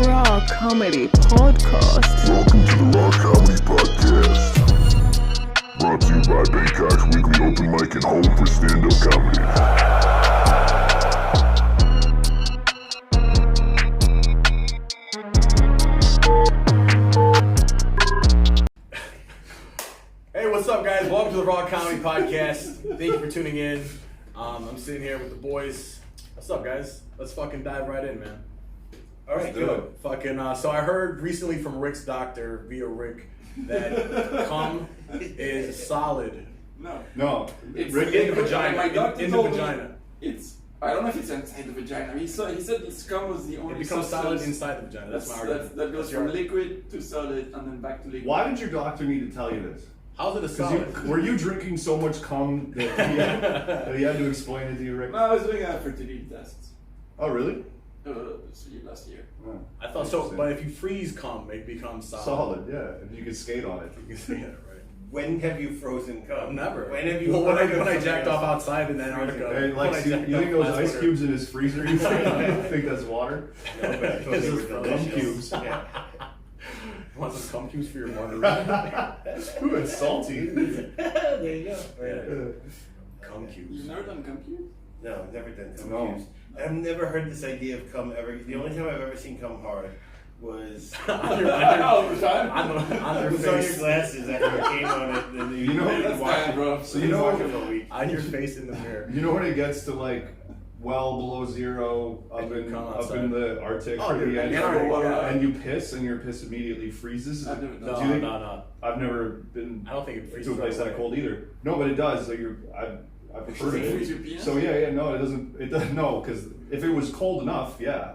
Raw Comedy Podcast. Welcome to the Raw Comedy Podcast. Brought to you by Bangkok's weekly open mic and home for stand-up comedy. Hey, what's up, guys? Welcome to the Raw Comedy Podcast. Thank you for tuning in. I'm sitting here with the boys. What's up, guys? Let's fucking dive right in, man. All right, good. Fucking. So I heard recently from Ric's doctor via Ric that cum is solid. No. It's in the vagina. My doctor in the told vagina. me it's. I don't know if it's inside the vagina. He said the scum was the only. It becomes solid substance inside the vagina. That's my argument. that goes from liquid to solid and then back to liquid. Why did your doctor need to tell you this? How's it a solid? Were you drinking so much cum that he had to explain it to you, Ric? No, I was doing a fertility test. Oh, really? Last year. Oh, I thought so, but if you freeze cum, it becomes solid. solid, yeah. And you can skate on it. You can see it, right? When have you frozen cum? Never. When have you? Well, when I jacked off outside in Antarctica. Hey, Lex, you think those ice cubes in his freezer? You think that's water? No, but I thought they were Cum delicious. cubes. Yeah. You want some cum cubes for your margarita? Ooh, it's salty. There you go. Yeah. Cum cubes. You've never done compute? No, I've never done cum No. cubes. I've never heard this idea of cum ever. The only time I've ever seen cum hard was on your All the time. on it your was on your face. glasses after it came on it. And You know, that's watch bad, it. bro. So you know, watch it for a week. On your face in the mirror. you know when it gets to like well below zero up And you in come up outside. in the Arctic Oh, for the dude, end, yeah. and you piss and your piss immediately freezes. I've never done No, Do you think- no. I've never been I don't think it to freezes a place right that away. cold either. No, but it does. So I've Does heard it of freeze it. your penis? So yeah, no, it doesn't. It doesn't. No, because if it was cold enough, yeah,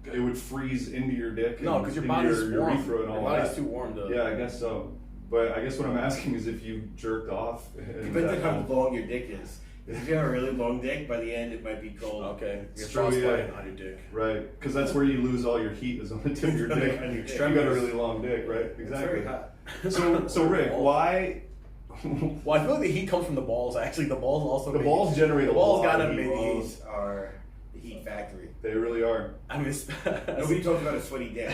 Okay. it would freeze into your dick. No, and because your into body's your warm. urethra and all Your body's that. too warm to. Yeah, I guess so. But I guess what I'm asking is if you jerked off. and Depends on that how cold. long your dick is. If you have a really long dick, by the end it might be cold. Okay. You're It's true, frostbite yeah. on your dick. Right, because that's where you lose all your heat is on the tip of your dick. On your If you got a extremities. really long dick, right? It's Exactly. very hot. So Ric, why? Well, I feel like the heat comes from the balls. Actually, the balls also. The make- balls generate The a balls lot gotta of heat. make heat. Balls are the heat factory. They really are. I mean, Nobody talks about a sweaty dick.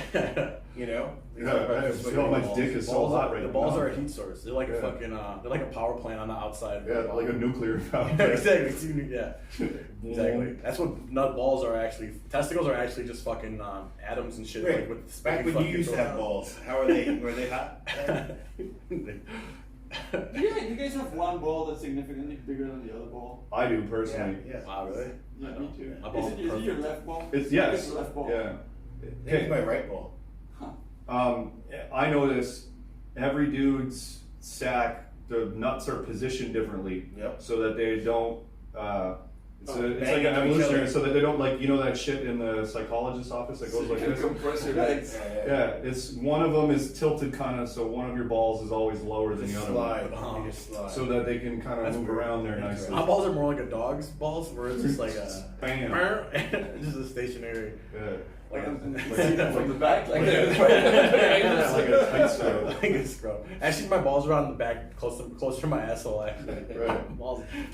You know? They talk Yeah, about right. the sweaty See how my balls. dick is so balls hot are, right the now. balls are a heat source. They're like Yeah. a fucking. They're like a power plant on the outside. Yeah, like a nuclear power. Exactly. Yeah. Exactly. That's what nut balls are actually. Testicles are actually just fucking atoms and shit. Right. Like with Back when you used to have balls, how are they? Were they hot? Yeah, you guys have one ball that's significantly bigger than the other ball. I do personally. Yeah. Wow, really? Yeah, me too. My ball's Is it your perfect. left ball? It's It's yes. your left ball. Yeah. It's my right ball. I notice every dude's sack, the nuts are positioned differently, Yep. so that they don't. It's Oh, like bang an into each evolutionary, other. so that they don't like that shit in the psychologist's office that goes like You can this. compress your legs. Yeah, it's one of them is tilted kind of, so one of your balls is always lower than the other Slide. one, You just slide. so that they can kind of That's move weird. around there nicely. My balls are more like a dog's balls, where it's just like a. Bam. Just a stationary. Yeah. Like Like- see that from the back, like like- that. like a tight screw. Like a scrub. Actually, my balls are on the back, close to my asshole. Actually, Right.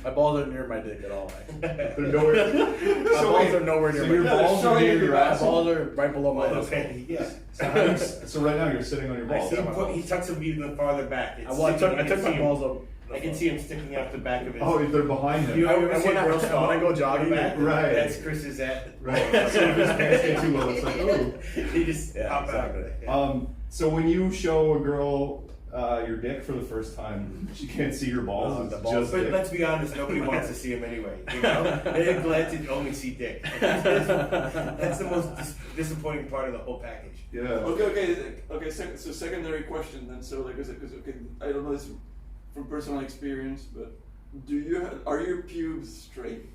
my balls aren't near my dick at all. Actually. They're nowhere. My balls are nowhere near So my your dick. balls are near your My asshole. balls are right below my asshole. Okay, yeah. So right now you're sitting on your balls. He tucks them even farther back. It's I took sticking- my see balls him- up. I can see him sticking out the back of his. Oh, they're behind You him. ever see when a I- girl when stalk I go on the jogging, back? right. That's Chris's at. Right. So if his pants get too low, it's like, ooh. He just Yeah, pop exactly. out. Yeah. So when you show a girl your dick for the first time, she can't see your balls. No, It's the balls- just But dick. let's be honest, nobody wants to see him anyway. You know, they're glad to only see dick. That's the most disappointing part of the whole package. Yeah. Okay. So secondary question then. So like, okay, I don't know this from personal experience, but are your pubes straight?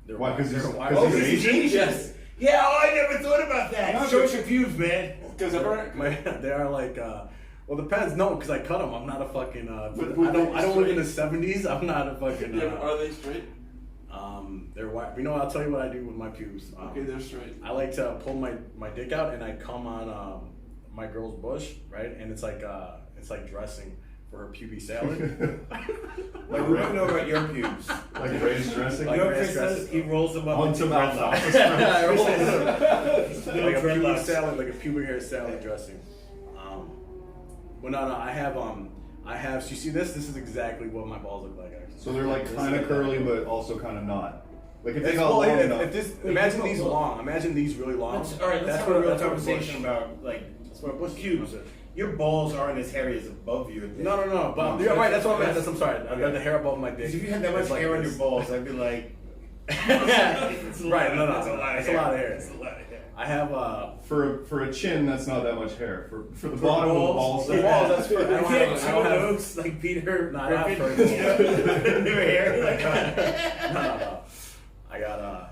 They're Why? 'Cause they're he's- wide. 'cause Oh, he's he's Asian. Yeah, oh, I never thought about that. No, Show but- us your pubes, man. Because They are like. Well, depends. No, because I cut them. I'm not a fucking. But I don't live in the straight? '70s. I'm not a fucking. yeah, are they straight? They're white. You know, I'll tell you what I do with my pubes. Okay, they're straight. I like to pull my dick out and I come on my girl's bush, right? And it's like dressing for her pubic salad. Like, we don't know about your pubes. Like ranch dressing. Like You know, ranch Chris does, dressing. he rolls them up Onto into mouth. dreadlocks. like a pubic dreadlocks. salad, like a pubic hair salad dressing. Well, no, I have. So you see this? This is exactly what my balls look like. Actually. So they're like This kind is of curly, but also kind of not. Like if they It's, got well, long if enough. this, imagine these long. Imagine these really long. All right, let's have a real conversation about like what a bush pubes. Your balls aren't as hairy as above your dick. No. But you're right. That's what I meant. I'm sorry. I got the hair above my dick. Because if you had that much It's like hair on this. your balls, I'd be like, Right, no, It's a lot of it's hair. a lot of hair. It's a lot of hair. I have For a chin, that's not that much hair. For the bottom of the balls, balls, the balls, that's fair. If you I had don't two have- of those, like Peter, No, I don't have Griffin, furry you know, their hair, like, no. I got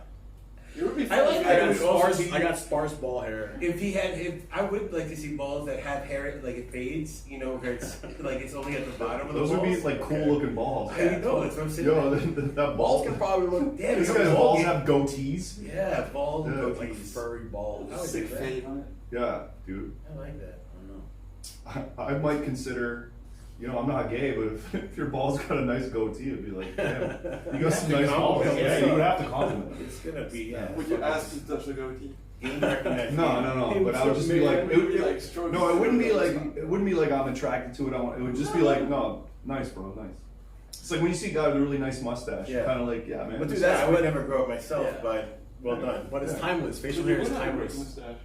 It would be I like fun. that. It would also be- I got sparse ball hair. if I would like to see balls that have hair like it fades, you know, where it's like it's only at the bottom of the those balls. would be like cool looking balls. Yeah, no, that's what I'm saying. Yo, that Balls balls can probably look Yeah, These it's guys' a ball balls game. have goatees. Yeah, balls and Yeah, goatees. like furry balls. I would Sick do that. fade on it. Yeah, dude. I like that. I don't know. I might consider. You know, I'm not gay, but if your balls got a nice goatee, it'd be like, damn, you got some That's nice the balls. compliment, Yeah, yeah. you would have to compliment them. It's gonna be Would you ask to touch the goatee? game recognition. No, but I would just be like, Maybe like stroke no, it wouldn't be the like, goatee. it wouldn't be like I'm attracted to it. It would just be like, no, nice, bro, nice. It's like when you see a guy with a really nice mustache, you're Yeah. kind of like, yeah, man. But dude, this- that's- I would never grow up myself, Yeah. but well done. But it's Yeah. timeless. Facial You hair is would have a timeless. mustache.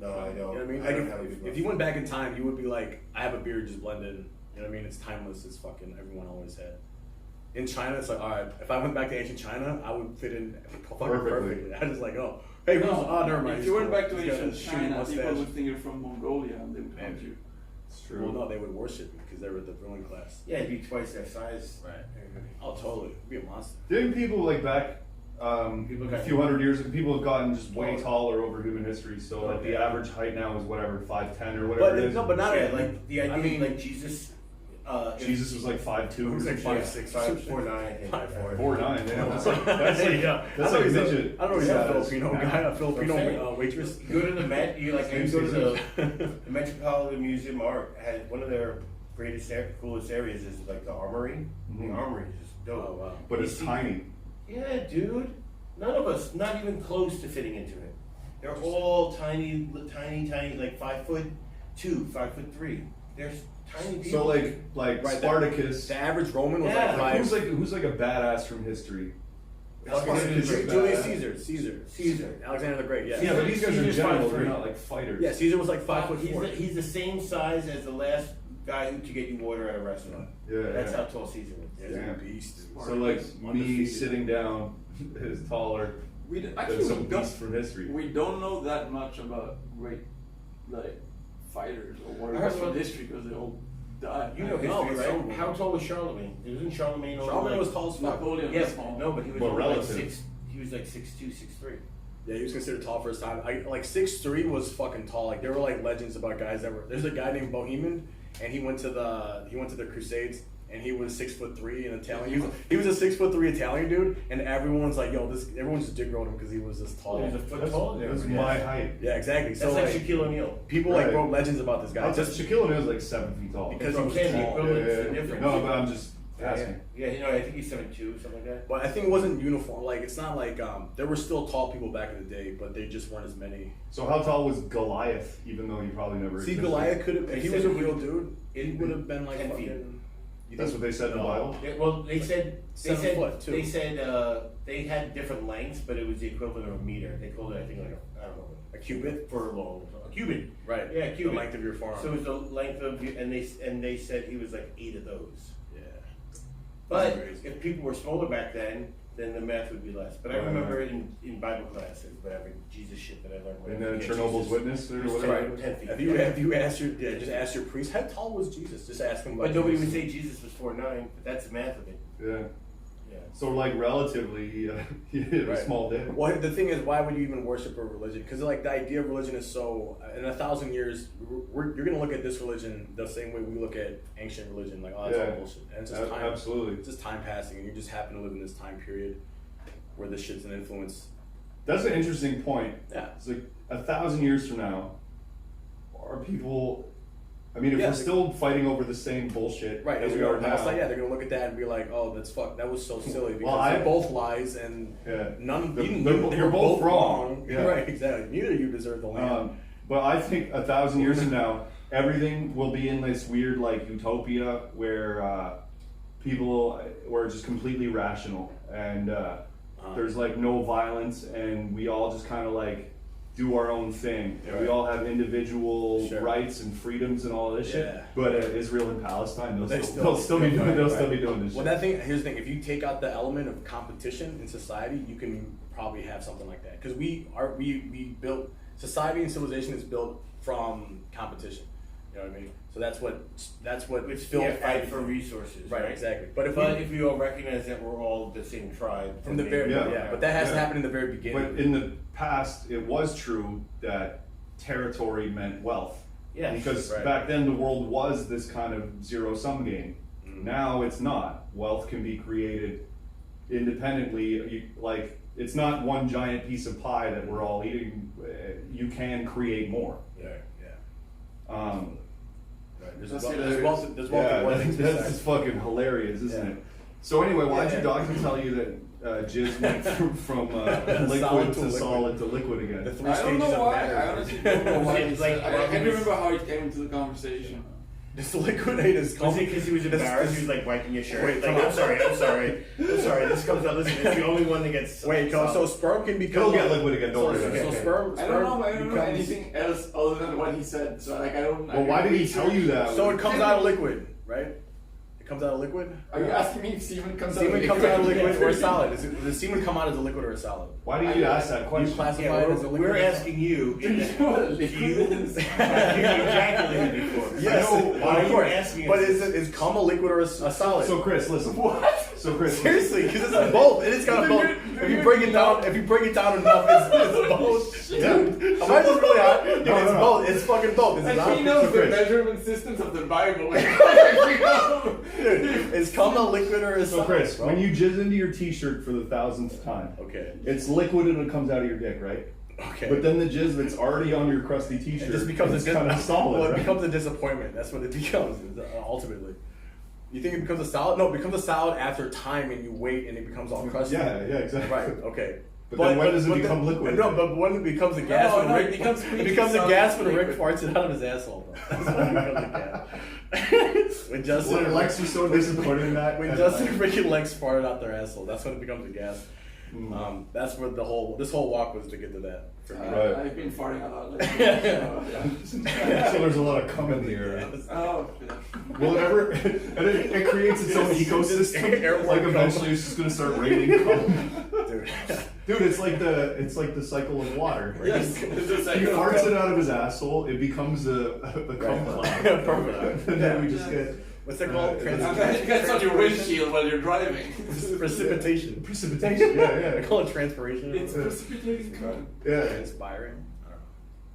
No, I don't. You know what I mean? I Like don't have a big if you went back in time, you would be like, I have a beard, just blend in. You know what I mean? It's timeless. It's fucking everyone always had. In China, it's like, all right, if I went back to ancient China, I would fit in fucking perfectly. I just like, oh, hey, who's, oh, never mind. If he's you went cool. back to He's got a ancient shitty China, mustache. people would think you're from Mongolia and they would hunt you. It's Well, true. no, they would worship me because they were the ruling class. Yeah, it'd be twice their size. Right. Oh, totally. It'd be a monster. Didn't people like back People a got- few hundred years ago, people have gotten just way taller over human history. So like the yeah. average height now is whatever 5'10" or whatever it is. No, but not Yeah, like the idea, I mean, like Jesus. Jesus was like 5'2" or Who's like something. 5'6", 5'9", I think. 5'4". 4'9". Yeah, that's like that's like, Yeah. that's I know like he's a- midget. I don't know he's a status. Filipino guy, a Filipino waitress. You go to the Met, you like you go to the Metropolitan Museum of Art. Has one of their greatest, coolest areas is like the armory. Mhm. The armory is just dope. Oh, wow. But You it's see- tiny. Yeah, dude. None of us, not even close to fitting into it. They're all tiny, like 5'2", 5'3". They're tiny people. So like Right, Spartacus. The average Roman was Yeah, like Like, five. who's like a badass from history? Julius Julius Caesar. Alexander the Great. Yeah. Yeah, but these guys are Caesar's generals. 5'3". They're not like fighters. Yeah, Caesar was like 5'4". He's the same size as the last guy to get you water at a restaurant. Yeah, That's yeah. how tall Caesar was. Yeah, he's a Damn. beast. So like me Undefeated. sitting down is taller than Actually, some beast from history. we don't know that much about great like fighters or I warriors heard from about- history because they all died. You know No, history, but right? some- How tall was Charlemagne? Isn't Charlemagne only Charlemagne like, was tall as fuck. Napoleon Yeah, was small. no, but he was But only like relative. 6. He was like 6'2", 6'3". Yeah, he was considered tall for his time. Like 6'3" was fucking tall. Like there were like legends about guys that were. There's a guy named Bohemian, and he went to the Crusades, and he was 6'3" in Italian. He was a 6'3" Italian dude, and everyone's like, yo, everyone just dick rolled him because he was this tall. He was a foot That's, tall. that's Yeah. my height. Yeah, exactly. So That's like like, Shaquille O'Neal. people like Right. wrote legends about this guy. I'll just Shaquille O'Neal's like 7 feet tall. Because That's what I'm he saying. was The tall. equivalent's the difference. No, but I'm just Yeah, asking. you know, I think he's 7'2", something like that. But I think it wasn't uniform. Like it's not like there were still tall people back in the day, but they just weren't as many. So how tall was Goliath? Even though you probably never. See, existed? Goliath could have. They If he said was a he real was- dude, he would have been like 10 feet. fucking. You That's think- what they said in the No. Bible. Yeah, well, they said 7 foot, too. They said they had different lengths, but it was the equivalent of a meter. They called it, I think, like I don't know, A cubit? furlong, a cubit. Right. Yeah, a cubit. The length of your forearm. So it was the length of, and they said he was like 8 of those. yeah. But That's crazy. if people were smaller back then the math would be less. But I Right. remember in Bible classes, whatever Jesus shit that I learned. And whatever, Chernobyl's Jesus Witness or was whatever. 10 feet. Have you asked just ask your priest how tall was Jesus? Just ask him about. But nobody would Jesus. say Jesus was 4'9", but that's the math of it. Yeah. Yeah. So like relatively, he had a Right. small dick. Well, the thing is, why would you even worship a religion? Because like the idea of religion is so. In 1,000 years, you're gonna look at this religion the same way we look at ancient religion. Like, oh, that's Yeah. all bullshit. And it's just time. Absolutely. It's just time passing, and you just happen to live in this time period where this shit's an influence. That's an interesting point. Yeah. It's like 1,000 years from now, are people I mean, if Yeah. we're still fighting over the same bullshit Right, as as we are now, yeah, they're gonna look at that and be like, "Oh, that's fuck. That was so silly." Because Well, they're both lies, and Yeah. none. They're both wrong. Yeah. Right, exactly. Neither of you deserve the land. But I think 1,000 years from now, everything will be in this weird like utopia where people were just completely rational and there's like no violence and we all just kind of like do our own thing and we all have individual rights and freedoms and all this shit. But Israel and Palestine, they'll still be doing this Well, shit. here's the thing: if you take out the element of competition in society, you can probably have something like that. Because we built society and civilization is built from competition. You know what I mean? So that's what Which built fight for resources, right? Exactly. But if we all recognize that we're all the same tribe from the very but that has to happen in the very beginning. But in the past, it was true that territory meant wealth. Yes, because right. back then the world was this kind of zero-sum game. Now it's not. Wealth can be created independently. It's not one giant piece of pie that we're all eating. You can create more. There's wealth in more things That's besides. just fucking hilarious, isn't it? So anyway, why did your doctor tell you that jizz went from liquid to solid to liquid again? The three I don't stages know of why. matter. I honestly don't know why. It's like- I can't remember how it came into the conversation. Just liquidate his Was it because he was embarrassed? He was like wiping his shirt. Like, I'm sorry. This comes out. Listen, it's the only one that gets. Wait, so sperm can become. It'll get liquid again. Don't worry about So it. sperm. I don't know becomes- anything else other than what he said. So like I don't. Well, why did he tell you that? So it comes out of liquid, right? It comes out of liquid. Are you asking me if semen comes out? Semen comes out of liquid or a solid? Does semen come out as a liquid or a solid? Why do you ask that You question? classify Yeah, it as a liquid. we're asking you. Do you know what a liquid is? You ejaculated before. Yes, I know, why are of you course. asking? But us? is cum a liquid or a solid? So Chris, listen. What? So Chris, Seriously, because it's both. It is kind of both. If you break it down enough, it's both. Yeah. Dude, am I just really hot? Dude, No, it's no. both. It's fucking both. It's And not. he knows the Chris. measurement systems of the Bible. Dude, is cum a liquid or a So solid? Chris, bro? when you jizz into your t-shirt for the 1,000th time, Okay. it's liquid and it comes out of your dick, right? Okay. But then the jizz that's already on your crusty t-shirt, it just becomes it's kind of solid. Well, it right? becomes a disappointment. That's what it becomes ultimately. You think it becomes a solid? No, it becomes a solid after time, and you wait, and it becomes all crusty. Yeah, exactly. Right. Okay. But then when does it become liquid? No, but when it becomes a gas, when Rick, it becomes it becomes a solid gas when Rick liquid. farts it out of his asshole. Bro. That's when it becomes a gas. When Justin When Lex was so disappointed in that. when Justin, Rick, and Lex farted out their asshole, that's when it becomes a gas. That's what this whole walk was to get to that. For me. Right. I've been farting a lot lately. So there's a lot of cum in the air. Oh, Will it ever? And it creates its own ecosystem. Like eventually, it's just gonna start raining cum. Dude. Dude, it's like the cycle of water. Right? yes. It's a He second farts it out of his asshole. It becomes a cum cloud. Perfect. And then we just get What's that called? It gets on your windshield while you're driving. Precipitation. precipitation. Yeah, I call it transpiration. It's precipitating cum. yeah. Transpiring. I don't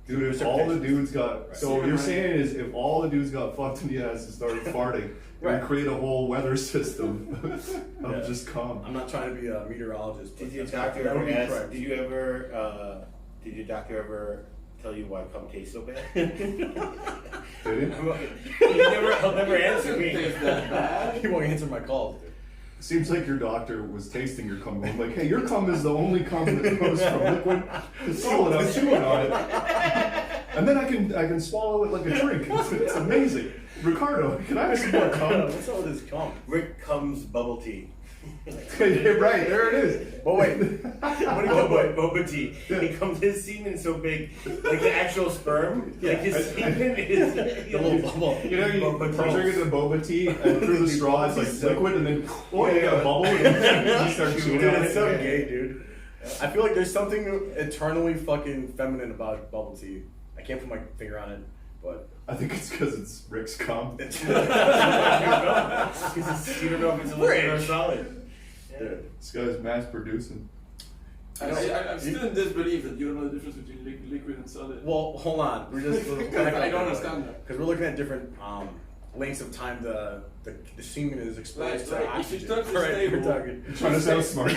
know. Dude, if all the dudes got so what Semen you're rain. saying is if all the dudes got fucked in the ass and started farting, it Right. would create a whole weather system of Yeah. just cum. I'm not trying to be a meteorologist. Did but your that's doctor that would ever be ask? correct. Did your doctor ever tell you why cum tastes so bad? Did it? He'll never answer me. Taste that bad. He won't answer my calls, dude. Seems like your doctor was tasting your cum, going like, "Hey, your cum is the only cum that goes from liquid to solid. I'm chewing on it, and then I can swallow it like a drink. It's amazing." Ricardo, can I have some more cum? What's all this cum? Rick comes bubble tea. Right there, it is. But wait, what do you call it? Boba tea. He comes. His semen so big, like the actual sperm. Yeah. Like his semen is The little bubble. You know, you Boba tea. drinking the boba tea, and through the straw, it's like liquid, and then you get a bubble, and you start chewing Dude, on it's it. so gay, dude. I feel like there's something eternally fucking feminine about bubble tea. I can't put my finger on it, but I think it's because it's Rick's cum. it's you don't know if it's a liquid or a solid. Dude. This guy's mass producing. I'm still in disbelief that you don't know the difference between liquid and solid. Well, hold on. We're just I don't understand that. because we're looking at different lengths of time the semen is exposed Right, to right. If you oxygen. touch the Right, stable- we're talking. Trying to sound smart.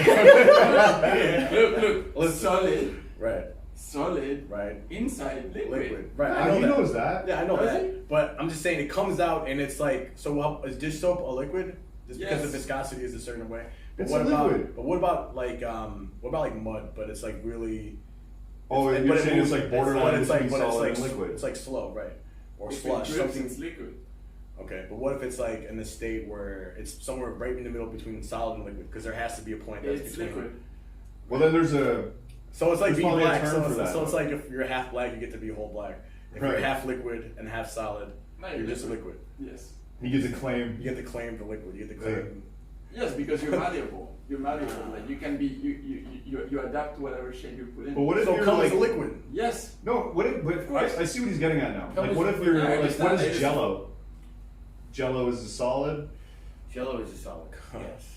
Look, Let's- solid. Right. solid, right? inside liquid. Right. Yeah, I know he that. knows that. Yeah, I know Does that. But I'm just saying it comes out and it's like, so is dish soap a liquid? Just because the Yes. viscosity is a certain way. But It's what a about? liquid. But what about like mud? But it's like really. Oh, it's, you're but it saying it's moves- like borderline but it's like, between but it's solid like and liquid. It's like slow, right? Or If it slush, drips, something. it's liquid. Okay, but what if it's like in the state where it's somewhere right in the middle between solid and liquid? Because there has to be a point that's It's between. liquid. Well, then there's a. So it's like There's being probably a black. term So for it's, that, so it's though. like if you're half black, you get to be whole black. If you're Right. half liquid and half solid, No, you're just liquid. Yes. You get to claim. You get to claim the liquid. You get to claim. Yes, because you're malleable. You're malleable. Like you can be, you adapt to whatever shape you put in. But what if So you're come like as a liquid. Yes. No, what if? But course. I see what he's getting at now. Come Like, as what a if you're liquid. Yeah, I like, what understand. is Jello? Jello is a solid. Jello is a solid. Yes.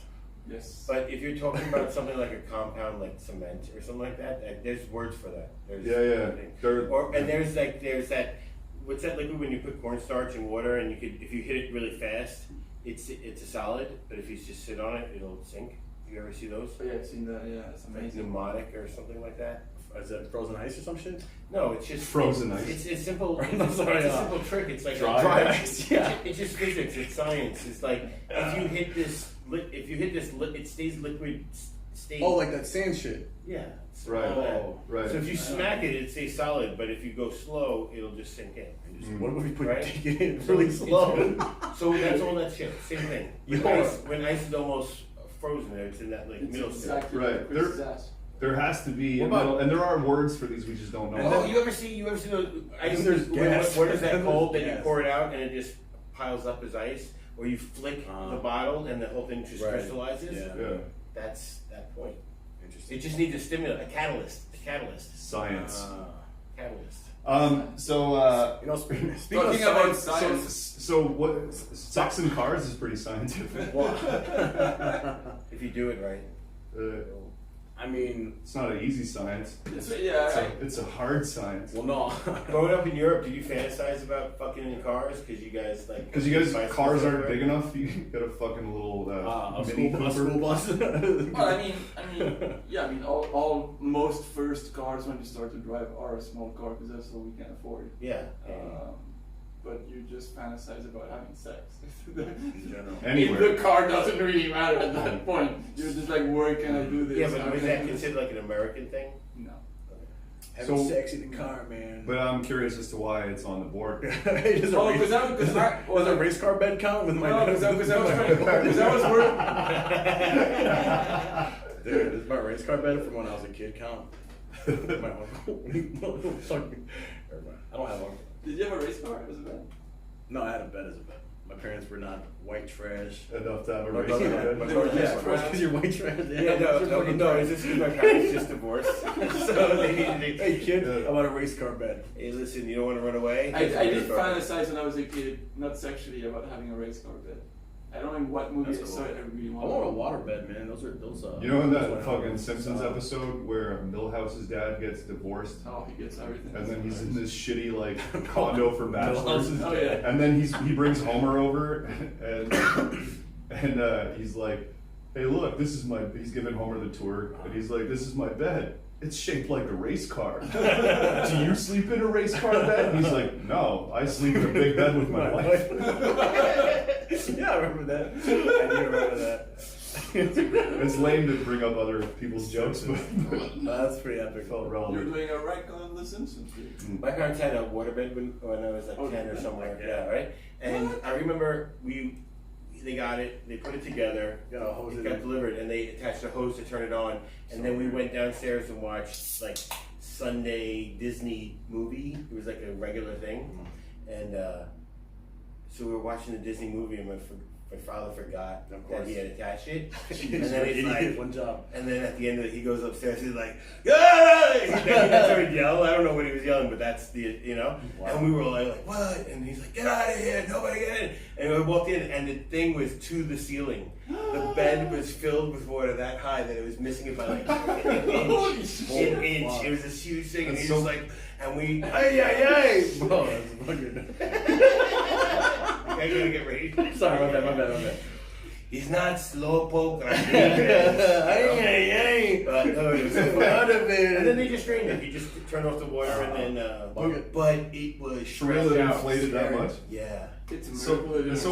Yes. But if you're talking about something like a compound like cement or something like that, there's words for that. There's Yeah. They're- and there's that what's that liquid when you put cornstarch in water and you could if you hit it really fast, it's a solid, but if you just sit on it, it'll sink. You ever see those? Oh, yeah, I've seen that. Yeah, it's Like amazing. pneumatic or something like that? Is that frozen ice or some shit? No, it's just Frozen ice. It's simple. I'm It's sorry, a simple trick. It's like dry ice, yeah. It's just physics. It's science. It's like if you hit this, it stays liquid. Stays. Oh, like that sand shit. Yeah. Right. Oh. Right. So if you smack it, it stays solid. But if you go slow, it'll just sink in. What if we put Right? it in really slow? So that's all that shit. Same thing. Yeah. When ice is almost frozen, it's in that like It's middle state. exactly Right. like Chris's ass. There has to be, What a about- middle, and there are words for these we just don't know. Oh, you ever see those ice? There's gas. What is that called? That you Gas. pour it out and it just piles up as ice, or you flick the bottle and the whole thing just Right. crystallizes. Yeah. Yeah. That's that point. Interesting. It just needs a stimulant, a catalyst, Science. catalyst. So You know, speaking of Talking about science, science. so what? Sex and cars is pretty scientific. If you do it right. I mean, It's not an easy science. It's a hard science. well, no. Growing up in Europe, did you fantasize about fucking in cars? Because you guys like. Because you guys, bicycles cars aren't everywhere? big enough. You got a fucking little A mini school bus. Well, I mean, yeah, I mean, most first cars when you start to drive are a small car because that's what we can afford. Yeah. But you just fantasize about having sex. In general. Anywhere. The car doesn't really matter at that point. You're just like, where can I do this? Yeah, How but was can I that do this? considered like an American thing? No. Having So- sex in the car, man. But I'm curious as to why it's on the board. Does a Oh, race- because I does a race car bed count with my? No, because I was working. Dude, does my race car bed from when I was a kid count? My uncle. Fucking- Never mind. I don't have uncle. Did you have a race car as a bed? No, I had a bed as a bed. My parents were not white trash. Enough to have a My race brother car had- bed. my They were brother- yeah, just of course, trash. 'cause you're white trash. Yeah, no, it's just because my parents just divorced. So they needed Hey kid, Yeah. how about a race car bed? Hey, listen, you don't want to run away? I Here's a did race car. fantasize when I was a kid, not sexually, about having a race car bed. I don't know in what movie That's I cool. saw it. I really I wanted want a one. water bed, man. Those are those. You know in those that went fucking out. Simpsons episode where Milhouse's dad gets divorced, Oh, he gets everything. and then he's in this shitty like condo for bachelors, Milhouse's Oh, yeah. and then he brings Homer over, and he's like, "Hey, look, this is my." He's giving Homer the tour, and he's like, "This is my bed. It's shaped like a race car. Do you sleep in a race car bed?" And he's like, "No, I sleep in a big bed with my wife." Yeah, I remember that. I do remember that. It's lame to bring up other people's jokes, but That's pretty epic. felt You're relevant. doing a rank on The Simpsons. Dude. My parents had a waterbed when I was like Oh, 10 or yeah. somewhere. Yeah. Yeah, right? And I remember they got it, they put it together, Got a hose it in got it. delivered, and they attached a hose to turn it on. And then we went downstairs and watched like Sunday Disney movie. It was like a regular thing. And so we were watching the Disney movie, and my father forgot Of that course. he had attached it. Jeez, And then he's like, one job. and then at the end of it, he goes upstairs. He's like, "Yay!" That's how he yelled. I don't know what he was yelling, but that's the Wow. And we were like, "What?" And he's like, "Get out of here! Nobody get in!" And we walked in, and the thing was to the ceiling. The bed was filled with water that high that it was missing it by like an inch. An inch. Wow. It was this huge thing, and That's he's so- just like, and we, ay. Bro, that's fucking. I gotta get ready. Sorry, my bad. He's not slowpoke like Davis. But no, it was so funny. And then they just drained it. You just turn off the water and then. But it was Really out. inflated that much? Yeah. It's So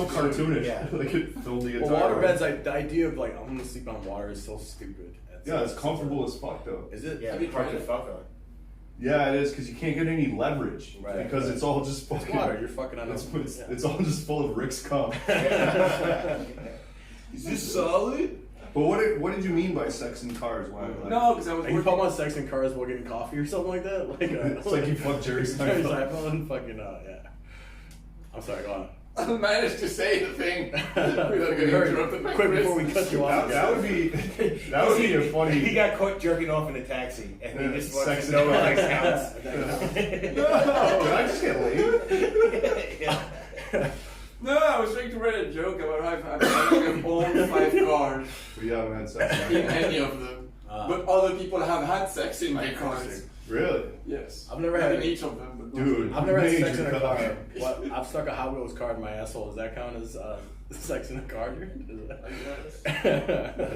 cartoonish. Yeah. Like it filled the Well, entire water room. beds, like the idea of like I'm gonna sleep on water is so stupid. Yeah, it's comfortable as fuck though. Is it? Yeah, Have you it's hard tried to it? fuck on. Yeah, it is because you can't get any leverage Right. because it's all just It's fucking water. You're fucking on It's all just full of Rick's cum. Is this solid? But what did you mean by sex in cars? Why? Like, No, because I was Like you working. talk about sex in cars while getting coffee or something like that. Like it's like you fuck Jerry Jerry Seinfeld. Seinfeld and fucking yeah. I'm sorry. Go on. I managed to say the thing without getting Hurry, interrupted by quick Chris. before we cut you off. That would be a He funny. got caught jerking off in a taxi, and he just wants Sex to know in what cars. counts. No, did I just get laid? No, I was trying to write a joke about how I've owned 5 cars We haven't had sex. in any of them. But other people have had sex in my cars. Really? Yes. I've never Not had in each of them, but Dude. I've never had Major sex in a cut. car. What? I've stuck a Hot Wheels car in my asshole. Does that count as sex in a car?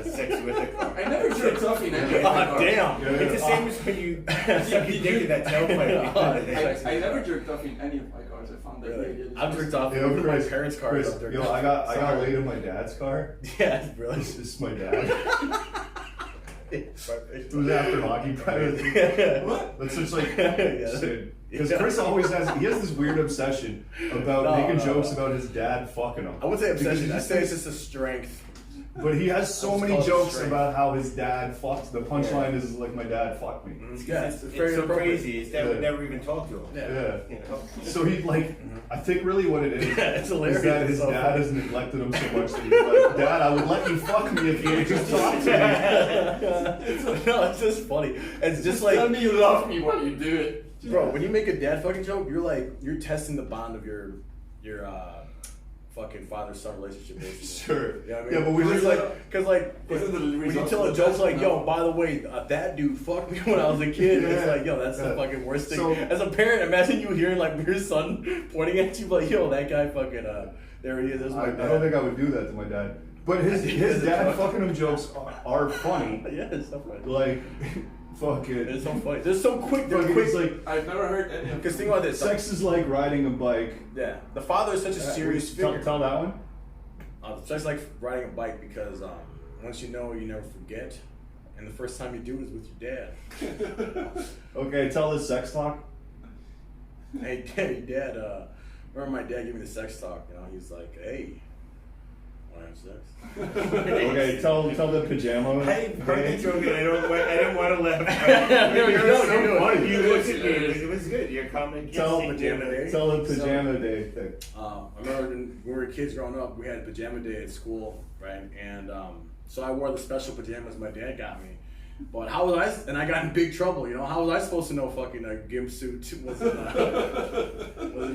Sex with a car. I never jerked off in any of my Oh, cars. damn. Yeah. It's the same as when you suck your dick in that tailpipe. I never jerked off in any of my cars. I found that Really? really I've jerked off Yo, in my Chris, parents' car. Chris, yo, I got laid in my dad's car. Yeah, really. This is my dad. It was after hockey practice. What? That's just like Yeah. because Yeah. Chris always has this weird obsession about making jokes about his dad fucking him. I would say Because obsession. he I just say it's thinks- just a strength. But he has so That's many called jokes strength. about how his dad fucked. The punchline is like my dad fucked me. Yeah, It's very so inappropriate. crazy. His dad would never even talk to him. Yeah. Yeah. You know? So he like, I think really what it is Yeah, it's hilarious. is that his It's so dad funny. has neglected him so much that he's like, Dad, I would let you fuck me if you would just talk to No, it's just funny. It's just Tell like, me you love me while you do it. bro, when you make a dad fucking joke, you're testing the bond of your fucking father-son relationship. Basically. me. Sure. You know what I mean? Yeah, but we Cause just like, cause like, Isn't the when you result tell a of joke that? like, yo, No. by the way, that dude fucked me when I was a kid. It's Yeah. like, yo, that's the Yeah. fucking worst thing. So- As a parent, imagine you hearing like your son pointing at you, like, yo, that guy fucking, there he is. There's my I dad. don't think I would do that to my dad. But his dad fucking him jokes are funny. Yeah, it's so funny. Like, fucking. It's so funny. They're so quick. They're Fucking, quick. it's like, I've never heard any of Because think about this. sex is like riding a bike. Yeah, the father is such a serious figure. Tell that one. It's like riding a bike because once you know, you never forget, and the first time you do is with your dad. Okay, tell his sex talk. Hey, dad. Remember my dad gave me the sex talk. You know, he's like, hey, want to have sex? Okay, tell the pajama. I heard the joke and I didn't want to laugh. No, you know, so you do it. funny. You looked at me. It was good. Your comment. Tell pajama day. Tell the pajama day thing. I remember when we were kids growing up, we had pajama day at school, right? And so I wore the special pajamas my dad got me. But how was I? And I got in big trouble. You know, how was I supposed to know fucking a gimp suit wasn't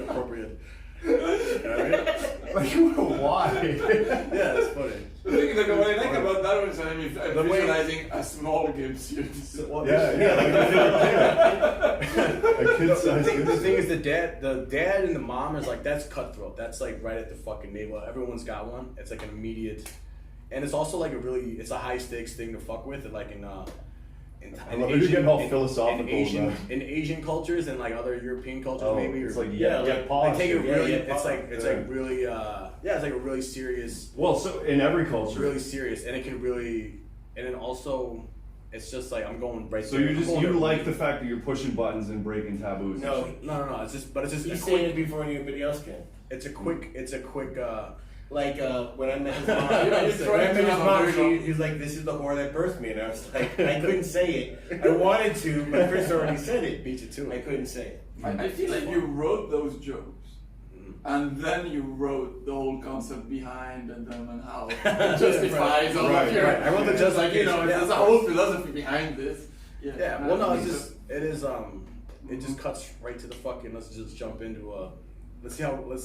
appropriate? Alright? Like, why? Yeah, it's funny. The thing, like, what I like about that one is I'm The way- visualizing a small game suit. Yeah, a kid-sized. The thing is, the dad and the mom is like, that's cutthroat. That's like right at the fucking navel. Everyone's got one. It's like an immediate, and it's also like it's a high stakes thing to fuck with. And like in I love it. You're getting all philosophical about it. in Asian cultures and like other European cultures, Oh, maybe. it's or, like like posh. take it Yeah, really. yeah, It's like yeah. really. It's like a really serious. Well, so in every culture. Really serious, and it can really, and then also, it's just like I'm going right. So there. you I'm just going you there. like the fact that you're pushing buttons and breaking taboos. No, No. It's just a he's saying quick. it before anybody else can. It's a quick. Like when I met his mom, You're when I trying met to his have a mom, very he's like, "This is the whore that birthed me," and I was like, I couldn't say it. I wanted to, but Chris already said it. Beat you to I it. couldn't say it. I feel like you wrote those jokes, and then you wrote the whole concept behind them and how it justifies all Right, of your. right. I wrote the it's like, you know, justification. there's a whole philosophy behind this. Yeah. Well, no. It's just. It is. It just cuts right to the fucking. Let's just jump into Let's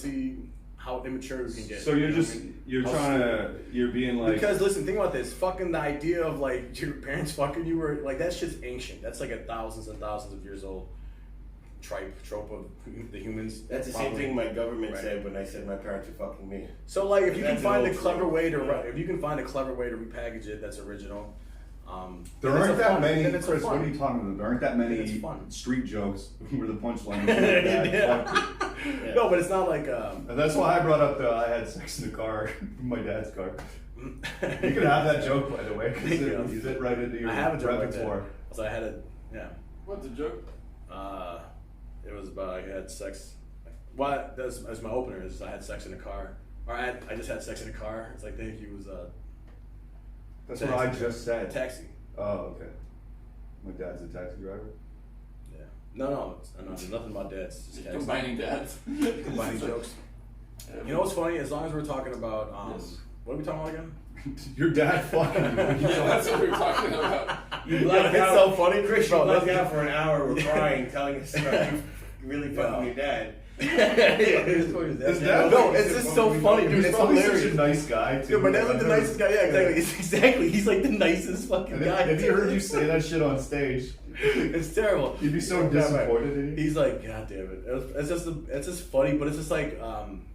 see how immature we can get. So you're just you're being like Because listen, think about this. Fucking the idea of like your parents fucking you were like that shit's ancient. That's like thousands and thousands of years old. trope of the humans. That's the same Probably. thing my government Right. said when I said my parents are fucking me. So like, if you can That's find an a old clever trope. way to, Yeah. if you can find a clever way to repackage it, that's original. There then it's aren't a that fun- many, then it's a Chris, what fun. are you talking about? There aren't that Then many it's fun. street jokes where the punchline is Yeah. No, but it's not like. And that's why I brought up the I had sex in the car, my dad's car. You can have that joke, by the way, because Thank it you. will fit right into your I have a joke like repertoire. that. So I had a What's the joke? It was about I had sex. Well, that's my opener. Is I had sex in a car, or I just had sex in a car. It's like thank you was That's what I just a said. taxi. Oh, okay. My dad's a taxi driver. Yeah. No, there's nothing about dads. It's just taxi. Combining that. Combining jokes. You know what's funny? As long as we're talking about Yes. what are we talking about again? Your dad fucking you. Yeah, that's what we're talking about. You Yeah, blacked it's out. so funny, Chris, you bro, blacked that's- out for an hour. We're crying, telling us about you really fucking your dad. His dad- No, it's just so funny, dude. He's It's probably hilarious. such a nice guy, too. Dude, my dad's like the I've never- nicest guy. Yeah, exactly. Exactly. He's like the nicest fucking And guy. if he heard you say that shit on stage, It's terrible. you'd be so Yeah, right. disappointed in you. He's like, God damn it. It's just funny, but it's just like,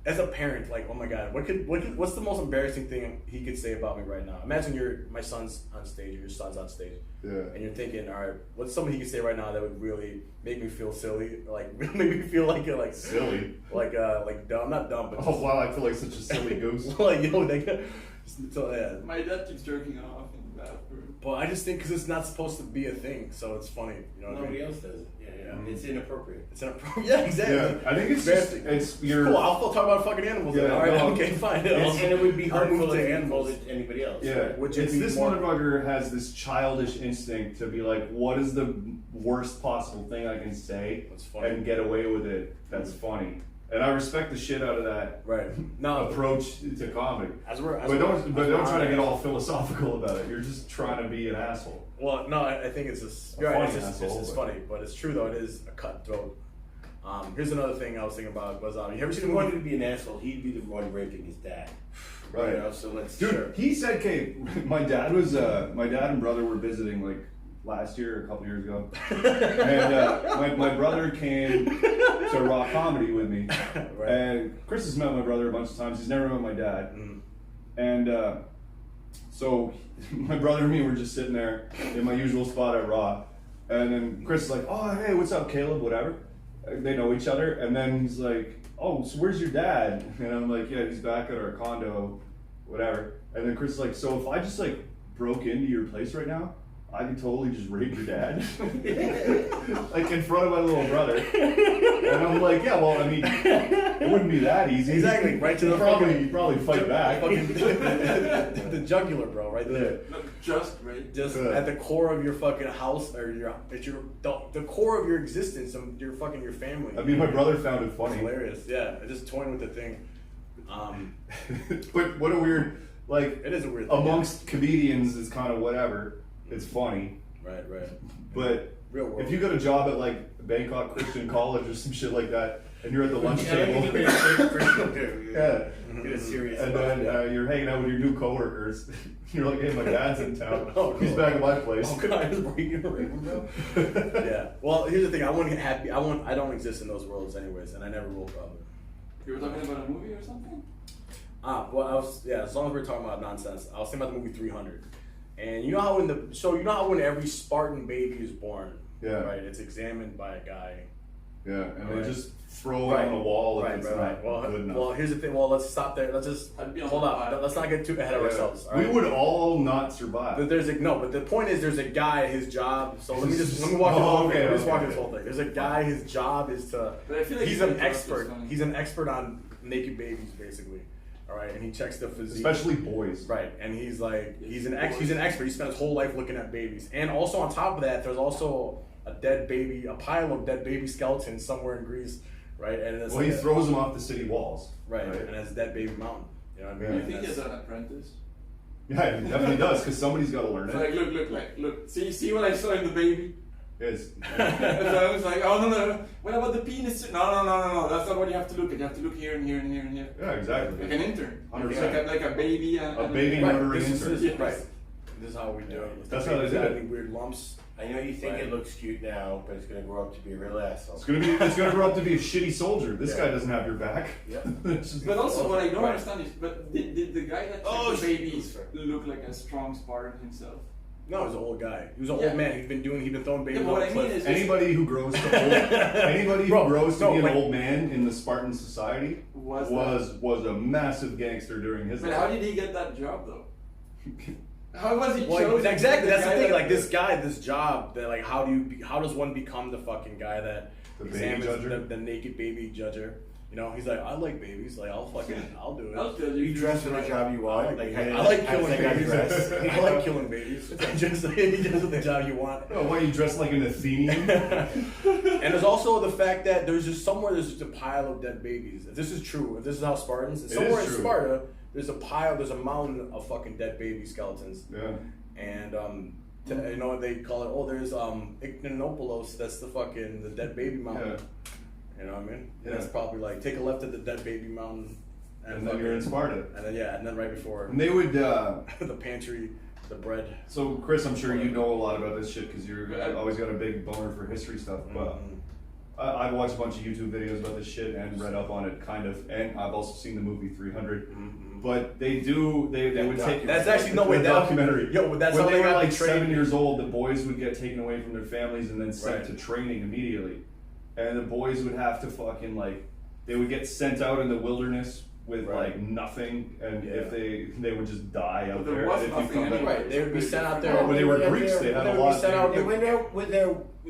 as a parent, like, oh my God, what's the most embarrassing thing he could say about me right now? Imagine my son's on stage, or your son's on stage, Yeah. and you're thinking, all right, what's something he could say right now that would really make me feel silly, like make me feel like Silly. like dumb, not dumb, but Oh wow, I feel like such a silly goose. like yo, so yeah. My dad keeps jerking off in the bathroom. But I just think because it's not supposed to be a thing, so it's funny. You know what I Nobody mean? else does it. Yeah. It's inappropriate. It's inappropriate. Yeah, exactly. Yeah, I think it's just, Embarrassing. it's your. Cool. I'll still talk about fucking animals. Yeah, then. All right. no. Okay. Fine. And it would be I'll move hurtful to if you animals. told it to anybody else. Yeah, right? Would you it's be this more- motherfucker has this childish instinct to be like, what is the worst possible thing I can say That's funny. and get away with it? That's funny, and I respect the shit out of that Right. No. approach to comedy. But But don't try to get all philosophical about it. You're just trying to be an asshole. Well, no. I think it's just. A You're right. funny It's just asshole, it's but- funny, but it's true though. It is a cutthroat. Here's another thing I was thinking about was you ever If seen he the wanted movie? to be an asshole, he'd be the one raping his dad. Right. You know, so let's. Dude, he said, "Okay, my dad and brother were visiting like last year, a couple years ago, and my brother came to Raw Comedy with me, Right. and Chris has met my brother a bunch of times. He's never met my dad, and so my brother and me were just sitting there in my usual spot at Raw, and then Chris is like, "Oh, hey, what's up, Caleb? Whatever." They know each other, and then he's like, "Oh, so where's your dad?" And I'm like, "Yeah, he's back at our condo, whatever." And then Chris is like, "So if I just like broke into your place right now, I could totally just rape your dad, like in front of my little brother." And I'm like, "Yeah, well, I mean, it wouldn't be that easy. Exactly, right to the You'd probably fight back." Fucking the jugular, bro, right there. Not just, right? Just Yeah. at the core of your fucking house, or the core of your existence, of your family. I mean, my brother found it funny, Hilarious, yeah. Just toying with the thing. but what a weird like. It is a weird thing. Amongst comedians, it's kind of whatever. It's funny. Right. But Real world. if you got a job at like Bangkok Christian College or some shit like that, and you're at the lunch Yeah, I table, think it's yeah, Get a serious. and then you're hanging out with your new coworkers, you're like, "Hey, my dad's in town. Oh, He's no. back at my place." Oh, God, I was breaking a raven, bro. Yeah. Well, here's the thing. I wouldn't get happy. I don't exist in those worlds, anyways, and I never will probably. You were talking about a movie or something? Well, as long as we're talking about nonsense, I was thinking about the movie 300. And you know how when every Spartan baby is born, Yeah. right? It's examined by a guy. Yeah, and Right. they just throw it on the wall if it's not Well, good enough. well, here's the thing. Well, let's stop there. Let's just I'd be on hold the up. pile. Let's not get too ahead of Yeah. ourselves. all We right? would all not survive. But but the point is, there's a guy. His job. So let me walk. Oh, okay, let me okay, just walk okay. this whole thing. There's a guy. His job is to. But I feel like He's his an job is expert. funny. He's an expert on naked babies, basically. All right, and he checks the physique. Especially boys. Right, and he's like, he's an expert. He spent his whole life looking at babies, and also on top of that, there's also a pile of dead baby skeletons somewhere in Greece, right? And it's Well, like he throws them off the city walls. right, and it's a dead baby mountain. You know what I mean? Yeah. You think And he has that's- an apprentice? Yeah, he definitely does, because somebody's got to learn It's it. like, look. See what I saw in the baby? It's, And so I was like, oh no. What about the penis? No. That's not what you have to look at. You have to look here and here and here and here. yeah, exactly. Like an intern. 100%. Like a baby. A baby right, murdering this is intern. Yes. right. This is how we do it. That's If how the they baby's do got it. any weird lumps, I know you think Right. it looks cute now, but it's gonna grow up to be a real asshole. It's gonna grow up to be a shitty soldier. This guy doesn't have your back. Yeah. It's just- But also, what I don't Right. understand is, but did the guy that Oh, took the babies shit. look like a strong Spartan himself? No, he's an old guy. He was an Yeah. old man. He's been throwing babies Yeah, but what off I the mean cliff. is- Anybody who grows to Bro, grows to no, be an like- old man in the Spartan society was a massive gangster during his But life. how did he get that job though? How was he Well, chosen? exactly. That's the guy thing. that- Like this guy, this job. That like, how does one become the fucking guy that The baby examines judger? the naked baby judger? You know, he's like, I like babies. Like, I'll do it. I'll tell you. You dress for the job you want. I How like how does killing that guy babies. dress? I like killing babies. Just the job you want. Oh, why you dressed like an Athenian? And there's also the fact that there's just a pile of dead babies. If this is true, if this is how Spartans, It somewhere is in true. Sparta, there's a mountain of fucking dead baby skeletons. Yeah. And you know what they call it? Oh, there's Ignonopolis. That's the dead baby mountain. Yeah. You know what I mean? Yeah. And that's probably like take a left at the dead baby mountain, And then you're in Sparta. And then right before And they would. the pantry, the bread. So, Chris, I'm sure you know a lot about this shit because you've always got a big boner for history stuff. But I've watched a bunch of YouTube videos about this shit and read up on it, kind of. And I've also seen the movie 300. But they would take. That's actually no way. the That documentary. Yo, that's when how they were got like trained. 7 years old, the boys would get taken away from their families and then sent Right. to training immediately. And the boys would have to fucking like, they would get sent out in the wilderness with Right. like nothing, and Yeah. if they would just die out But there there. was And if you nothing come back, anyway. Right, they would be sent out there. Oh, but they were Greeks. They had a would lot. be sent out They went out with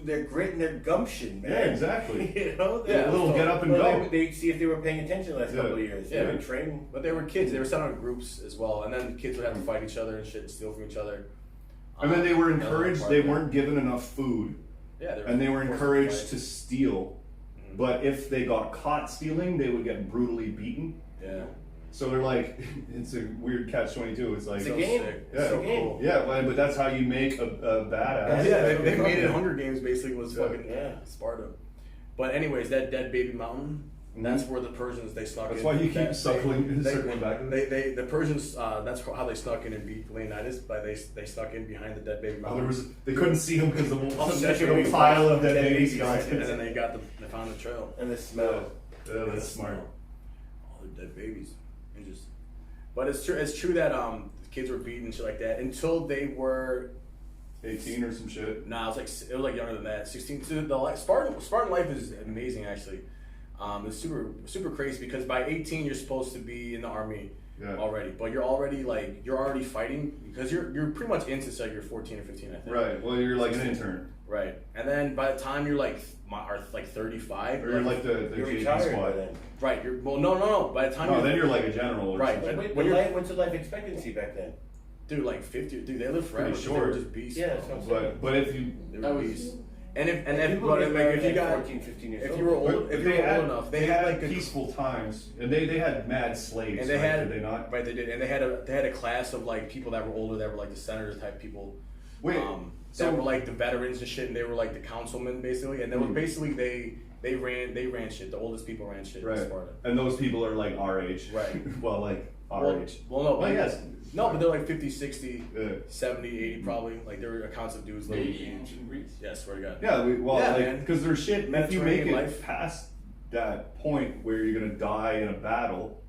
their grit and their gumption, man. Yeah, exactly. You know, Yeah, a little get up and well, go. They see if they were paying attention the last Yeah. couple of years. Yeah. They were training. But they were kids. They were sent out in groups as well, and then the kids would have to fight each other and shit and steal from each other. And then they were That was encouraged. part They of it. weren't given enough food, Yeah, and they were forced encouraged fight. to steal. But if they got caught stealing, they would get brutally beaten. Yeah. So they're like, it's a weird catch-22. It's like, It's a So game. sick. yeah, It's a game. yeah, but that's how you make a badass. Yeah, they made it Hunger Games basically was Yeah. fucking Yeah. Sparta. But anyways, that dead baby mountain, that's where the Persians they snuck That's in. why you keep That- circling back to it. The Persians that's how they snuck in and beat Leonidas. By they snuck in behind the dead baby Oh, mountain. they couldn't see him because the Such a little big pile of dead dead babies. babies. and then they found the trail. And the smell. Yeah, that's smart. All the dead babies. Interesting. But it's true that the kids were beaten and shit like that until they were 18 or some shit. Nah, it was like younger than that. 16. So the Spartan life is amazing actually. It's super crazy because by 18 you're supposed to be in the army Yeah. already, but you're already fighting because you're pretty much in since like you're 14 or 15, I think. Right. Well, you're like an intern, Right. And then by the time you're like 35, or you're like the You're JV retired by squad. then. right. You're no. By the time No, then you're like a general. Or Right, something. but- What's the life expectancy back then? dude like 50. Dude, they live forever. Pretty They were short. just beasts. Yeah, that's what I'm saying. But if you They That were was- beasts. And if People but get like, if you married got 14, 15 years if old. you were old but if you were old enough, they had like a peaceful times, and they had mad slaves. and they right? had Did they not? right they did, and they had a class of like people that were older that were like the senator type people. Wait, that so- were like the veterans and shit, and they were like the councilmen basically, and they were Mhm. basically they ran shit. The oldest people ran shit in Right. Sparta. And those people are like our age. Right. well, like our Well, age. well, no, Well, yes. no, but they're like 50, 60, Yeah. 70, 80 probably. Like there were accounts of dudes living. 80 ancient Greece. Yeah, swear to God. Yeah, Yeah, man. because there's shit. If you make Mediterranean it life. past that point where you're gonna die in a battle,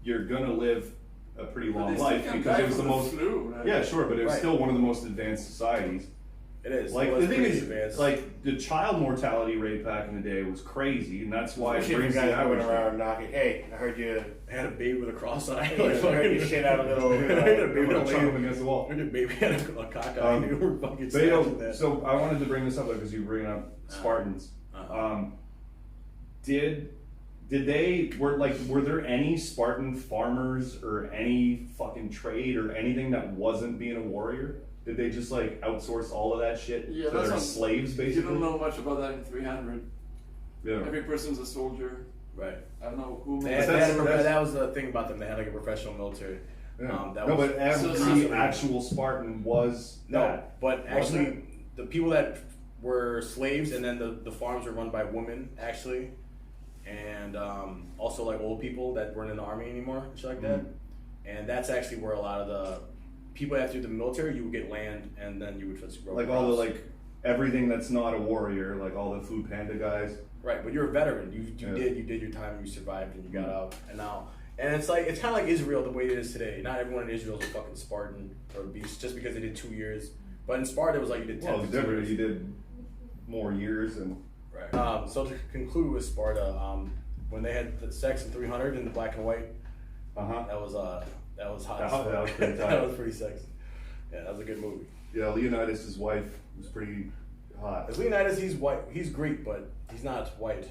you're gonna live a pretty But long they still life can because die it was the from most. flu, right? Yeah, sure, but it was Right. still one of the most advanced societies. It is. Like It was the thing pretty is, advanced. like the child mortality rate back in the day was crazy, and that's why it Especially brings the the guys going average. around knocking. Hey, I heard you. I had a baby with a cross eye. I heard you shit out a little. I had a baby Chuck with a them against the wall. I had a baby had a cock eye. Um, and we were fucking But, you know, smashing that. so I wanted to bring this up because you were bringing up Spartans. Did were there any Spartan farmers or any fucking trade or anything that wasn't being a warrior? Did they just like outsource all of that shit Yeah, to that's their what- slaves You basically? don't know much about that in 300. Yeah. Every person's a soldier. Right. I don't know who They makes had, That's- that's- that was the thing about them. They had like a professional military. Yeah. That No, was but every so- actual Spartan was no, that. but Wasn't actually, the people that were slaves and then the farms were run by women actually, and also like old people that weren't in the army anymore, and shit like that. And that's actually where a lot of the people after the military, you would get land and then you would just grow Like all the crops. like everything that's not a warrior, like all the Food Panda guys. Right, but you're a veteran. You did your time, you survived, and you got out, and it's kind of like Israel the way it is today. Not everyone in Israel is a fucking Spartan or a beast just because they did 2 years. But in Sparta, it was like you did 10 Well, it's different. You did more years and. Right. So to conclude with Sparta, when they had the sex in 300 in the black and white, that was hot. That was pretty tight. That was pretty sexy. Yeah, that was a good movie. Yeah, Leonidas' wife was pretty hot. As Leonidas, he's white. He's Greek, but he's not white.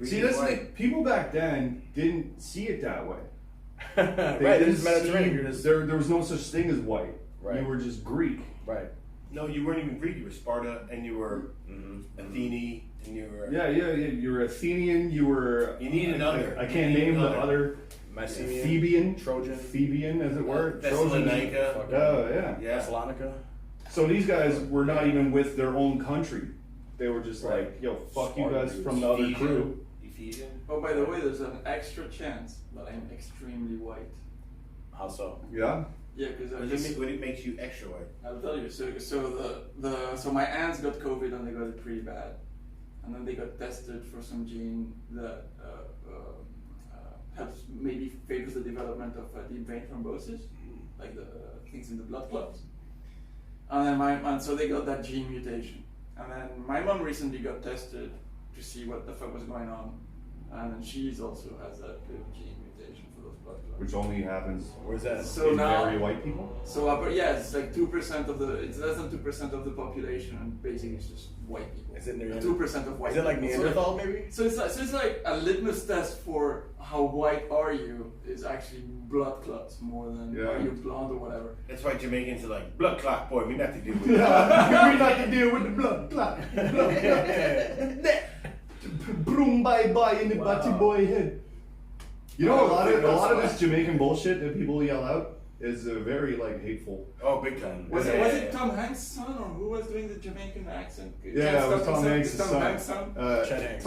See, that's the thing. People back then didn't see it that way. Right, this is Mediterranean. There was no such thing as white. Right. You were just Greek. Right. No, you weren't even Greek. You were Sparta, and you were Athene, and you were. Yeah. You were Athenian. You were. You need another. I can't name the other. Mycenaean, Theban, Trojan, Theban, as it were. Thessalonica. Oh yeah. Thessalonica. So these guys were not even with their own country. They were just like, yo, fuck you guys from the other crew. Ephesian. Oh, by the way, there's an extra chance that I'm extremely white. How so? Yeah. Yeah, because What it makes you extra white? I'll tell you. So my aunts got COVID and they got it pretty bad, and then they got tested for some gene that helps maybe favors the development of deep vein thrombosis, like the things in the blood clots. And then so they got that gene mutation, and then my mom recently got tested to see what the fuck was going on, and then she's also has that little gene mutation for those blood clots. Which only happens. Where's that? So in now, very white people. So yeah, it's like 2% of the. It's less than 2% of the population, and basically it's just white people. Is it 2% of white? Is it like people. Neanderthal maybe? So it's like a litmus test for how white are you is actually blood clots more than are you blonde or whatever. That's why Jamaicans are like blood clot, boy. We not to deal with We not to deal with the blood clot. Broom bye in the batty boy head. You know, a lot of this Jamaican bullshit that people yell out is very like hateful. Oh, big time. Was it Tom Hanks' son or who was doing the Jamaican accent? Yeah, it was Tom Hanks' son. Chet Hanks.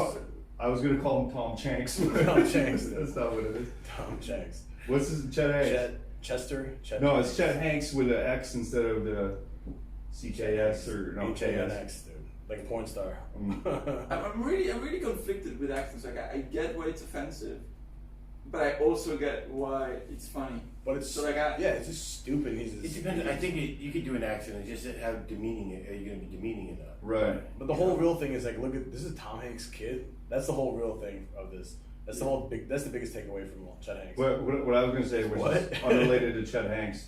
I was gonna call him Tom Shanks. Tom Shanks. That's not what it is. Tom Shanks. What's his Chet Hanks? Chester? No, it's Chet Hanks with an X instead of the CKS or no H-A-N-X, dude. Like a porn star. I'm really conflicted with accents. Like I get why it's offensive, but I also get why it's funny. But it's so like it's just stupid. It depends. I think you could do an accent. It's just how demeaning it. Are you going to be demeaning enough? Right. But the whole real thing is like, look at this is Tom Hanks' kid. That's the whole real thing of this. That's That's the biggest takeaway from Chet Hanks. What I was gonna say, which is unrelated to Chet Hanks,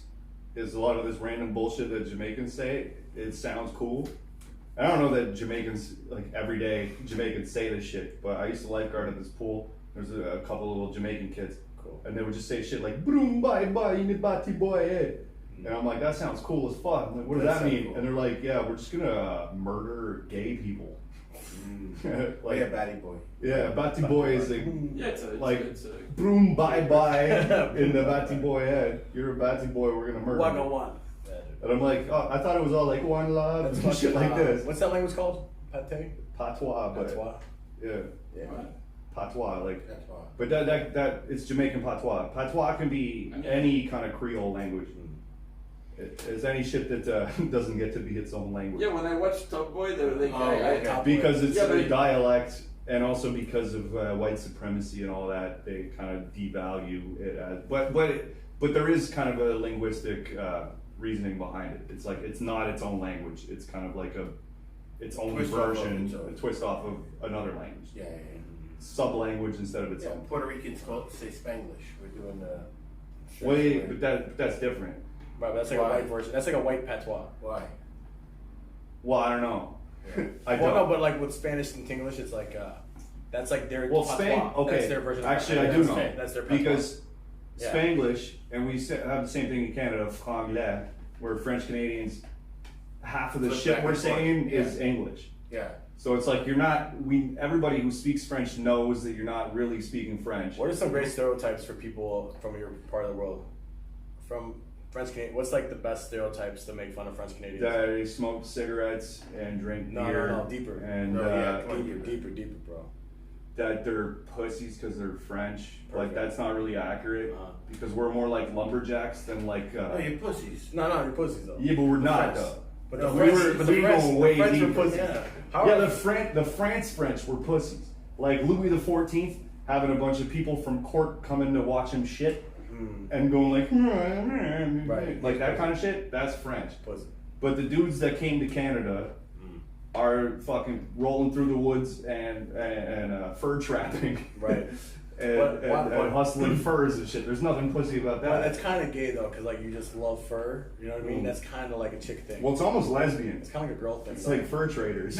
is a lot of this random bullshit that Jamaicans say. It sounds cool. I don't know that Jamaicans like every day Jamaicans say this shit, but I used to lifeguard at this pool. There's a couple of little Jamaican kids, and they would just say shit like "broom bye in the batty boy head," and I'm like, that sounds cool as fuck. I'm like, what does that mean? Cool. And they're like, yeah, we're just gonna murder gay people. Like a batty boy. Yeah, batty boy is like, it's a broom bye in the batty boy head. You're a batty boy. We're gonna murder. One. And I'm like, oh, I thought it was all like one love and shit like this. What's that language called? Pate? Patois, but Patois. Yeah. Patois, like. Patois. But that it's Jamaican patois. Patois can be any kind of Creole language. It's any shit that doesn't get to be its own language. Yeah, when I watched Top Boy, they were like, because it's a dialect, and also because of white supremacy and all that, they kind of devalue it as. But there is kind of a linguistic reasoning behind it. It's like it's not its own language. It's kind of like its own version, a twist off of another language. Yeah. Sub-language instead of its own. Puerto Ricans say Spanglish. We're doing Wait, but that's different. Right, but that's like a white version. That's like a white patois. Why? Well, I don't know. Yeah. I don't. No, but like with Spanish and English, it's like that's like their well, patois. Okay, that's their version. Actually, I do know. That's their patois. Because Spanglish, and we have the same thing in Canada, franglais, where French Canadians, half of the shit we're saying is English. Yeah. So it's like everybody who speaks French knows that you're not really speaking French. What are some great stereotypes for people from your part of the world? From French Canadian, what's like the best stereotypes to make fun of French Canadians? That they smoke cigarettes and drink beer. No, deeper. And deeper, bro. That they're pussies because they're French. Perfect. Like that's not really accurate because we're more like lumberjacks than like. No, you're pussies. No, you're pussies though. Yeah, but we're not though. But the we French, were but the we French, going the way French were deeper. pussies. Yeah. How The French were pussies. Like Louis XIV having a bunch of people from court coming to watch him shit and going like, Right. like that kind of shit. That's French. Pussy. But the dudes that came to Canada are fucking rolling through the woods and fur trapping. Right. and hustling furs and shit. There's nothing pussy about that. Well, that's kind of gay though, because like you just love fur. You know what I mean? That's kind of like a chick thing. Well, it's almost lesbian. It's kind of like a girl thing. It's though. like fur traders.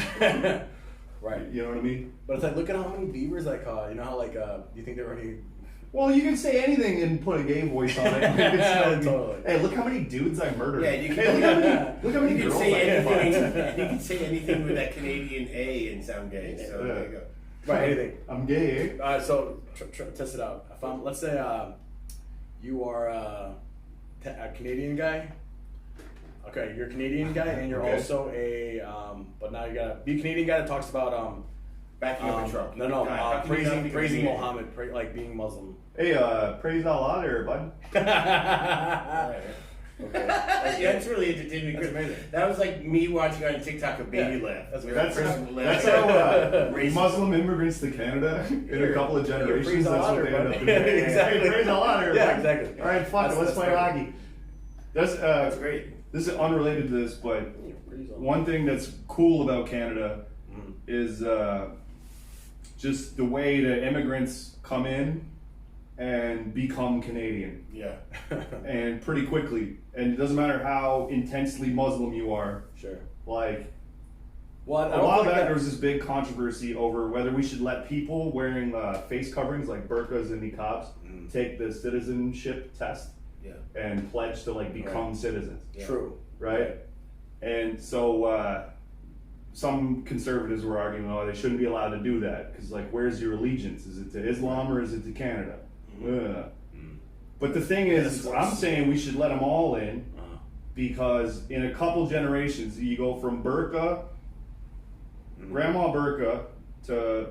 Right. You know what I mean? But it's like, look at how many beavers I caught. You know how like, you think they're already. Well, you can say anything and put a gay voice on it. It's Totally. Hey, look how many dudes I murdered. Yeah, you can, Hey, look how many you can girls say I fucked. anything. You can say anything with that Canadian A and sound gay. So there you go. Right, anything. I'm gay. So test it out. I found. Let's say you are a Canadian guy. Okay, you're a Canadian guy, and you're Okay. also a. But now you gotta be a Canadian guy that talks about Backing up a truck. No, God, how can you not be praising Canadian? Muhammad, like being Muslim. Hey, praise Allah there, bud. That's really entertaining. That's because amazing. That was like me watching on TikTok a baby Yeah, laugh. that's Where great. the person That's laughed. how Racist. Muslim immigrants to Canada in a couple of generations. praise That's Allah what they there, end up bud. doing. Exactly. Hey, praise Allah there, Yeah, bud. exactly. All right, fuck it. Let's That's play great. hockey. That's That's great. This is unrelated to this, but one thing that's cool about Canada is just the way that immigrants come in and become Canadian, Yeah. and pretty quickly. And it doesn't matter how intensely Muslim you are. Sure. Like Well, I a don't while think back, that- there was this big controversy over whether we should let people wearing face coverings like burqas and niqabs take the citizenship test Yeah. and pledge to like become citizens. Yeah. True. Right? And so some conservatives were arguing, oh, they shouldn't be allowed to do that because, like, where's your allegiance? Is it to Islam or is it to Canada? Ugh. But the thing is, I'm saying we should let them all in because in a couple generations, you go from burqa, grandma burqa, to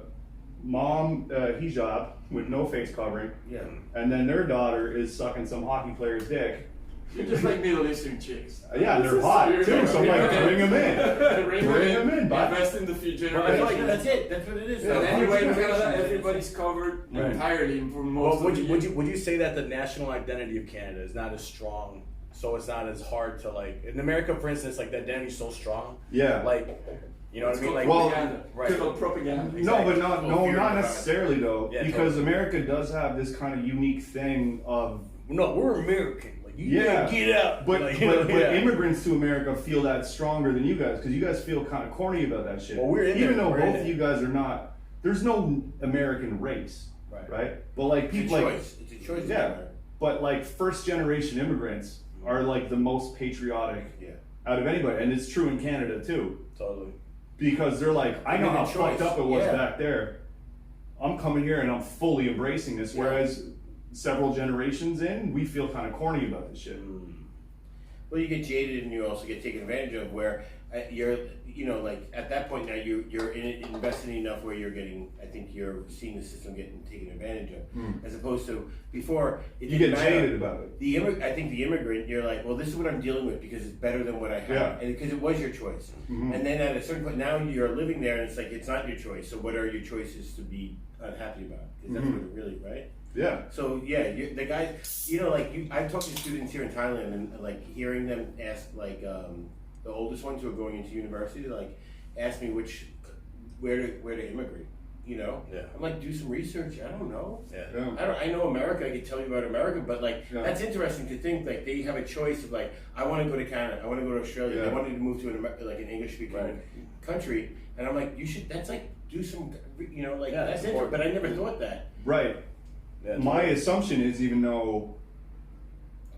mom hijab with no face covering, Yeah. and then their daughter is sucking some hockey player's dick. You're just like Middle Eastern chicks. Yeah, This they're is hot weird. too, so I'm like, bring them in. Bring them in, bud. Invest in the future Well, I feel like generations. that's it. That's what it is. And though. anyway, in 100%. Canada, everybody's covered Right. entirely for most Well, of would the you year. would you say that the national identity of Canada is not as strong, so it's not as hard to like in America, for instance, like that identity's so strong. Yeah. Like, you know what I mean? Like, Well, propaganda. right. It's called propaganda. No, but Oh, fear not about it. necessarily though, Yeah, because totally. America does have this kind of unique thing of, no, we're American. Like, you yeah, gotta get out. but Like, you know, but yeah. immigrants to America feel that stronger than you guys because you guys feel kind of corny about that shit. Well, we're in even there, though we're in both it. of you guys are not. There's no American race, Right. But like It's a people like choice. It's a choice. yeah, but like first generation immigrants are like the most patriotic Yeah. out of anybody, and it's true in Canada too. Totally. Because they're like, I know Making how a fucked choice. up it was Yeah. back there. I'm coming here and I'm fully embracing this. Yeah. Whereas several generations in, we feel kind of corny about this shit. Well, you get jaded and you also get taken advantage of where you're, you know, like at that point now you're in it, invested enough where you're getting, I think you're seeing the system getting taken advantage of, as opposed to before it You didn't get matter. jaded about it. I think the immigrant, you're like, well, this is what I'm dealing with because it's better than what I have, Yeah. and because it was your choice. And then at a certain point, now you're living there, and it's like it's not your choice. So what are your choices to be unhappy about? Because that's what it really, right? Yeah. So yeah, the guys, you know, like I've talked to students here in Thailand, and like hearing them ask, like the oldest ones who are going into university, like ask me where to immigrate. You know, Yeah. I'm like, do some research. I don't know. Yeah. I know America. I can tell you about America, but like Yeah. that's interesting to think. Like they have a choice of like, I want to go to Canada. I want to go to Australia. Yeah. They wanted to move to like an English speaking Right. country, and I'm like, you should. That's like do some. You know, like Yeah, that's it's interesting. important. But I never thought that. Right. Yeah, My assumption is, even though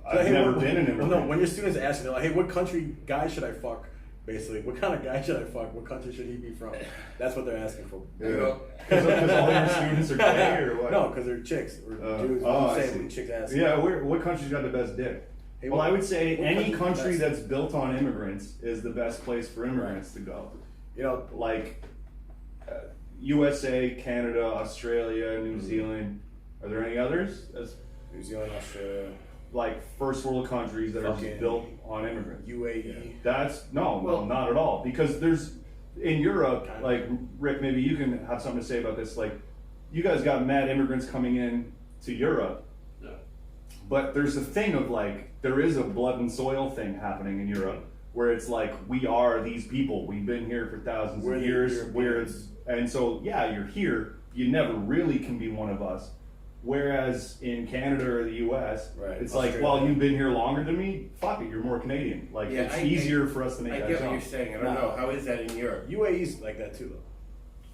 I've Hey, never what- been an well, immigrant. no, when your students ask you, they're like, hey, what country guy should I fuck? Basically, what kind of guy should I fuck? What country should he be from? That's what they're asking for. Yeah. Because all your students are gay or what? No, because they're chicks or dudes. oh, I'm I saying see. when chicks ask. Yeah, what country's got the best dick? Hey, Well, what- I would say what any country's the country best? that's built on immigrants is the best place for immigrants to go. You know, Like USA, Canada, Australia, New Zealand. Are there any others? New Zealand, Australia. like first world countries that are just Fucking built on immigrants. UAE. That's no, not at all. Because there's in Europe, like Rick, maybe you can have something to say about this. Like, you guys got mad immigrants coming in to Europe, but there's a thing of like there is a blood and soil thing happening in Europe where it's like we are these people. We've been here for thousands of years. And so yeah, you're here. You never really can be one of us. Whereas in Canada or the US, it's like, well, you've been here longer than me. Fuck it, you're more Canadian. Like it's easier for us to make that jump. I get what you're saying. I don't know. How is that in Europe? UAE's like that too, though.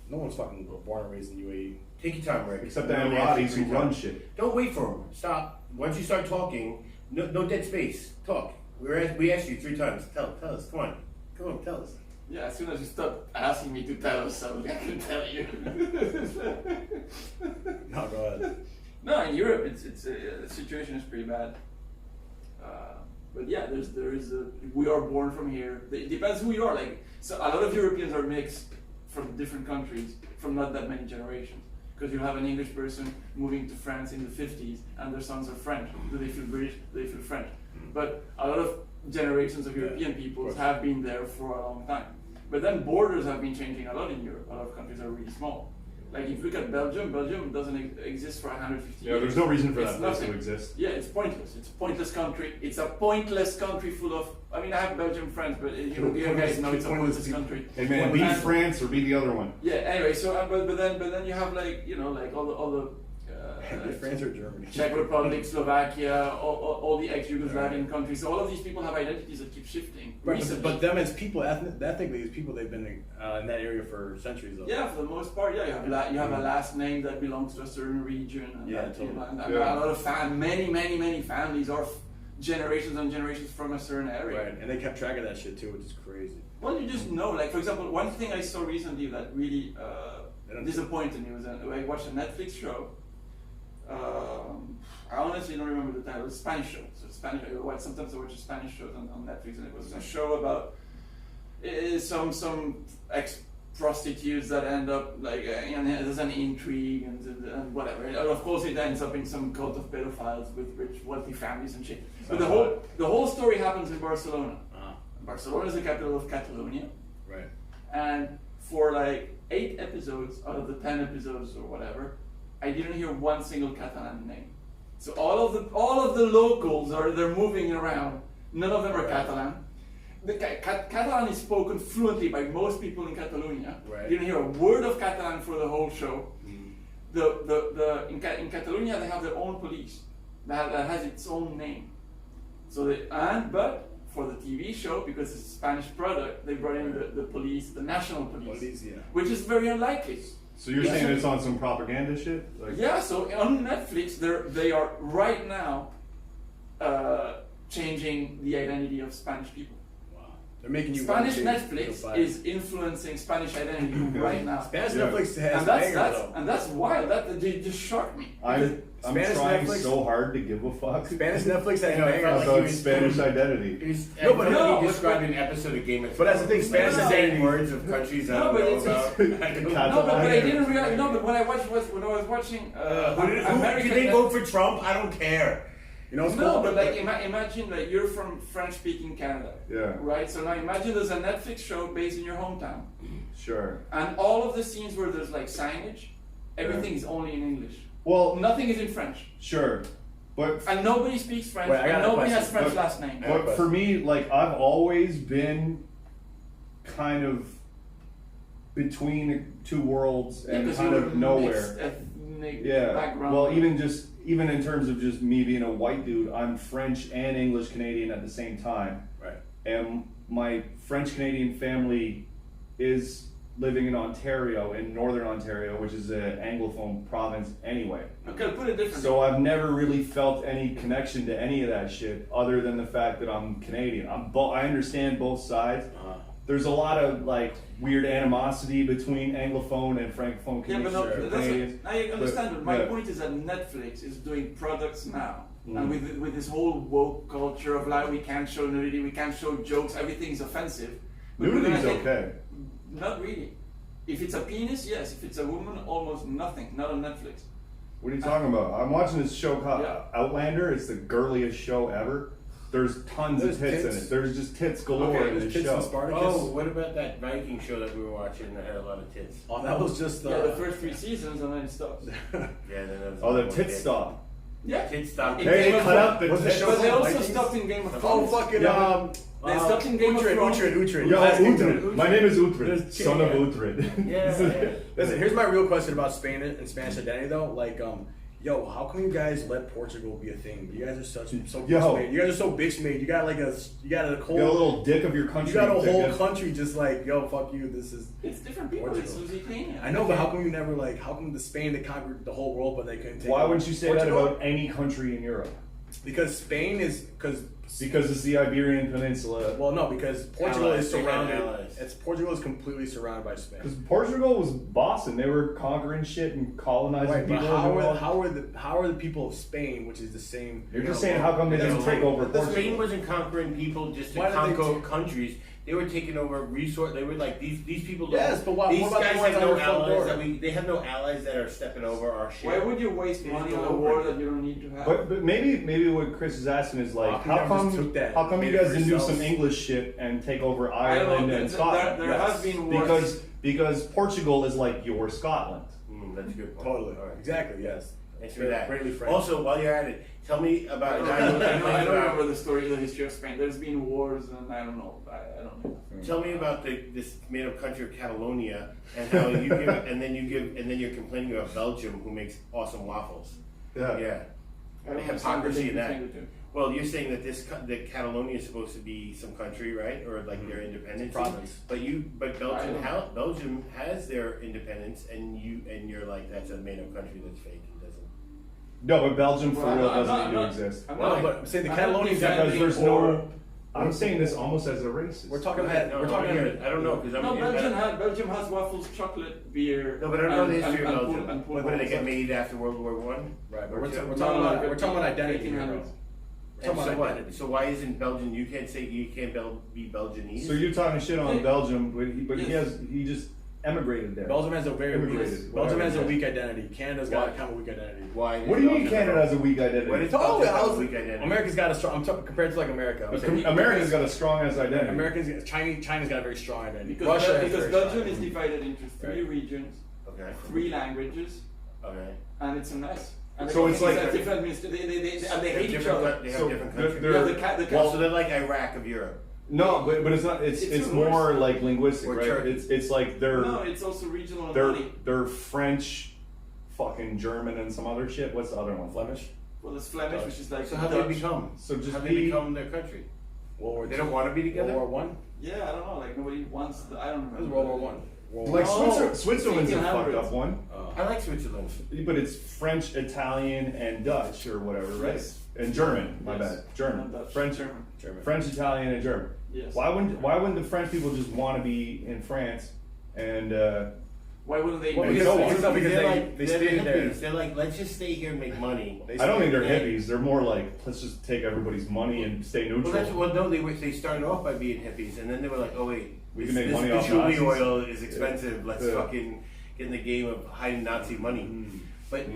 No one's fucking born and raised in UAE. Take your time, Rick. Except the Emiratis who run shit. Don't wait for him. Stop. Once you start talking, no dead space. Talk. We asked you 3 times. Tell us. Come on, tell us. Yeah, as soon as you stop asking me to tell us something, I can tell you. No, go ahead. No, in Europe, the situation is pretty bad. But yeah, we are born from here. It depends who you are. Like, so a lot of Europeans are mixed from different countries, from not that many generations. Because you have an English person moving to France in the 50s, and their sons are French. Do they feel British? Do they feel French? But a lot of generations of European peoples have been there for a long time. But then borders have been changing a lot in Europe. A lot of countries are really small. Like if you look at Belgium doesn't exist for 150 years. Yeah, there's no reason for that place nothing. to exist. Yeah, it's pointless. It's a pointless country. It's a pointless country full of. I mean, I have Belgian friends, but you guys know it's a pointless country. Hey man, be France or be the other one. Yeah. Anyway, so but then you have like all the. France or Germany? Czech Republic, Slovakia, all the ex-Yugoslavian countries. So all of these people have identities that keep shifting. Right, but them as people, ethnically as people, they've been in that area for centuries. Though. Yeah, for the most part, yeah. You have a last name that belongs to a certain region. And a lot of many families are generations and generations from a certain area. Right, and they kept track of that shit too, which is crazy. Well, you just know, like for example, one thing I saw recently that really disappointed me was I watched a Netflix show. I honestly don't remember the title. It was a Spanish show. So sometimes I watch Spanish shows on Netflix, and it was a show about some ex-prostitutes that end up like and there's an intrigue and whatever. And of course, it ends up in some cult of pedophiles with rich, wealthy families and shit. But the whole story happens in Barcelona. Barcelona is the capital of Catalonia. Right. And for like 8 episodes out of the 10 episodes or whatever, I didn't hear one single Catalan name. So all of the locals they're moving around. None of them are Catalan. The Catalan is spoken fluently by most people in Catalonia. Right. You didn't hear a word of Catalan for the whole show. In Catalonia they have their own police that has its own name. So but for the TV show, because it's a Spanish product, they brought in the police, the national police, which is very unlikely. So you're saying it's on some propaganda shit? Like, yeah, so on Netflix, they are right now changing the identity of Spanish people. Wow. They're making you Spanish Netflix is influencing Spanish identity right now. Spanish Netflix has and that's wild. That just shocked me. I'm trying so hard to give a fuck. Spanish Netflix has about Spanish identity. He described an episode of Game of Thrones. But that's the thing, Spanish is saying words of countries I don't know about. But I didn't realize. No, but what I watched was when I was watching. Did they vote for Trump? I don't care. You know, no, but like imagine that you're from French-speaking Canada. Yeah. Right. So now imagine there's a Netflix show based in your hometown. Sure. And all of the scenes where there's like signage, everything is only in English. Well, nothing is in French. Sure. And nobody speaks French, and nobody has French last name. But for me, like, I've always been kind of between 2 worlds and kind of nowhere. Background. Well, even in terms of just me being a white dude, I'm French and English Canadian at the same time. Right. And my French Canadian family is living in Ontario, in Northern Ontario, which is an Anglophone province anyway. Okay, put it differently. So I've never really felt any connection to any of that shit other than the fact that I'm Canadian. I understand both sides. There's a lot of like weird animosity between Anglophone and Francophone Canadians. I understand, but my point is that Netflix is doing products now. And with this whole woke culture of like we can't show nudity, we can't show jokes, everything's offensive. Nudity's okay. Not really. If it's a penis, yes. If it's a woman, almost nothing. Not on Netflix. What are you talking about? I'm watching this show called Yeah. Outlander. It's the girliest show ever. There's tons of There's tits in tits. it. There's just tits galore in this Tits show. and Spartacus. Oh, what about that Viking show that we were watching that had a lot of tits? Oh, that was just the first 3 seasons and then it stops. Yeah, then there was Oh, the one tits tit. stop. Yeah. Tits stop. It- Hey, it- cut out the was the tits. show But they called also Vikings? stopped in Game of Oh, Thrones. fucking, Yeah. They stopped in Game of Thrones. Uhtred. Yo, Last name Uhtred. My name is Uhtred, There's- son of yeah. Uhtred. Yeah. Listen, here's my real question about Spain and Spanish identity, though. Like, yo, how come you guys let Portugal be a thing? You guys are so Yo. bitch made. You guys are so bitch made. You got a whole, You got a little dick of your country. you got a whole ticket. country just like, yo, fuck you. This is. It's different people. It's Portugal. Lusitania. I know, but how come you never like? How come the Spain that conquered the whole world, but they couldn't take? Why over wouldn't you say Portugal? that about any country in Europe? Because Spain is Because it's the Iberian Peninsula. well, no, because Portugal Allies, is they had surrounded. allies. Portugal is completely surrounded by Spain. Because Portugal was bossing. They were conquering shit and colonizing Right, but people. and doing all- how are the people of Spain, which is the same? You're just saying how come they didn't take over But Spain Portugal? wasn't conquering people just to Why did they conquer take- countries. They were taking over resource. They were like these people. Yes, but what these about the guys ones have on no your front allies door? that they have no allies that are stepping over our shit. Why would you waste money on a war that you don't need to have? But maybe what Chris is asking is like, How come you just took that, how come made you it guys for didn't do yourselves? some English shit and take over I don't Ireland know. and There Scotland? there has been wars. Because Portugal is like your Scotland. That's a good point. Totally. All right. Exactly. Yes. Thanks for that. Greatly French. Also, while you're at it, tell me about. I don't remember the story, the history of Spain. There's been wars, and I don't know. I don't know. Tell me about this made-up country of Catalonia and how you give, and then you're complaining about Belgium, who makes awesome waffles. Yeah. I The don't understand hypocrisy the in that. link between the two. Well, you're saying that that Catalonia is supposed to be some country, right, or like their independence? Province. But Belgium has their independence, and you're like that's a made-up country that's fake and doesn't. No, but Belgium for Well, real I'm doesn't not- need to I'm not- exist. I'm No, not- but say the I'm not Catalonians Because defending there's or- no. I'm saying this almost as a racist. We're talking No, about. We're talking I about. don't know because No, Belgium has waffles, chocolate, beer. No, but I don't know the and- history of and Belgium. pool- and pool When did they balls. get made after World War One? Right, but Or we're two? talking about identity here, bro. 1800s. We're talking about what? identity. So why isn't Belgian? You can't say you can't be Belgianese. So you're talking shit on Hey. Belgium, but Yes. he just emigrated there. Belgium has a very Immigrated, weak. Belgium has a whatever. weak identity. Canada's got Why? kind of a weak identity. Why? What do you mean Canada has a weak identity? What is Totally, Belgium I has was- a weak identity? America's got a strong. I'm talking compared to like America. I'm saying America's got a strong ass identity. China's got a very strong identity. Because, Russia has because very strong Belgium is identity. divided into 3 Right. regions, Okay. 3 languages, Okay. and it's a mess. And So they- it's like- different and they hate each other. They have So different they're- countries. they're- Yeah, the Well, so they're like Iraq of Europe. No, but it's not. It's It's more like linguistic, Or right? Turkey. It's like they're no, it's also regional and they're money. they're French, fucking German, and some other shit. What's the other one? Flemish. Well, there's Flemish, which is like So how Dutch. they become? So just how they be- become their country? World War. They don't want to be together. World War One. Yeah, I don't know. Like nobody wants. I don't That was know. World War One. Like No. Switzerland's a fucked 1800s. up one, I like Switzerland. but it's French, Italian, and Dutch or whatever, right? Yes. And German. My Yes. bad. German. And Dutch. French. German. French, Italian, and German. Yes. Why wouldn't the French people just want to be in France and Why wouldn't they? Well, And because, so on. because they're they like, they they're stayed there. hippies. They're like, let's just stay here and make money. They I don't think they're Yeah. hippies. They're more like let's just take everybody's money and stay neutral. They started off by being hippies, and then they were like, oh wait, We this, can make this money off patchouli Nazis. oil is expensive. Let's Yeah. fucking get in the game of hiding Nazi money. But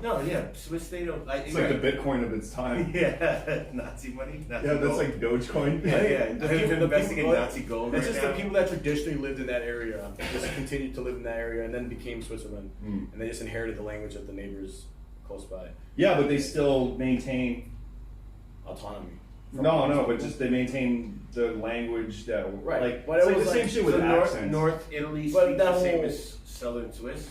no, yeah, Swiss they don't. It's like the Bitcoin of its time. yeah, Nazi money. Nazi Yeah, that's gold. like Dogecoin. yeah. The They're people- investing in people- Nazi gold. It's right just now. the people that traditionally lived in that area just continued to live in that area and then became Switzerland, and they just inherited the language of the neighbors close by. Yeah, but they still maintain. Autonomy. No, but just they maintain the language that Right, like but it's it like was the same like- shit with So accents. North Italy But speaks that the same whole- as Southern Swiss.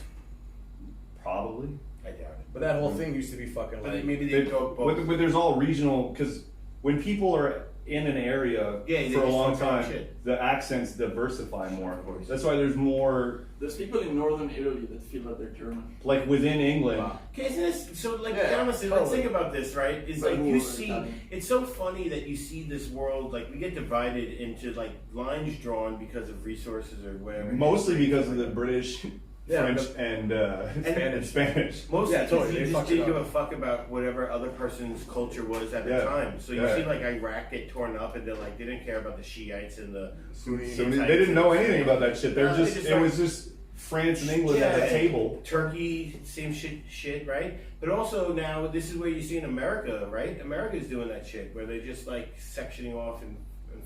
Probably. I doubt it. But that whole thing used to be fucking But like. maybe they go both. But there's all regional because when people are in an area Yeah, they for a just long talk about time, shit. the accents diversify more. Of course. That's why there's more There's people in northern Italy that feel that they're German. like within England. Wow. Okay, isn't this so? Like, Yeah, honestly, let's totally. think about this, right? It's Like like you war, see, Italian. it's so funny that you see this world like we get divided into like lines drawn because of resources or whatever. Mostly because of the British, Yeah, French, but- and Spanish. Spanish. Mostly Yeah, because totally, you they just fucked it didn't give up. a fuck about whatever other person's culture was at the Yeah, time. So you yeah. see like Iraq get torn up, and they're like they didn't care about the Shiites and the Sunni. So they didn't know anything about that shit. They're No, they just just it started was just France and England at a table. Turkey, same shit, right? But also now, this is where you see in America, right? America's doing that shit where they're just like sectioning off and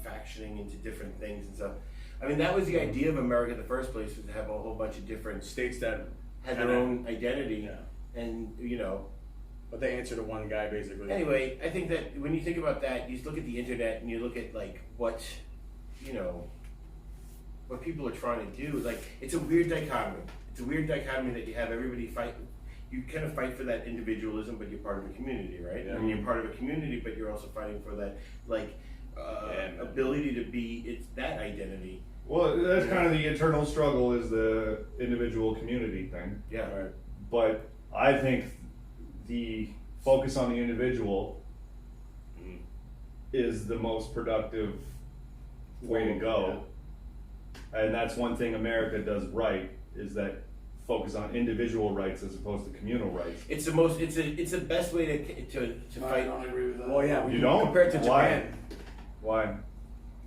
factioning into different things and stuff. I mean, that was the idea of America in the first place, was to have a whole bunch of different States that had their own identity, Yeah. and you know. But they answer to one guy basically. Anyway, I think that when you think about that, you look at the internet and you look at like what, you know, what people are trying to do. Like, it's a weird dichotomy. It's a weird dichotomy that you have everybody fight. You kind of fight for that individualism, but you're part of a community, right? Yeah. And you're part of a community, but you're also fighting for that, like, ability to be that identity. Well, that's kind of the eternal struggle, is the individual community thing. Yeah. Right. But I think the focus on the individual is the most productive way to go. And that's one thing America does right, is that focus on individual rights as opposed to communal rights. It's the most. It's the best way to I fight. don't agree with that. Well, yeah, You don't? compared to Why? Japan. Why?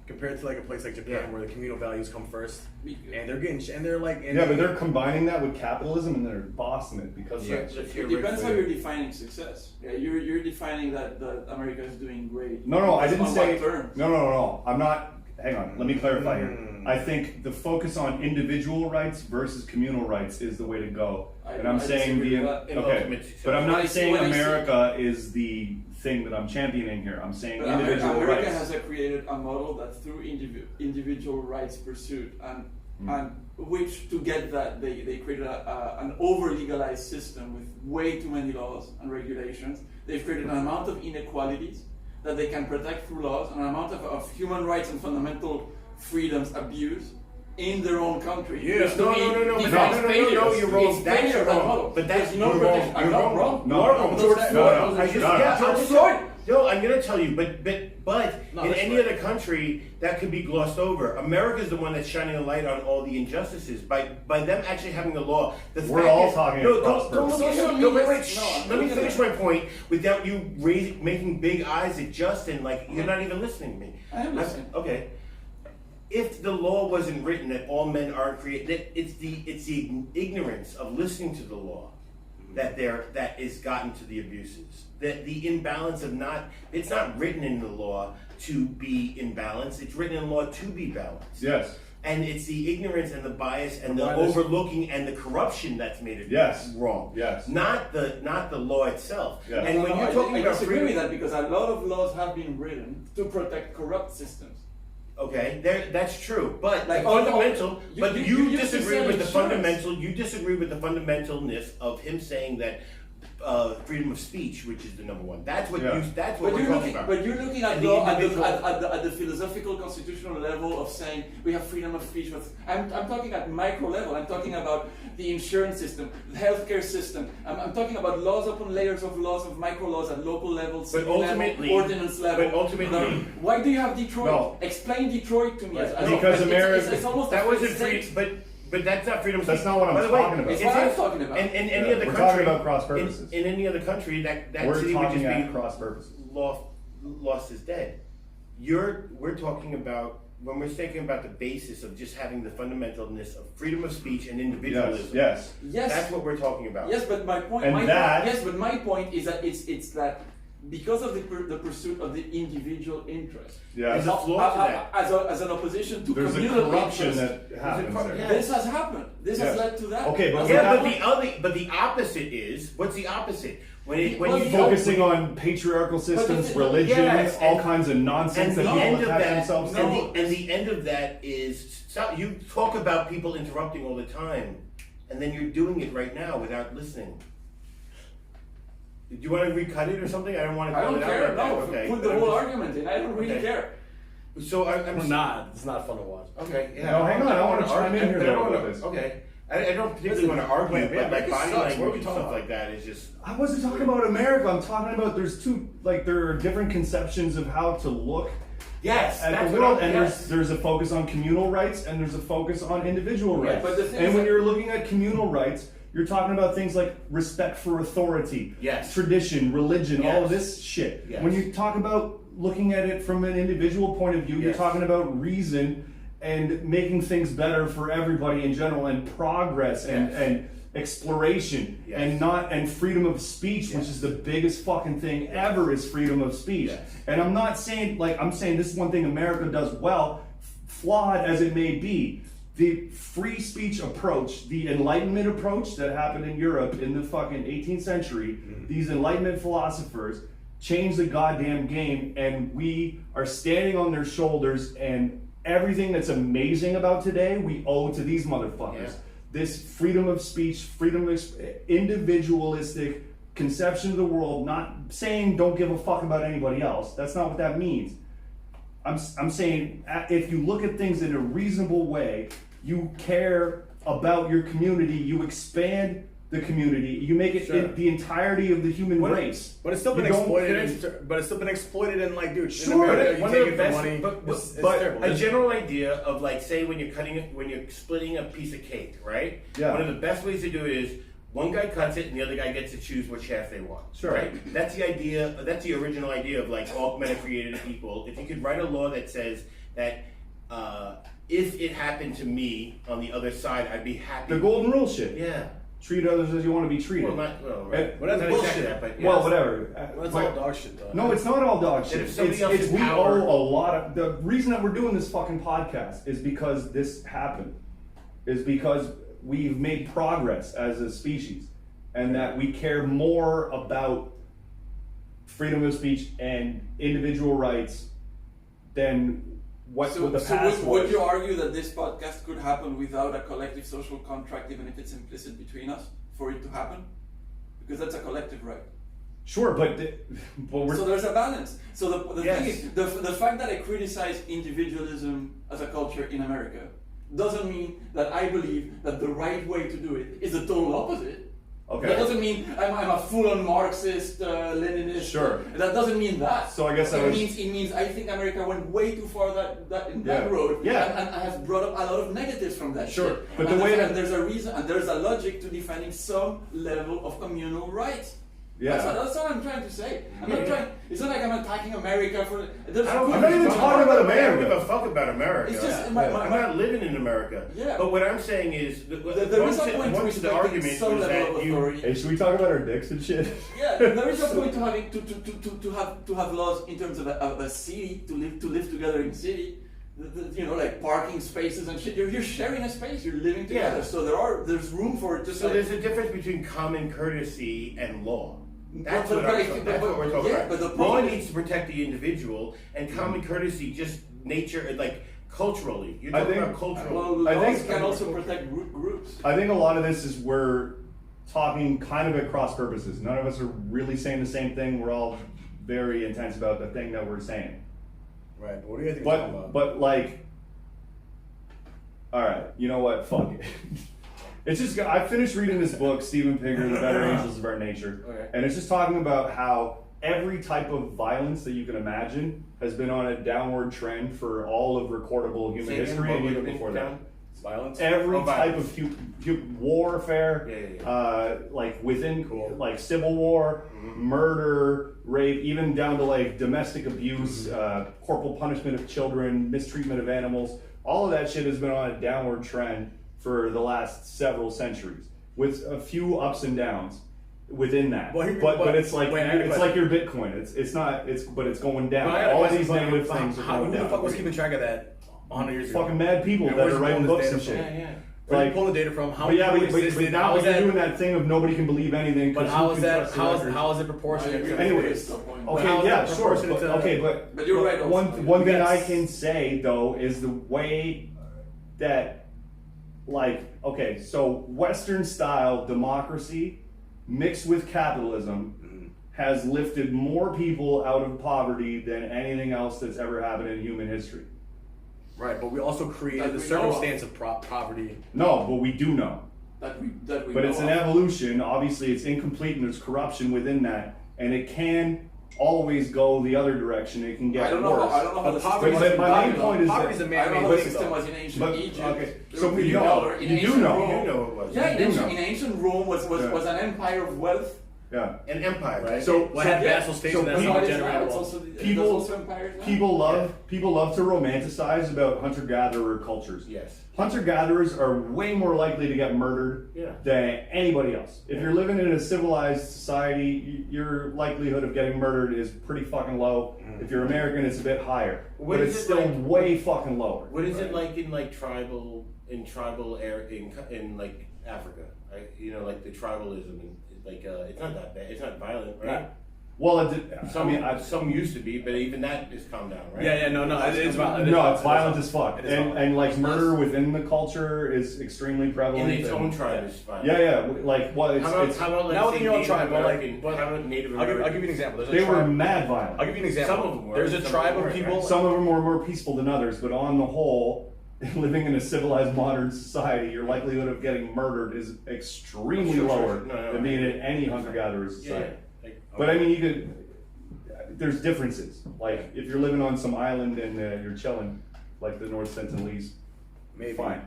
Compared to like a place like Japan, Yeah. where the communal values come first, Me- and they're getting, and they're like, and Yeah, but they're combining that with capitalism and they're bossing it because of that Let's shit. hear It Rick depends how Diez. you're defining success. Yeah, you're defining that America is doing great. No, I didn't On say. what terms? No. I'm not. Hang on. Let me clarify here. I think the focus on individual rights versus communal rights is the way to go. And I'm I saying disagree the with that. In okay, ultimate- but I'm When I not see- saying when I see- America is the thing that I'm championing here. I'm saying But individual America rights. has created a model that through individual rights pursuit and which to get that they created an over legalized system with way too many laws and regulations. They've created an amount of inequalities that they can protect through laws, and an amount of human rights and fundamental freedoms abused in their own country. Yeah. Which to No, me no, defines you're failures. wrong. It's That's failure of that wrong. model. But that's There's no you're protection. wrong. I'm You're not wrong. No, George Floyd. I just, No, yeah, George George Floyd. No, I'm gonna tell you, but No, in that's any right. other country that could be glossed over. America's the one that's shining a light on all the injustices by them actually having the law. The We're fact all is- talking no, across don't look at social me. No, wait, media. shh, No, I'm let me looking at finish that. my point without you making big eyes at Justin. Like you're not even listening to me. I am listening. Okay. If the law wasn't written that all men aren't created, it's the ignorance of listening to the law that is gotten to the abuses. The imbalance of it's not written in the law to be imbalanced. It's written in law to be balanced. Yes. And it's the ignorance and the bias and the Why this- overlooking and the corruption that's made it Yes. wrong. Yes. Not the law itself. Yes. And when you're talking I about disagree with freedom, that because a lot of laws have been written to protect corrupt systems. okay, that's true. But Like, the fundamental. you- But you- you you used to disagree say with the insurance. fundamental. You disagree with the fundamentalness of him saying that freedom of speech, which is the number one. That's what Yeah. That's what But we're you're talking looking, about. but you're looking at And the law at individual- the philosophical constitutional level of saying we have freedom of speech. I'm talking at micro level. I'm talking about the insurance system, the healthcare system. I'm talking about laws upon layers of laws of micro laws at local level, city ultimately- level, ordinance level. but ultimately- why do you have Detroit? No. Explain Detroit to me. Because America- it's almost that a wasn't state. free, but that's not freedom of That's speech. not what I'm By the way, talking about. it's That's what I'm in- talking about. In any Yeah, other we're country, talking about cross purposes. In any other country, that We're city would talking just at be cross purposes. lost is dead. We're talking about when we're thinking about the basis of just having the fundamentalness of freedom of speech and individualism. Yes. Yes. That's what we're talking about. Yes, but my point. And that- yes, but my point is that it's that because of the pursuit of the individual interest. Yes. There's a flaw to that. As an opposition to There's a communal corruption interest. that happens cor- there. yeah. This has happened. This has Yes. led to that. Okay, but That's Yeah, my but point. the opposite is what's the opposite? When Well, you Focusing on patriarchal systems, religion, Yes, all and- kinds of nonsense that the people end of attach that, themselves to. and the end of that is you talk about people interrupting all the time, and then you're doing it right now without listening. Do you want to recut it or something? I don't want to. I call don't it care. out like that. No, Okay. put the But whole I'm argument in. I don't really Okay. care. So We're not. It's not fun to watch. Okay. Yeah. No, hang on, I wanna don't chime in here I don't though wanna- about this. Okay. I don't particularly want to argue, wait, but like America body sucks. What are language we and talking stuff about? like that is just. I wasn't talking about America. I'm talking about there's there are different conceptions of how to look Yes, at that's the what world, I'm- and yes. there's a focus on communal rights and there's a focus on individual Yeah, rights. but the thing And is when that- you're looking at communal rights, you're talking about things like respect for authority, Yes. tradition, religion, all of Yes. this shit. Yes. When you talk about looking at it from an individual point of view, you're Yes. talking about reason and making things better for everybody in general, and progress and exploration and freedom of speech, which is the biggest fucking thing ever, is freedom of speech. And I'm not saying, like, I'm saying this is one thing America does well, flawed as it may be. The free speech approach, the Enlightenment approach that happened in Europe in the fucking 18th century, these Enlightenment philosophers changed the goddamn game, and we are standing on their shoulders, and everything that's amazing about today, we owe to these motherfuckers. This freedom of speech, freedom of individualistic conception of the world, not saying don't give a fuck about anybody else. That's not what that means. I'm saying if you look at things in a reasonable way, you care about your community, you expand the community, you make it the entirety of the human race. But it's still been exploited. But it's still been exploited, and like, dude, sure. in America, One you of take the it best, for money. but a general idea of, like, say when you're splitting a piece of cake, right? Yeah. One of the best ways to do it is one guy cuts it and the other guy gets to choose which half they want. Sure. Right? That's the idea. That's the original idea of, like, all men are created equal. If you could write a law that says that if it happened to me on the other side, I'd be happy. The golden rule shit. Yeah. Treat others as you want to be treated. Well, right. Well, that's Not bullshit. exactly that, but Well, whatever. Well, it's all dog shit, though. No, it's not all dog shit. If somebody else's we power- owe a lot of. The reason that we're doing this fucking podcast is because this happened. Is because we've made progress as a species, and that we care more about freedom of speech and individual rights than what the past was. Would you argue that this podcast could happen without a collective social contract, even if it's implicit between us, for it to happen? Because that's a collective right. Sure, but we're... So there's a balance. So the Yes. thing is, the fact that I criticize individualism as a culture in America doesn't mean that I believe that the right way to do it is the total opposite. Okay. That doesn't mean I'm a full-on Marxist, Leninist. Sure. That doesn't mean that. So I guess it means I think America went way too far in that road. Yeah. And has brought up a lot of negatives from that. Sure. Shit. But and the way there's a reason and there's a logic to defending some level of communal rights. Yeah. That's what I'm trying to say. I'm not trying. It's not like I'm attacking America for. I'm not even talking about America. I don't give a fuck about America. It's just I'm not living in America. Yeah. But what I'm saying is, there is a point to once the respecting argument some was level of that you. authority. Hey, should we talk about our dicks and shit? Yeah, there is a point to having to have laws in terms of a city to live together in city. You know, like parking spaces and shit. You're sharing a space. You're living together. Yeah. So there's room for it. Just So like, there's a difference between common courtesy and law. That's But- what but- we're talking yeah, about. but the Law problem needs to protect the individual, and common courtesy, just nature, like culturally. You're I talking think- about cultural. well, I laws think- can also protect groups. I think a lot of this is we're talking kind of at cross purposes. None of us are really saying the same thing. We're all very intense about the thing that we're saying. Right, but what do you guys think we're talking about? But like, all right, you know what? Fuck it. It's just I finished reading this book, Steven Pinker, The Better Angels of Our Nature, Okay. and it's just talking about how every type of violence that you can imagine has been on a downward trend for all of recordable human Say again, history what and would even it before be that. down? Violence? Every Oh, type violence. of warfare, like within, like civil war, murder, rape, even down to like domestic abuse, corporal punishment of children, mistreatment of animals. All of that shit has been on a downward trend for the last several centuries, with a few ups and downs within that. But it's like it's like your Bitcoin. But it's going down. All these negative things are going Who the down. fuck was keeping track of that 100 years ago? Fucking mad people And that where's are writing pulling books this and data shit. from? Yeah, yeah. Where are Like- you pulling the data from? How But yeah, many but existed? now How is they're that? doing that thing of nobody can believe anything. But 'cause how who is can that? trust the How is records? it proportionate? to Anyways, the point. Okay, How is yeah, it sure. proportionate to- But you're right also. One thing I Yes. can say though is the way that, like, okay, so Western style democracy mixed with capitalism has lifted more people out of poverty than anything else that's ever happened in human history. Right, but we also created the That we know of. circumstance of poverty. No, but we do know. That we But know it's an of. evolution. Obviously, it's incomplete and there's corruption within that, and it can always go the other direction. It can get I don't know worse. how the But system poverty was But in my main Babylon. point is Poverty is a that, I don't know man-made how the thing, system though. was in ancient But- Egypt. okay, so we You know. know, in You do ancient know. Rome- You know it was. Yeah, You do know. in ancient Rome was an empire of wealth Yeah. An empire, right? So had vassal states and that's people- not It's generated also, People- there's also empires now? People love to romanticize about hunter-gatherer cultures. Yes. Hunter-gatherers are way more likely to get murdered Yeah. than anybody else. If you're living in a civilized society, your likelihood of getting murdered is pretty fucking low. If you're American, it's a bit higher, What but is it's it still like- way fucking lower. What is it like in like tribal area in like Africa? Right? You know, like the tribalism and like it's not that bad. It's not violent, right? Well, Some used to be, but even that is calmed down, right? Yeah, no, it's violent. no, it's violent as fuck, It is and violent. like murder within the culture is extremely prevalent. In its and- own tribe is violent. Yeah, like what? It's, How about, it's, how about like Not say within your own Native tribe, but, like, American? but- How about Native I'll American? give you an example. There's a they were tribe. mad violent. I'll give you an example. Some of them were. There's a Some tribe of them of weren't, people. right? Some of them were more peaceful than others, but on the whole, living in a civilized modern society, your likelihood of getting murdered is extremely Sure. lower No, than being in any hunter-gatherer society. Yeah. Like, But I mean, you could. There's differences. Like if you're living on some island and you're chilling, like the North Sentinelese, Maybe. fine.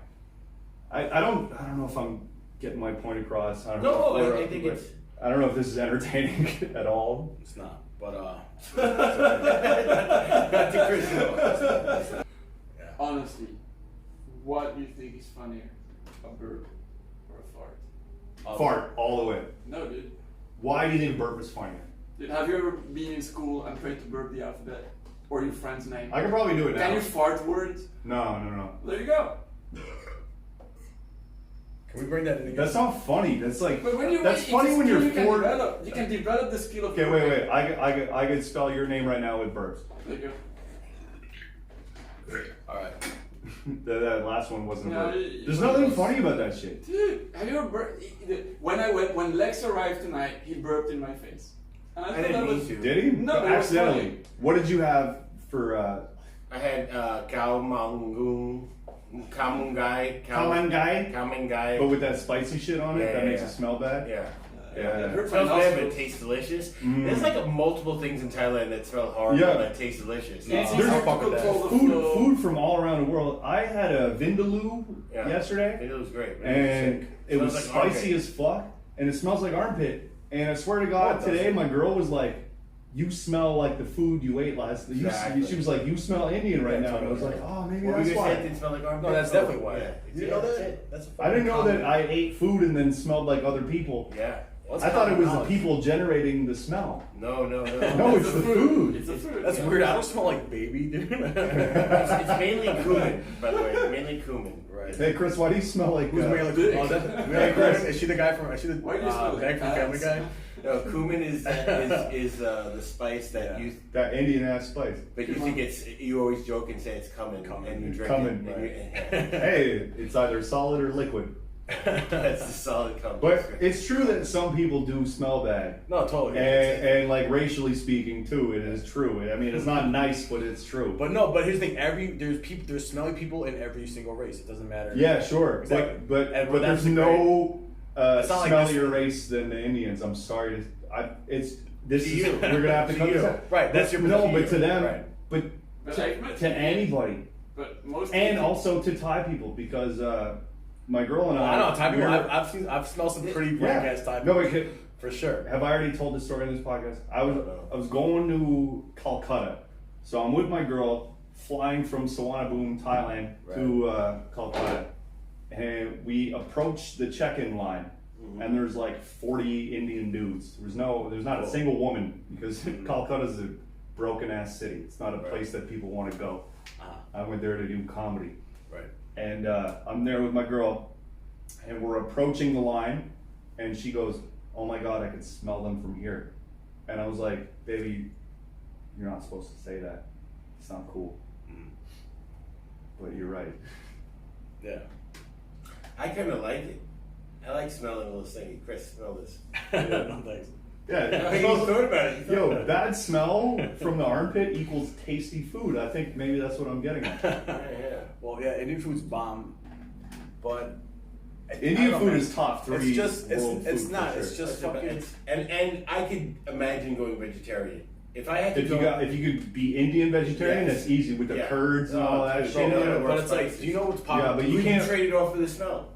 I don't know if I'm getting my point across. I don't No, know if I we're- think but it's- I don't know if this is entertaining at all. It's not, but Not to Chris, no. Honestly, what do you think is funnier? A burp or a fart? Fart all the way. No, dude. Why do you think burp is funnier? Dude, have you ever been in school and tried to burp the alphabet? Or your friend's name? I could probably do it now. Can you fart words? No. There you go. can we bring that in again? That's not funny. That's like But when you that's it's funny a when skill you're you can 4. develop. You can develop the skill of Okay, wait. I could spell your name right now with burps. There you go. All right. That last one wasn't a No, burp. it- There's nothing funny about that shit. Dude, have you ever burped? When Lex arrived tonight, he burped in my face. And I thought didn't that mean was, to. Did he? No, but it was accidentally. funny. What did you have for I had Khao Mangung, Kalangai? Khao Mangai. But with that spicy shit on it, Yeah, that yeah, makes yeah. it smell bad. Yeah. Yeah. It hurt It my smells bad, but it nostrils. tastes delicious. Mm. There's like multiple things in Thailand that smell horrible Yeah. that taste delicious. Yeah, it's There's easier a to fuck with that. control the flow. Food from all around the world. I had a vindaloo Yeah. yesterday, It was great. and it was Smells like spicy armpit. as fuck, and it smells like armpit. And I swear to God, What today the- my girl was like, "You smell like the food you ate last." Exactly. She was like, "You smell Indian right That's now," and I was what like, it "Oh, maybe What were that's you gonna say? It why." didn't smell like armpit? No, that's definitely why. Yeah. Did you know that? That's a I didn't know fucking that I ate food and then smelled like other people. Yeah. What's I thought it was the knowledge? people generating the smell. No. No, it's the food. It's a food. That's weird. I don't smell like baby, dude. It's mainly cumin, by the way. Mainly cumin. Right. Hey Chris, why do you smell like? Who's Mela Dick. Oh, that's Hey, Chris. Is she the guy from? Is she the Why do you smell Meg like from Family ass? Guy? No, cumin is the spice that Yeah. you. That Indian ass spice. But you think it's you always joke and say it's cumin, and you drink Cumin, it. right. And Hey, it's either solid or liquid. that's the solid cumin. But it's true that some people do smell bad. No, totally. And like racially speaking too, it is true. I mean, it's not nice, but it's true. But here's the thing. There's smelly people in every single race. It doesn't matter. Yeah, sure. Exactly. But And but that's there's the no It's not like smellier this- race than the Indians. I'm sorry. This To is you. we're gonna have to To cut you. this out. Right, that's your no, opinion. but to them, Right. but But to anybody, But most and people- also to Thai people because my girl and I know Thai people. we're- I've smelled some pretty rank ass Thai No, people. but For sure. have I already told this story on this podcast? I don't know. was going to Calcutta, so I'm with my girl flying from Suvarnabhumi, Thailand to Calcutta, and we approach the check-in line, and there's like 40 Indian dudes. There's not a single woman because Calcutta's a broken ass city. It's not a place that people want to go. I went there to do comedy. Right. And I'm there with my girl, and we're approaching the line, and she goes, "Oh my God, I can smell them from here." And I was like, "Baby, you're not supposed to say that. It's not cool." But you're right. Yeah. I kind of like it. I like smelling those things. Chris, smell this. No thanks. Yeah. You thought about it. You thought Yo, about it. bad smell from the armpit equals tasty food. I think maybe that's what I'm getting at. Yeah. Well, yeah, Indian food's bomb, but I Indian don't food know, is top 3. It's just world it's food for not. sure. It's just That's fucking. about- and I could imagine going vegetarian. If I had to If go, you could be Indian vegetarian, Yes. that's easy with the Yeah. curds and all that dude, shit. no, Yeah, no, but it's like, do you know what's popular? Yeah, but you you can can't. trade it off for the smell.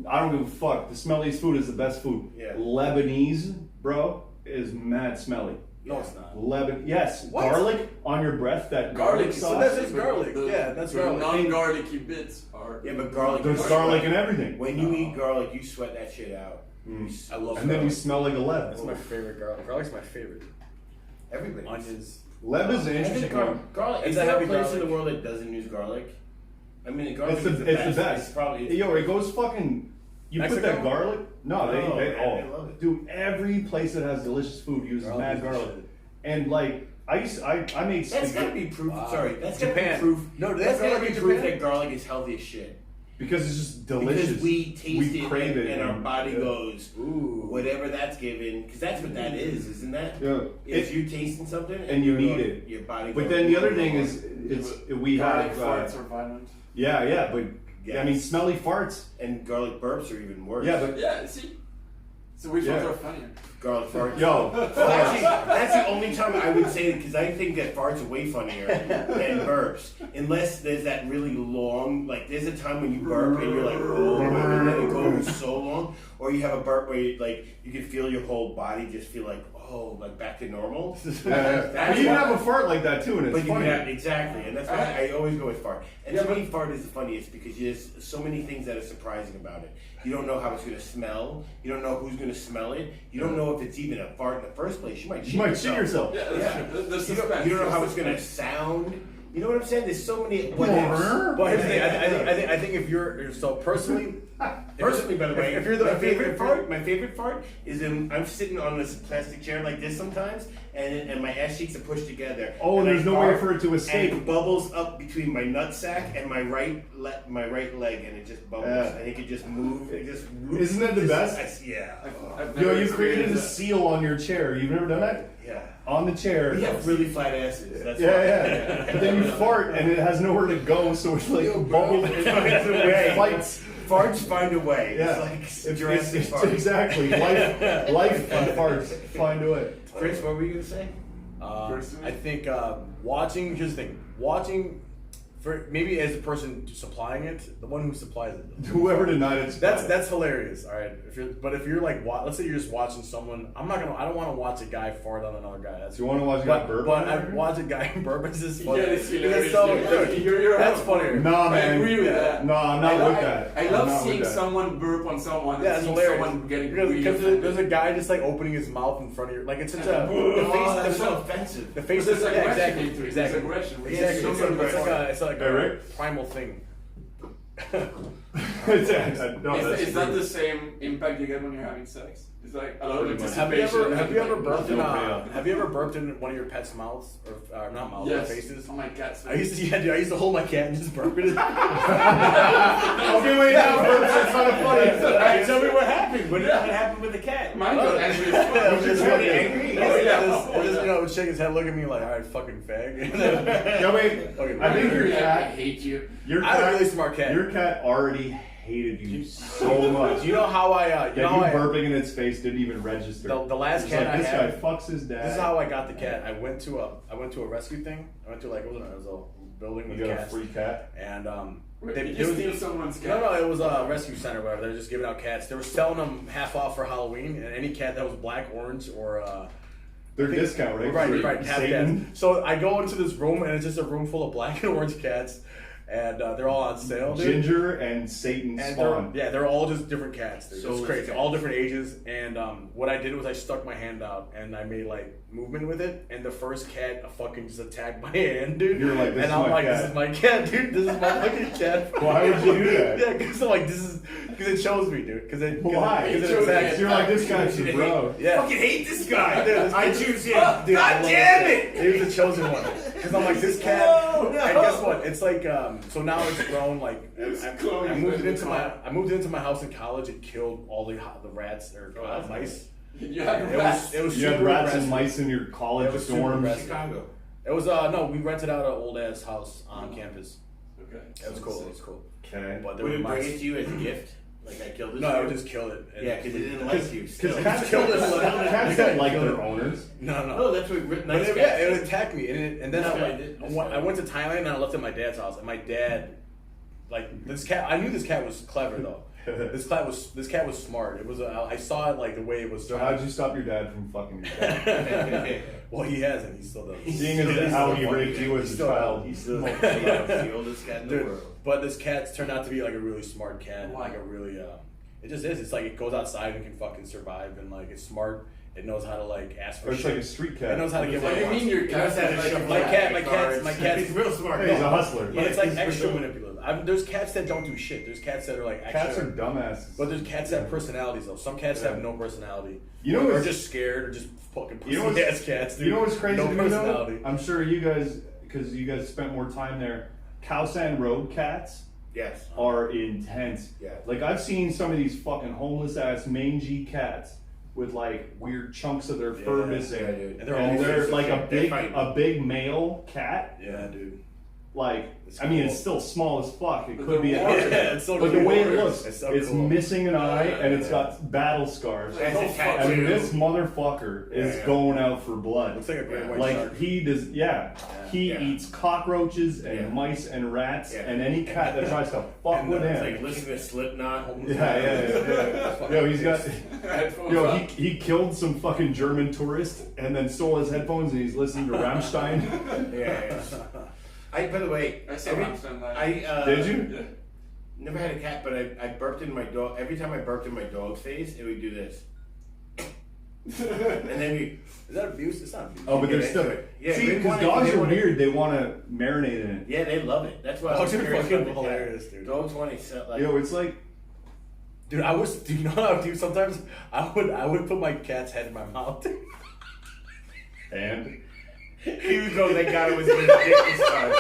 I don't give a fuck. The smelliest food is the best food. Yeah. Lebanese bro, is mad smelly. No, it's not. Lebanon, yes. What? Garlic on your breath, that garlic Garlic, sauce. So that's just garlic. Yeah, that's garlic. Non-garlicky bits are. Yeah, but garlic. There's garlic in everything. When you eat garlic, you sweat that shit out. I love And then you garlic. smell like a Leb. That's my favorite garlic. Garlic's my favorite. Everybody. Onions. Leb is an I think interesting one. garlic. It's Is a there a heavy place in garlic. the world that doesn't use garlic? I mean, the garlic It's the is the best. best. It's probably. Yo, it goes fucking. You put Mexico? that garlic. No, No, they man, they love oh, it. dude. Every place that has delicious food uses Garlic mad is the garlic. shit. And like I made That's spaghetti gotta be proof. Wow. Sorry, that's gotta Japan. be proof. No, that's that's gotta garlic be in proof Japan? that garlic is healthy as shit. because it's just delicious. Because we taste it, crave and our body yeah. goes, Ooh. whatever that's given, because that's what that is, isn't that? Yeah. Is you tasting something and you need your- it. Your body. But goes, then the other "Oh, thing oh, is, we garlic have farts are violent. yeah, but Yes. I mean smelly farts. and garlic burps are even worse. Yeah, but Yeah, see? So which Yeah. ones are funnier? garlic farts. yo, Well, actually, that's the only time I would say it because I think that farts are way funnier than burps, unless there's that really long. Like, there's a time when you burp and you're like, oh, and then it goes so long, or you have a burp where you can feel your whole body just feel like, oh, like back to normal. but you can have a fart like that too, and it's But you funny. have exactly, and that's why I always go with fart. And to me, fart is the funniest because there's so many things that are surprising about it. You don't know how it's going to smell. You don't know who's going to smell it. You don't know if it's even a fart in the first place. You might shit You might yourself. shit yourself. Yeah, that's true. The You suspense. don't know how the it's going to suspense. sound. You know what I'm saying? There's so many what ifs. But here's the thing. I think if you're so personally, Personally, by the way, if you're the my if you're- favorite if you're- part, my favorite part is I'm sitting on this plastic chair like this sometimes, and my ass cheeks are pushed together. Oh, and there's I no way fart, for it to escape. And it bubbles up between my nutsack and my right leg, and it just bubbles, Yeah. and it can just move. It just Isn't that the best? Yeah. I've Yo, never you created a experienced seal on your chair. You've never done that? Yeah. On the chair. We have really flat asses. That's Yeah, why. yeah. But then you fart and it has nowhere to go, so it's like bubbles. It finds a way. It fights. Farts find a way. Yeah. It's like Jurassic Park. exactly. Life and farts find a way. Chris, what were you gonna say? Personally? I think watching. Here's the thing. Watching, for maybe as a person supplying it, the one who supplies it. Whoever denied it. That's hilarious. All right. If you're like, let's say you're just watching someone. I don't want to watch a guy fart on another guy. That's Do you want to watch a guy burp? But on I there? watch a guy burp. It's just funny. Yeah, it's hilarious. so, Yeah. dude, You're that's right. funnier. Nah, I man. agree with that. No, I'm not with that. I I'm love not with seeing that. someone burp on someone Yeah, and it's seeing hilarious. someone getting Because really there's offended. a guy just like opening his mouth in front of you. Like it's such a That's so the offensive. face. There's Yeah, aggression exactly. into it. Exactly. There's aggression. Exactly. It's It's so like Hey, a Rick? primal thing. Is that the same impact you get when you're having sex? It's like a lot of anticipation. Have you ever burped in No payout. have you ever burped in one of your pet's mouths or not mouths, Yes. but faces? On my cat's I used to I used to hold my cat and just burp it. Okay, wait, now burps. It's not funny. Alright, tell me what happened. What happened with the cat? Mine got angry as Yeah, fuck. it was just really fucking angry? Oh, Yeah. yeah. Just, you know, shake his head, look at me like, all right, fucking fag. And then, No, wait. okay, I think your I cat. hate you. Your I have a cat. really smart cat. Your cat already hated you so much. You know how I Yeah, you burping in its face didn't even register. the last It's cat like, I this had. guy fucks his dad. This is how I got the cat. I went to a rescue thing. I went to like it was a building You with got a cats. free cat. And Wait, they- did it you was- steal someone's cat? No, it was a rescue center, whatever. They were just giving out cats. They were selling them half off for Halloween, and any cat that was black, orange, or Their discount, right? right, half Satan. cats. So I go into this room, and it's just a room full of black and orange cats, and they're all on sale, dude. Ginger and Satan And spawn. they're all just different cats. Dude. So It's crazy, cats. all different ages. And what I did was I stuck my hand out and I made like movement with it. And the first cat fucking just attacked my hand, dude. You're like, this and is I'm my like, cat. this is my cat, dude. This is my fucking cat. Why would you do that? Yeah, because I'm like, because it shows me, dude. Why? Because It it attacks. shows You're like, this guy's a bro. Yeah. Fucking hate this guy. Dude, I choose him. Dude, I God love damn this it. cat. He was the chosen one. Because I'm like, this cat. No. And guess what? It's like, so now it's grown. Like, I moved it into my house in college. It killed all the rats or mice. You had It rats. was, it was You had super rats aggressive. and mice in your It college was super dorms. aggressive. Chicago. It was no, we rented out an old ass house on campus. Okay. It was cool. It was cool. Okay. But there Would were it bring mice. it to you as a gift? Like I killed this No, I guy? would just kill it. And- Yeah, because it didn't like you. still. Because cats Killed it. cats don't like their owners. No. No, that's what But nice it, cats yeah, it do. attacked me, and then This I guy went, did- this I guy went to Thailand and I left at my dad's house, and my dad, like this cat, I knew this cat was clever though. This cat was smart. It was I saw it like the way it was. So how'd you stop your dad from fucking your cat? Well, he hasn't. He still does. Seeing as how he raped you as a child. He's still the oldest cat in the Dude, world. but this cat's turned out to be like a really smart cat. Like a really, it just is. It's like it goes outside and can fucking survive, and like it's smart. It knows how to like ask for Or it's shit. like a street cat. It knows how to get What do you mean your cat's my cat's He's real smart. Hey, he's a hustler. But it's like he's extra real- manipulative. There's cats that don't do shit. There's cats that are like extra. Cats are dumbasses. But there's cats that have personalities though. Some cats Yeah. have no personality. You know or what's- just scared or just fucking pussy You know what's- ass cats. Dude. You know what's crazy No to me though? personality. I'm sure you guys, because you guys spent more time there. Khao Road cats Yes. are intense. Yeah. Like I've seen some of these fucking homeless ass mangy cats with like weird chunks of their fur Yeah, missing, yeah, dude. And and they're all they're racist. like They fight. a big male cat. Yeah, dude. Like It's I mean, cool. it's still small as fuck. It But could be, they're a, warriors. Yeah, it's so but cool. the way it looks, It's so it's cool. missing an eye and it's Yeah. got battle scars. That's a fuck tattoo. And this motherfucker is Yeah. going out for blood. Looks like a great Yeah. white Like shark. he does, he Yeah. eats cockroaches and Yeah. mice and rats Yeah. and any cat that tries to fuck And, with it's It's him. like listen to Slipknot. Yeah. Yo, he's got. Headphones Yo, on. he killed some fucking German tourist and then stole his headphones and he's listening to Rammstein. Yeah. By the way, I saw Rammstein live. Did you? Yeah. Never had a cat, but I burped in my dog. Every time I burped in my dog's face, it would do this. And then we. Is that abuse? It's not abuse. Oh, but Get they're still. into it. Yeah, See, they because wanna- dogs they are wanna- weird. They want to marinate in it. Yeah, they love it. That's why Dogs I'm are curious fucking about the cat. hilarious, dude. Dogs want to sell like. Yo, it's like. Dude, do you know what I would do sometimes? I would put my cat's head in my mouth. And. Here we go. Thank God it was his dick this time.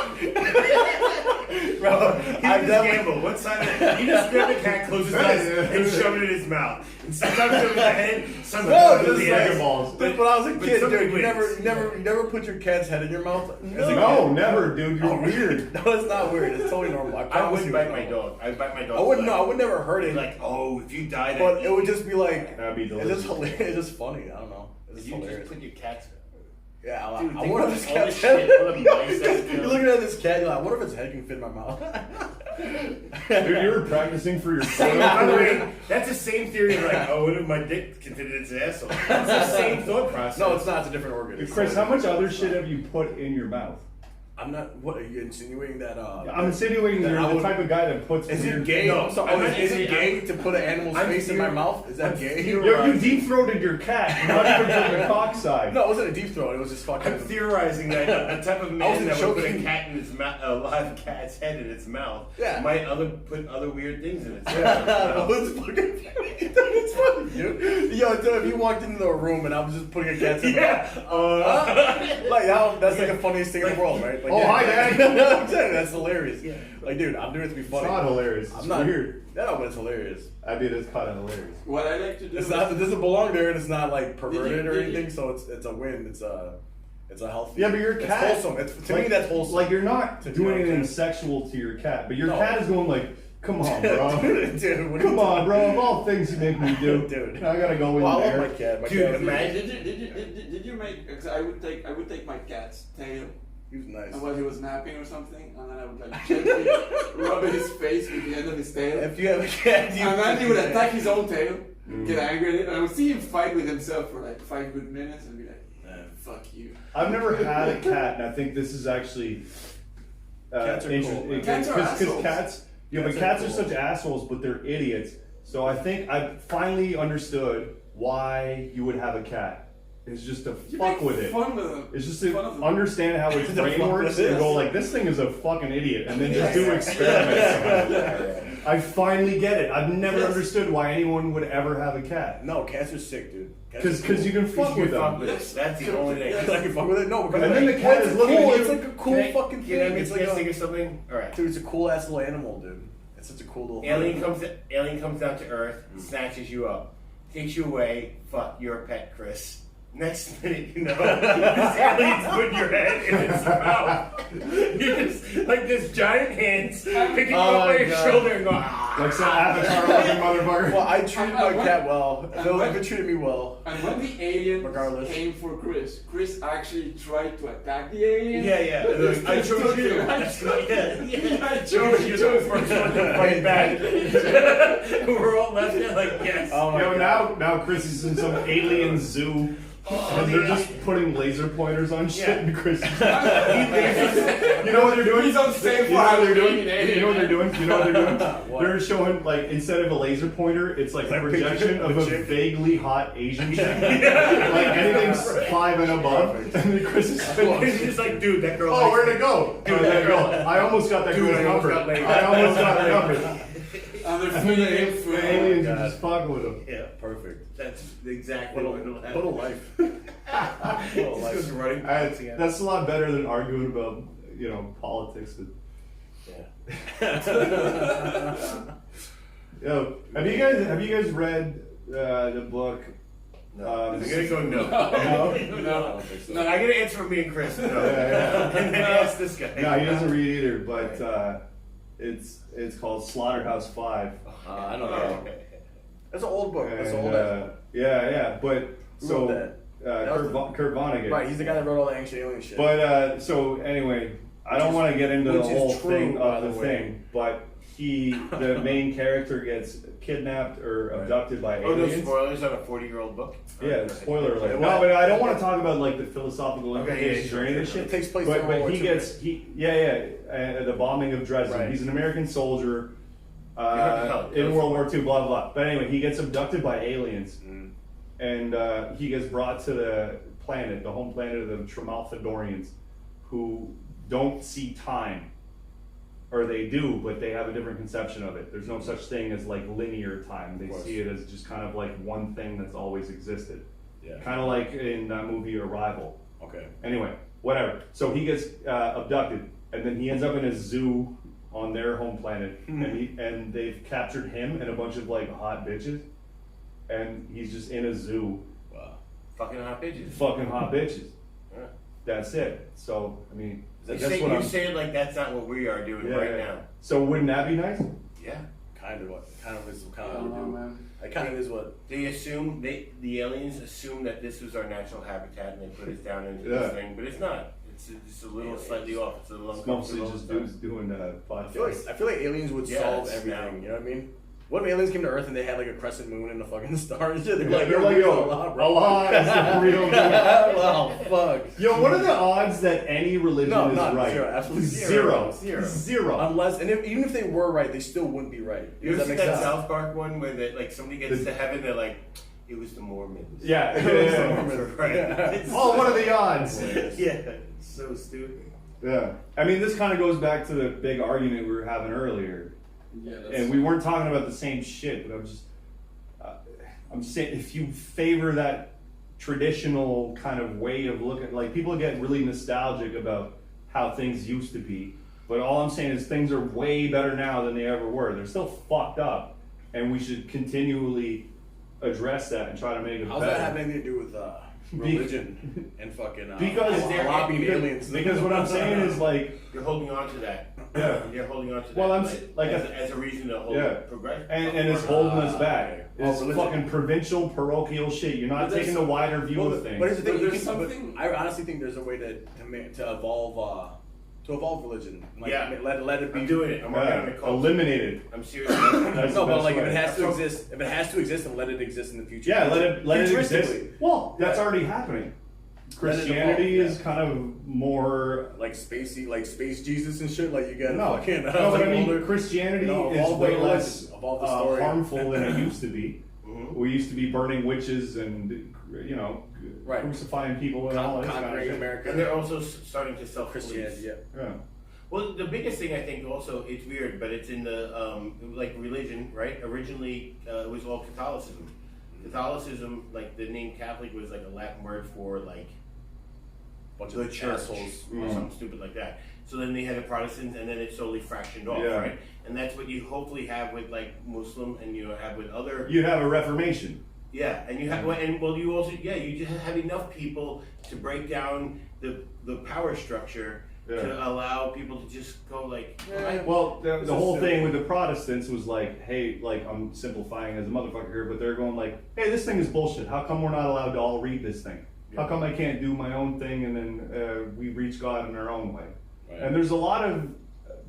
Bro, He I just definitely. gamble. One side, he just grabbed the cat, closed his eyes, and shoved it in his mouth. And sometimes it was the head, sometimes No, it was just the like- egg balls. Dude, when I was a but kid, somebody dude, you wins. never put your cat's head in your mouth. As a No, kid? never, dude. You're Oh, weird. No, it's not weird. It's totally normal. I I promise would you bite it's my normal. dog. I would bite my dog. I wouldn't. No, I would never hurt it. Like, oh, if you died, but it would just be like. That'd be It's delicious. just hilarious. It's just funny. I don't know. It's just You just hilarious. put your cat's. Yeah, Dude, I think wonder about if this all the cat's shit, head. all the mice that You're kill. looking at this cat. You're like, I wonder if its head can fit in my mouth. Dude, you were practicing for your By the way, that's the same theory. Like, oh, what if my dick can fit in its asshole? It's the same thought process. No, it's not. It's a different organ. It's Chris, how totally much other different. shit have you put in your mouth? I'm not. What are you insinuating that? I'm insinuating that you're I the would- type of guy that puts. Is weird it gay? No, I'm sorry. I'm Oh, not is it saying- gay to put an animal's I'm face in my theor- mouth? Is that I'm gay? You deep throated your cat, not even from the cock side. No, it wasn't a deep throat. It was just fucking. I'm theorizing that the type of man wasn't that would put a joking. cat in its mouth, a live cat's head in its mouth, Yeah. might put other weird things in its Yeah, mouth. it's fucking. Dude, it's funny, dude. Yo, dude, if you walked into a room and I was just putting a cat's in Yeah. like how that's like the funniest thing in the world, right? Like, Oh, hi, Dad. No, I'm saying that's hilarious. Yeah. Like, dude, I'm doing it to be It's funny. not hilarious. It's I'm not weird. No, but it's hilarious. I mean, it's kind of hilarious. What I like to do It's is not. It doesn't belong there, and it's not like perverted or did you- anything. So it's a win. It's a healthy. Yeah, but your it's cat. wholesome. To me, that's wholesome. Like, you're not To doing your anything cat. sexual to your cat, but your No. cat is going like, come on, bro. Dude, what are Come you on, bro. Of all things you make me do. Dude. I gotta go in Well, I there. love my cat. My Dude, cat. imagine- Did you make? Cause I would take my cat's tail He was nice. and while he was napping or something, and then I would like gently rub his face with the end of his tail, If you have a cat, and then he would attack his own tail, Mm. get angry at it, and I would see him fight with himself for like 5 good minutes, and be like, "Fuck you." I've never had a cat, and I think this is actually Cats are cool, man. Cats are because assholes. cats, yeah, but Cats are cats are cool. such assholes, but they're idiots. So I think I finally understood why you would have a cat. It's just to You fuck make with it. fun with them. It's just Fun to of them. understand how its To brain fuck works with it. and go like, this thing is a fucking idiot, and then just do experiments. I finally get it. I've never Yes. understood why anyone would ever have a cat. No, cats are sick, dude. Cats are Because you can fuck with Fuck them. with it. That's the only thing. I can fuck with it. No, because And then the cat it's is looking cool. at you. It's like a cool fucking Can I thing. make It's you like guys think a, of something? All right. dude, it's a cool ass little animal, dude. It's such a cool little Alien thing. comes down to Earth, snatches you up, takes you away. Fuck, you're a pet, Chris. Next minute, you know, this alien's putting your head in its mouth. You're just like this giant hands picking you up by your shoulder and going, Like some avatar looking motherfucker. Well, I treated my cat well. They'll never treated me well. And when the alien Regardless. came for Chris actually tried to attack the alien. yeah. Chris I chose took you. him. Yeah. I chose You're the first one to fight back. We're all left there like, yes. Oh my Yo, God. now Chris is in some alien zoo. And they're just putting laser pointers on shit and Chris. You know what they're doing? He's on stage You know what they're doing? Halloween, eh? You know what they're doing? You know what they're doing? What? They're showing, like, instead of a laser pointer, it's like a like projection picture of of a a chick. vaguely hot Asian chick. Like anything 5 and above. And then Chris is He's just like, dude, that girl. oh, where'd it go? Dude, There you go. I almost got that Dude, girl's I almost number. got laid. I almost got her number. And they're And then feeding him the food. aliens are God. just fucking with him. Yeah, Perfect. that's exactly what it'll happen. What a life. He just running. That's a lot better than arguing about, you know, politics. Yo, have you guys read the book? No. I'm gonna go no. No. No, I get an answer from me and Chris. No. Yeah. And then ask this guy. No, he doesn't read either, but it's called Slaughterhouse 5. I know Oh. that. That's an old book. That's an And, old ass. yeah, but Who so wrote that? Kurt Vonnegut. Right, he's the guy that wrote all the ancient alien shit. But so anyway, I don't want to get into the which is whole true, thing by of the the way. thing, but the main character gets kidnapped or abducted by Oh, those aliens. spoilers on a 40-year-old book? Yeah, spoiler alert. It No, was- but I don't want to talk about like the philosophical Okay, implications yeah, or any of sure, this sure. shit. It takes place But during World War he II. gets the bombing of Dresden. Right. He's an American soldier Yeah, in World War II. Blah blah blah. But anyway, he gets abducted by aliens, and he gets brought to the planet, the home planet of the Tremalfadorians, who don't see time. Or they do, but they have a different conception of it. There's no such thing as like linear time. They see it as just kind of like one thing that's always existed. Yeah. Kind of like in that movie Arrival. Okay. Anyway, whatever. So he gets abducted, and then he ends up in a zoo on their home planet, and they've captured him and a bunch of like hot bitches, and he's just in a zoo, Wow. Fucking hot bitches. fucking hot bitches. Yeah. That's it. So I mean, You that's say, what you I'm. say it like that's not what we are doing Yeah, right yeah. now. So wouldn't that be nice? Yeah. Kind of what? Kind of is kind I of don't what know, we do. man. It kind of is what. They assume the aliens assume that this was our natural habitat and they put us down into Yeah. this thing, but it's not. It's just a little slightly off. It's a little It's mostly uncomfortable just stuff. dudes doing I feel like aliens would Yeah, solve it's everything. now. You know what I mean? What if aliens came to Earth and they had like a crescent moon and a fucking star and shit? They're like, They're like, yo, yo, Allah is the real deal. Oh fuck. Yo, what are the odds that any religion No, is not right? zero. Absolutely Zero. zero. Zero. Unless, and even if they were right, they still wouldn't be right. You ever Does see that make that sense? South Park one where like somebody gets to heaven, they're like, it was the Mormons. Yeah. Right. Yeah. Oh, what are the odds? Yeah. It's so stupid. Yeah. I mean, this kind of goes back to the big argument we were having earlier. Yeah, that's And we weren't talking about the same shit, but I'm saying if you favor that traditional kind of way of looking, like people get really nostalgic about how things used to be, but all I'm saying is things are way better now than they ever were. They're still fucked up, and we should continually address that and try to make it How's better. that have anything to do with religion and fucking Because lobbying aliens? because what I'm saying is like You're holding on to that. Yeah. You're holding on to that. Well, I'm as a reason to hold progress. and it's holding us back. It's religion. fucking provincial parochial shit. You're not But there's- taking the wider view of things. But here's the thing, But you there's can, something- I honestly think there's a way to evolve religion. Like, Yeah. let it be. I'm doing it. I'm working on the culture. Eliminated. I'm serious. That's No, the but best like if way. it has to exist, and let it exist in the future. Yeah, let it exist. Futuristically. Well, that's Yeah. already happening. Let it Christianity evolve, is kind of more. Like spacey, like space Jesus and shit. Like you get No, fucking. no, but like I mean, older- Christianity you know, is evolve way the less religion, evolve the story. harmful than it used to be. Mhm. We used to be burning witches and Right. crucifying people and all that kind of Conquering shit. America. And they're also starting to Christianity. self-police. Yeah. Yeah. Well, the biggest thing I think also, it's weird, but it's in the, like religion, right? Originally, it was all Catholicism. Catholicism, like the name Catholic was like a Latin word for like Bunch the of church assholes. or something stupid like that. So then they had the Protestants, and then it slowly fractioned off, Yeah. right? And that's what you hopefully have with like Muslim, and you have with other. You'd have a Reformation. Yeah, and you have, and well, you also, you just have enough people to break down the power structure to allow people to just go like. Well, the whole thing with the Protestants was like, hey, like I'm simplifying as a motherfucker here, but they're going like, hey, this thing is bullshit. How come we're not allowed to all read this thing? How come I can't do my own thing and then we reach God in our own way? Right. And there's a lot of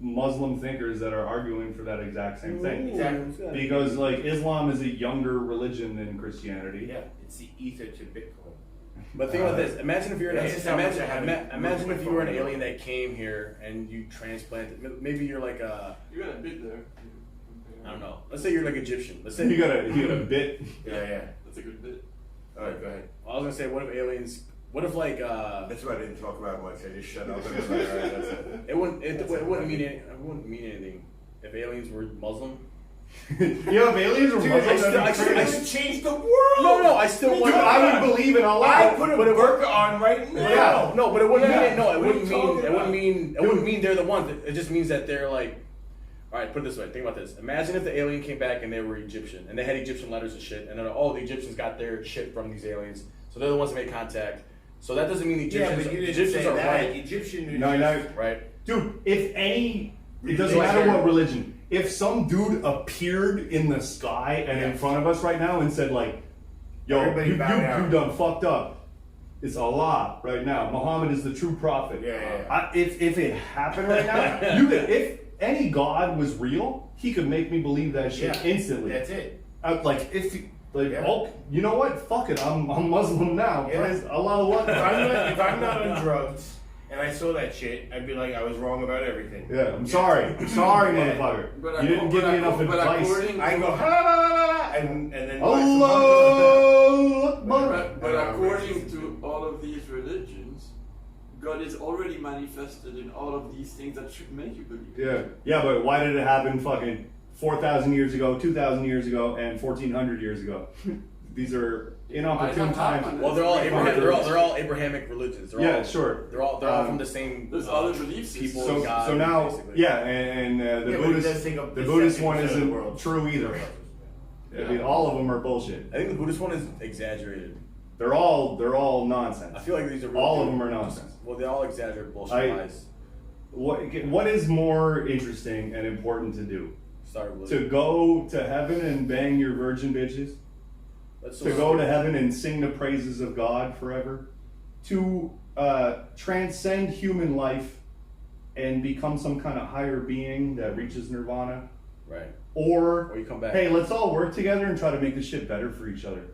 Muslim thinkers that are arguing for that exact same thing. Exactly. Because like Islam is a younger religion than Christianity. Yeah, it's the ether to Bitcoin. But think about this. Imagine if you're imagine if you were an alien that came here and you transplanted. Maybe you're like a. You got a bit there. I don't know. Let's say you're like Egyptian. Let's say you got a bit. Yeah. That's a good bit. All right, go ahead. Well, I was gonna say, what if aliens? What if like? That's why I didn't talk about much. I just shut up and was like, all right, that's it. It wouldn't mean anything if aliens were Muslim. If aliens were Muslim, I should change the world. No, I still want. I would believe in Allah. I put a burqa on right now. Yeah, no, but it wouldn't mean. No, it wouldn't mean they're the ones. It just means that they're like. All right, put it this way. Think about this. Imagine if the alien came back and they were Egyptian and they had Egyptian letters and shit, and then the Egyptians got their shit from these aliens, so they're the ones that made contact. So that doesn't mean the Egyptians. Yeah, but you didn't Egyptians say are that. right. Egyptian. No, right, dude. It doesn't matter what religion. If some dude appeared in the sky and in front of us right now and said like, "Yo, you done fucked up," it's Allah right now. Muhammad is the true prophet. Yeah. If it happened right now, if any god was real, he could make me believe that shit instantly. That's it. Oh, you know what? Fuck it. I'm Muslim now. Yeah. Praise Allah. If I'm not on drugs and I saw that shit, I'd be like, I was wrong about everything. Yeah, I'm sorry. Motherfucker. You didn't give me enough advice. I go, ha, and then Allah. But according to all of these religions, God is already manifested in all of these things that should make you believe. Yeah, but why did it happen fucking 4,000 years ago, 2,000 years ago, and 1,400 years ago? These are inopportune times. Well, they're all Abrahamic religions. Sure. They're all from the same. There's other beliefs. People. So now, basically. And the Buddhist one isn't true either. I mean, all of them are bullshit. I think the Buddhist one is exaggerated. They're all nonsense. I feel like these are all of them are nonsense. Well, they all exaggerate bullshit lies. What is more interesting and important to do? Start with to go to heaven and bang your virgin bitches? Go to heaven and sing the praises of God forever? To transcend human life and become some kind of higher being that reaches nirvana? Right. Or you come back. Hey, let's all work together and try to make this shit better for each other.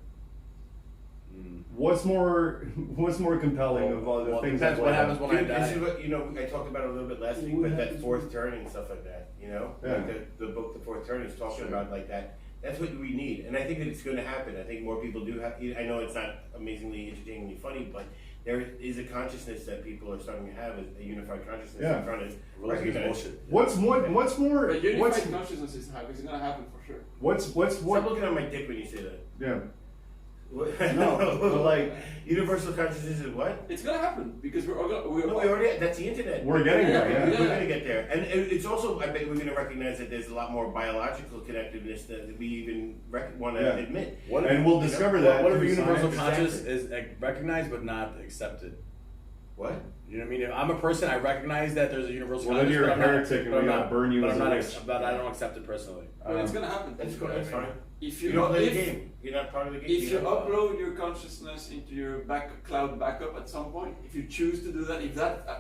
What's more compelling of all the things that what happens when I die? This is what, I talked about it a little bit last week, but that fourth turn and stuff like that, like the book, The Fourth Turn, is talking about like that. That's what we need, and I think that it's going to happen. I think more people do have. I know it's not amazingly entertainingly funny, but there is a consciousness that people are starting to have, a unified consciousness in front of bullshit. What's more? But unified consciousness is going to happen for sure. What's Stop looking at my dick when you say that. Yeah. No, but like universal consciousness is what? It's gonna happen because we already. That's the internet. We're getting there. We're gonna get there, and it's also. I bet we're gonna recognize that there's a lot more biological connectiveness that we even want to admit. And we'll discover that. What if universal consciousness is recognized but not accepted? What? You know what I mean? If I'm a person, I recognize that there's a universal consciousness. Well, then you're a heretic, and we're gonna burn you as a witch. But I don't accept it personally. But it's gonna happen. That's fine. If you're not the game, you're not part of the game. If you upload your consciousness into your cloud backup at some point, if you choose to do that,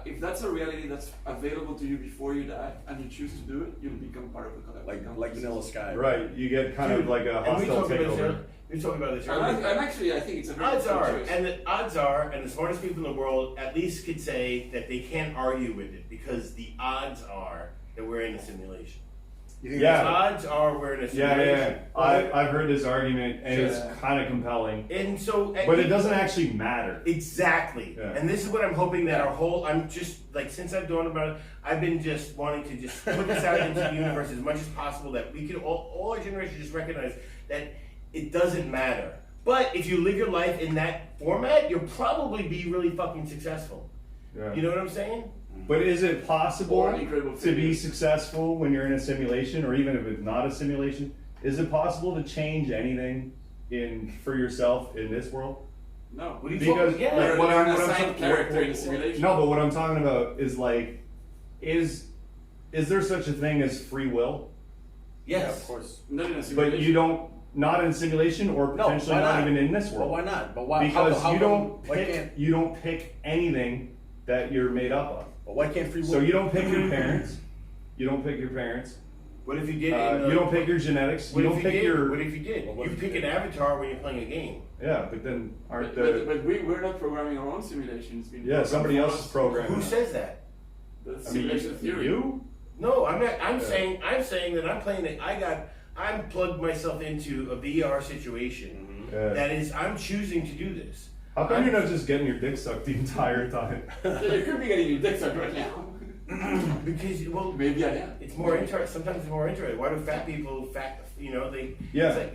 if that's a reality that's available to you before you die, and you choose to do it, you'll become part of the collective. Like Vanilla Sky. Right. You get kind of like a hostile takeover. We're talking about this earlier. And actually, I think it's a very odds are, and the smartest people in the world at least could say that they can't argue with it because the odds are that we're in a simulation. The odds are we're in a simulation. I've heard this argument, and it's kind of compelling. And so, but it doesn't actually matter. Exactly. Yeah. And this is what I'm hoping that I'm just like, since I've known about it, I've been just wanting to just put this out into the universe as much as possible, that we can all our generation just recognize that it doesn't matter. But if you live your life in that format, you'll probably be really fucking successful. Yeah. You know what I'm saying? But is it possible to be successful when you're in a simulation, or even if it's not a simulation? Is it possible to change anything for yourself in this world? No. What do you Because yeah. like, what You're I'm an what I'm assigned talking- character in a simulation. No, but what I'm talking about is like, is there such a thing as free will? Yes. of course. Not in a simulation. But you don't, not in simulation or No, potentially why not not? even in this But world. why not? But why? Because how you come- don't why pick, can't? you don't pick anything that you're made up of. But why can't free will? So you don't pick your parents. You don't pick your parents. What if you did? it in the- You don't pick your genetics. What You if don't you pick did? your. What if you did? Well, what You if you pick an did? avatar when you're playing a game. Yeah, but then aren't But the we're not programming our own simulation. It's been yeah somebody programmed else is for us. programming. Who it. says that? That's I mean, simulation theory. you? No, I'm not. I'm Yeah. saying that I'm playing it. I'm plugged myself into a VR situation. Yeah. That is, I'm choosing to do this. How come you're not just getting your dick sucked the entire time? Yeah, you could be getting your dick sucked right now. Because well, Maybe I am. it's more interesting. Sometimes it's more interesting. Why do fat people they Yeah. it's like,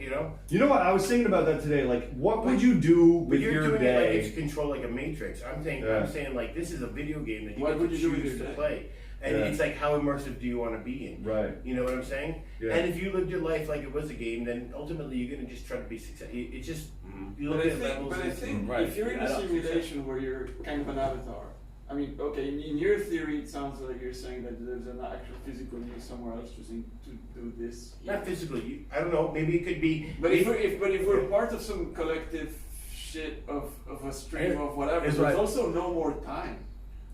You know what? I was thinking about that today. Like, what would you do But with you're your doing day? it like it's control like a matrix. I'm saying like this is a video game that you What get would to you do with choose your to day? play. And Yeah. it's like, how immersive do you want to be in? Right. You know what I'm saying? Yeah. And if you lived your life like it was a game, then ultimately you're gonna just try to be successful. It's just you But look I at think, levels. but I and- think Right. if you're in I a don't- simulation where you're kind of an avatar, I mean, okay, in your theory, it sounds like you're saying that there's an actual physical you somewhere else choosing to do this. Not physically. I don't know. Maybe it could be. But if we're part of some collective shit of a stream of whatever, It's there's right. also no more time.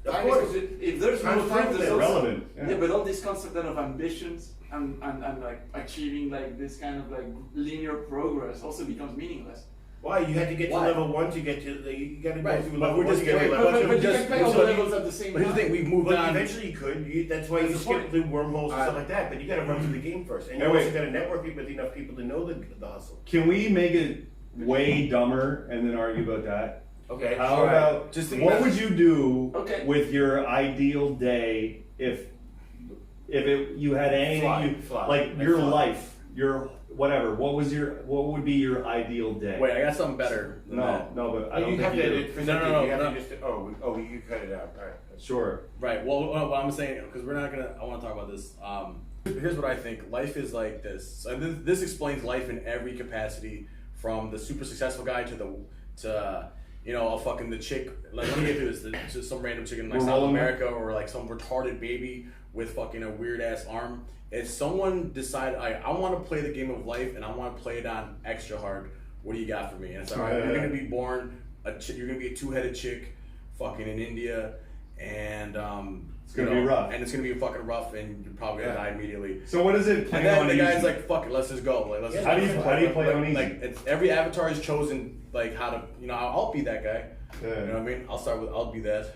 Of Time course. if there's no Time's time, there's also irrelevant, Yeah. yeah. but all this concept then of ambitions and like achieving like this kind of like linear progress also becomes meaningless. Why you had to get to Why? level 1 to get to you got to go Right, through but level we're 1 just to get to getting- level But 2. you can just- play all the so levels at the same But here's time. the thing: we've moved But on. eventually you could. That's why you That's the skip point. the wormholes and stuff like that. But you got to run through the game first, and you Hey, wait. also got to network with enough people to know the hustle. Can we make it way dumber and then argue about that? Okay. How Alright. about Just think what about- would you do Okay. with your ideal day if you had anything Fly. like I'd your fly. life, your whatever? What would be your ideal day? Wait, I got something better. Than that. No, but I You don't have think you to do. present No, it. You have no. to just. You cut it out. All right. Sure. Right. Well, what I'm saying, because we're not gonna. I want to talk about this. Here's what I think. Life is like this, and this explains life in every capacity, from the super successful guy to the chick. Like, let me get through this. To some random chick in like We're South rolling America, or like some retarded baby with fucking a weird ass arm. If someone decide I want to play the game of life and I want to play it on extra hard, what do you got for me? And it's all right. Yeah. You're gonna be born you're gonna be a 2-headed chick, fucking in India, and It's gonna be rough. and it's gonna be fucking rough, and you're probably gonna Yeah. die immediately. So what is it And playing then on the easy? guy's like, "Fuck it, let's just go." Like, let's Yeah, just how do you play on easy? Like, it's every avatar is chosen like how to. I'll be that guy. Yeah. You know what I mean? I'll be that.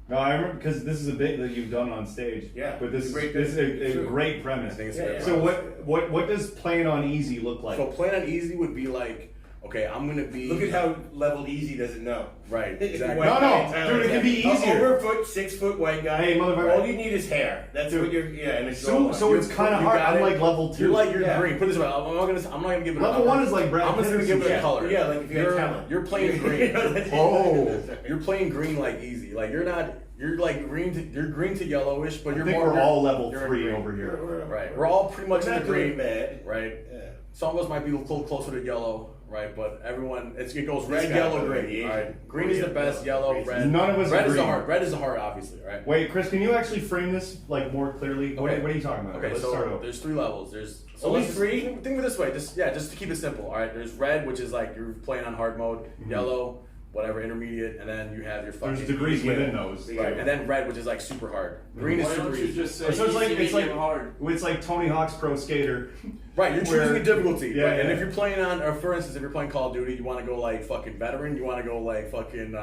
No, I remember because this is a bit that you've done on stage. Yeah. But this is Great- a true. great premise. I think it's Yeah, great. yeah. So what does playing on easy look like? So playing on easy would be like, okay, I'm gonna be. Look at how leveled easy doesn't know. Right, exactly. White No, guy no, in Thailand. dude, it can be easier. Over a foot, 6 foot white guy. Hey, motherfucker. All you need is hair. That's Dude. what you're. Yeah, and it's So it's kind of you hard. got I'm it. like level 2. You're Yeah. green. Put it this way, I'm not gonna give it. a Level number. 1 is like Brad I'm just gonna Pitt give it a Yeah. color. Yeah, like if you had you're, talent. You're playing green. Oh. You're playing green like easy. Like you're not. You're like you're green to yellowish, but I you're think more. we're all level you're 3 green. over here. Right. We're all pretty much in the not doing green. bad. Right. Yeah. Some of us might be a little closer to yellow. Right. But everyone, it goes This red, guy yellow, was green. radiation. All right. Green is the best. Yellow, Crazy. red. None of us Red is agree. the heart. Red is the heart, obviously. Right. Wait, Chris, can you actually frame this like more clearly? Okay. What are you talking about? Okay, Let's start so over. there's 3 levels. There's Only let's just 3? Think of it this way, just to keep it simple. All right, there's red, which is like you're playing on hard mode. Yellow, whatever, intermediate, and then you have your fucking. There's degrees within those. Yeah. Right, and then red, which is like super hard. Green is Why super don't you easy. just say So it's like easy, medium, hard? it's like Tony Hawk's Pro Skater. Right, you're choosing where- a difficulty. Yeah, right? And yeah. if you're playing on, or for instance, if you're playing Call of Duty, you want to go like fucking veteran. You want to go like fucking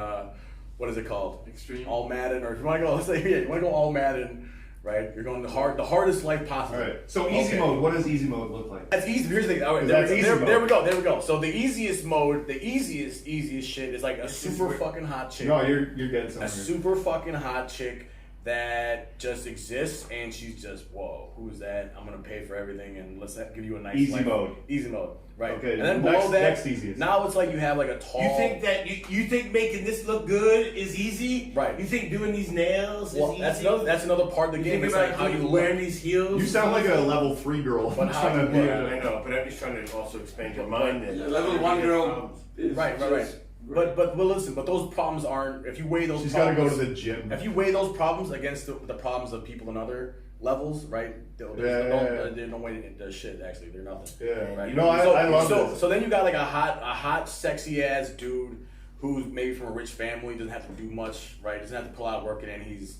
what is it called? Extreme. All Madden, or if you want to go, let's say, you want to go all Madden. Right, you're going the hardest life possible. All right. So easy Okay. mode. What does easy mode look like? That's easy. Here's the thing. All right, That's easy mode. there we go. So the easiest mode, the easiest shit is like a super fucking hot chick. No, you're getting a somewhere. super fucking hot chick that just exists, and she's just, whoa, who's that? I'm gonna pay for everything, and let's give you a nice Easy life. mode. Easy mode, right? Okay, and then next- below that, next easiest. now it's like you have like a tall. You think that you think making this look good is easy? Right. You think doing these nails well, is that's easy? that's another part of the You game. think It's about like how you wearing look. these heels? You sound like a level 3 girl. But how trying to you be look. Yeah, I know, but I'm just trying to also expand your mind. Yeah, level 1 girl is Right. just- But listen, but those problems aren't. If you weigh those, She's got to problems, go to the gym. If you weigh those problems against the problems of people in other levels, right? There's no way they're shit. Actually, they're nothing. Yeah. Right? No, I love this. So then you got like a hot, sexy ass dude who's maybe from a rich family, doesn't have to do much, right? Doesn't have to pull out work, and he's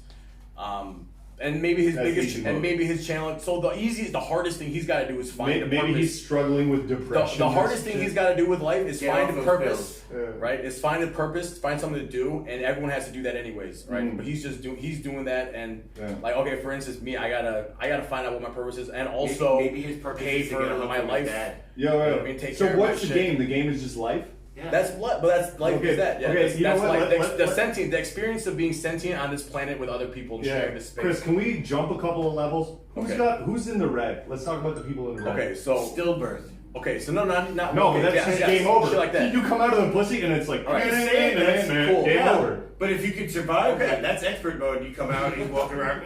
and maybe his That's biggest easy and mode. maybe his challenge. So the hardest thing he's got to do is find a Maybe purpose. he's struggling with depression. The hardest thing he's got to do with life is Get find off a those purpose, pills. right? Is find a purpose, find something to do, and everyone has to do that anyways, right? Mm. But he's doing that, and Yeah. like, okay, for instance, me, I gotta find out what my purpose is, and also maybe his purpose pay is to for get a look my at life. dad. Yeah, You know right. what I mean? Take So care of what's my the shit. game? The game is just life? Yeah. That's what, but that's life Okay, is that. Yeah, okay, that's, you know that's what, like let- the experience of being sentient on this planet with other people and sharing this space. Chris, can we jump a couple of levels? Who's in the red? Let's talk about the people in the red. Okay, so Stillbirth. okay, so not No, okay, but that's yes, just yes, game over. shit like that. You come out of the pussy and it's like, All right, that's cool. Game Yeah. over. But if you could survive Okay. that, that's expert mode. You come out and you walk around.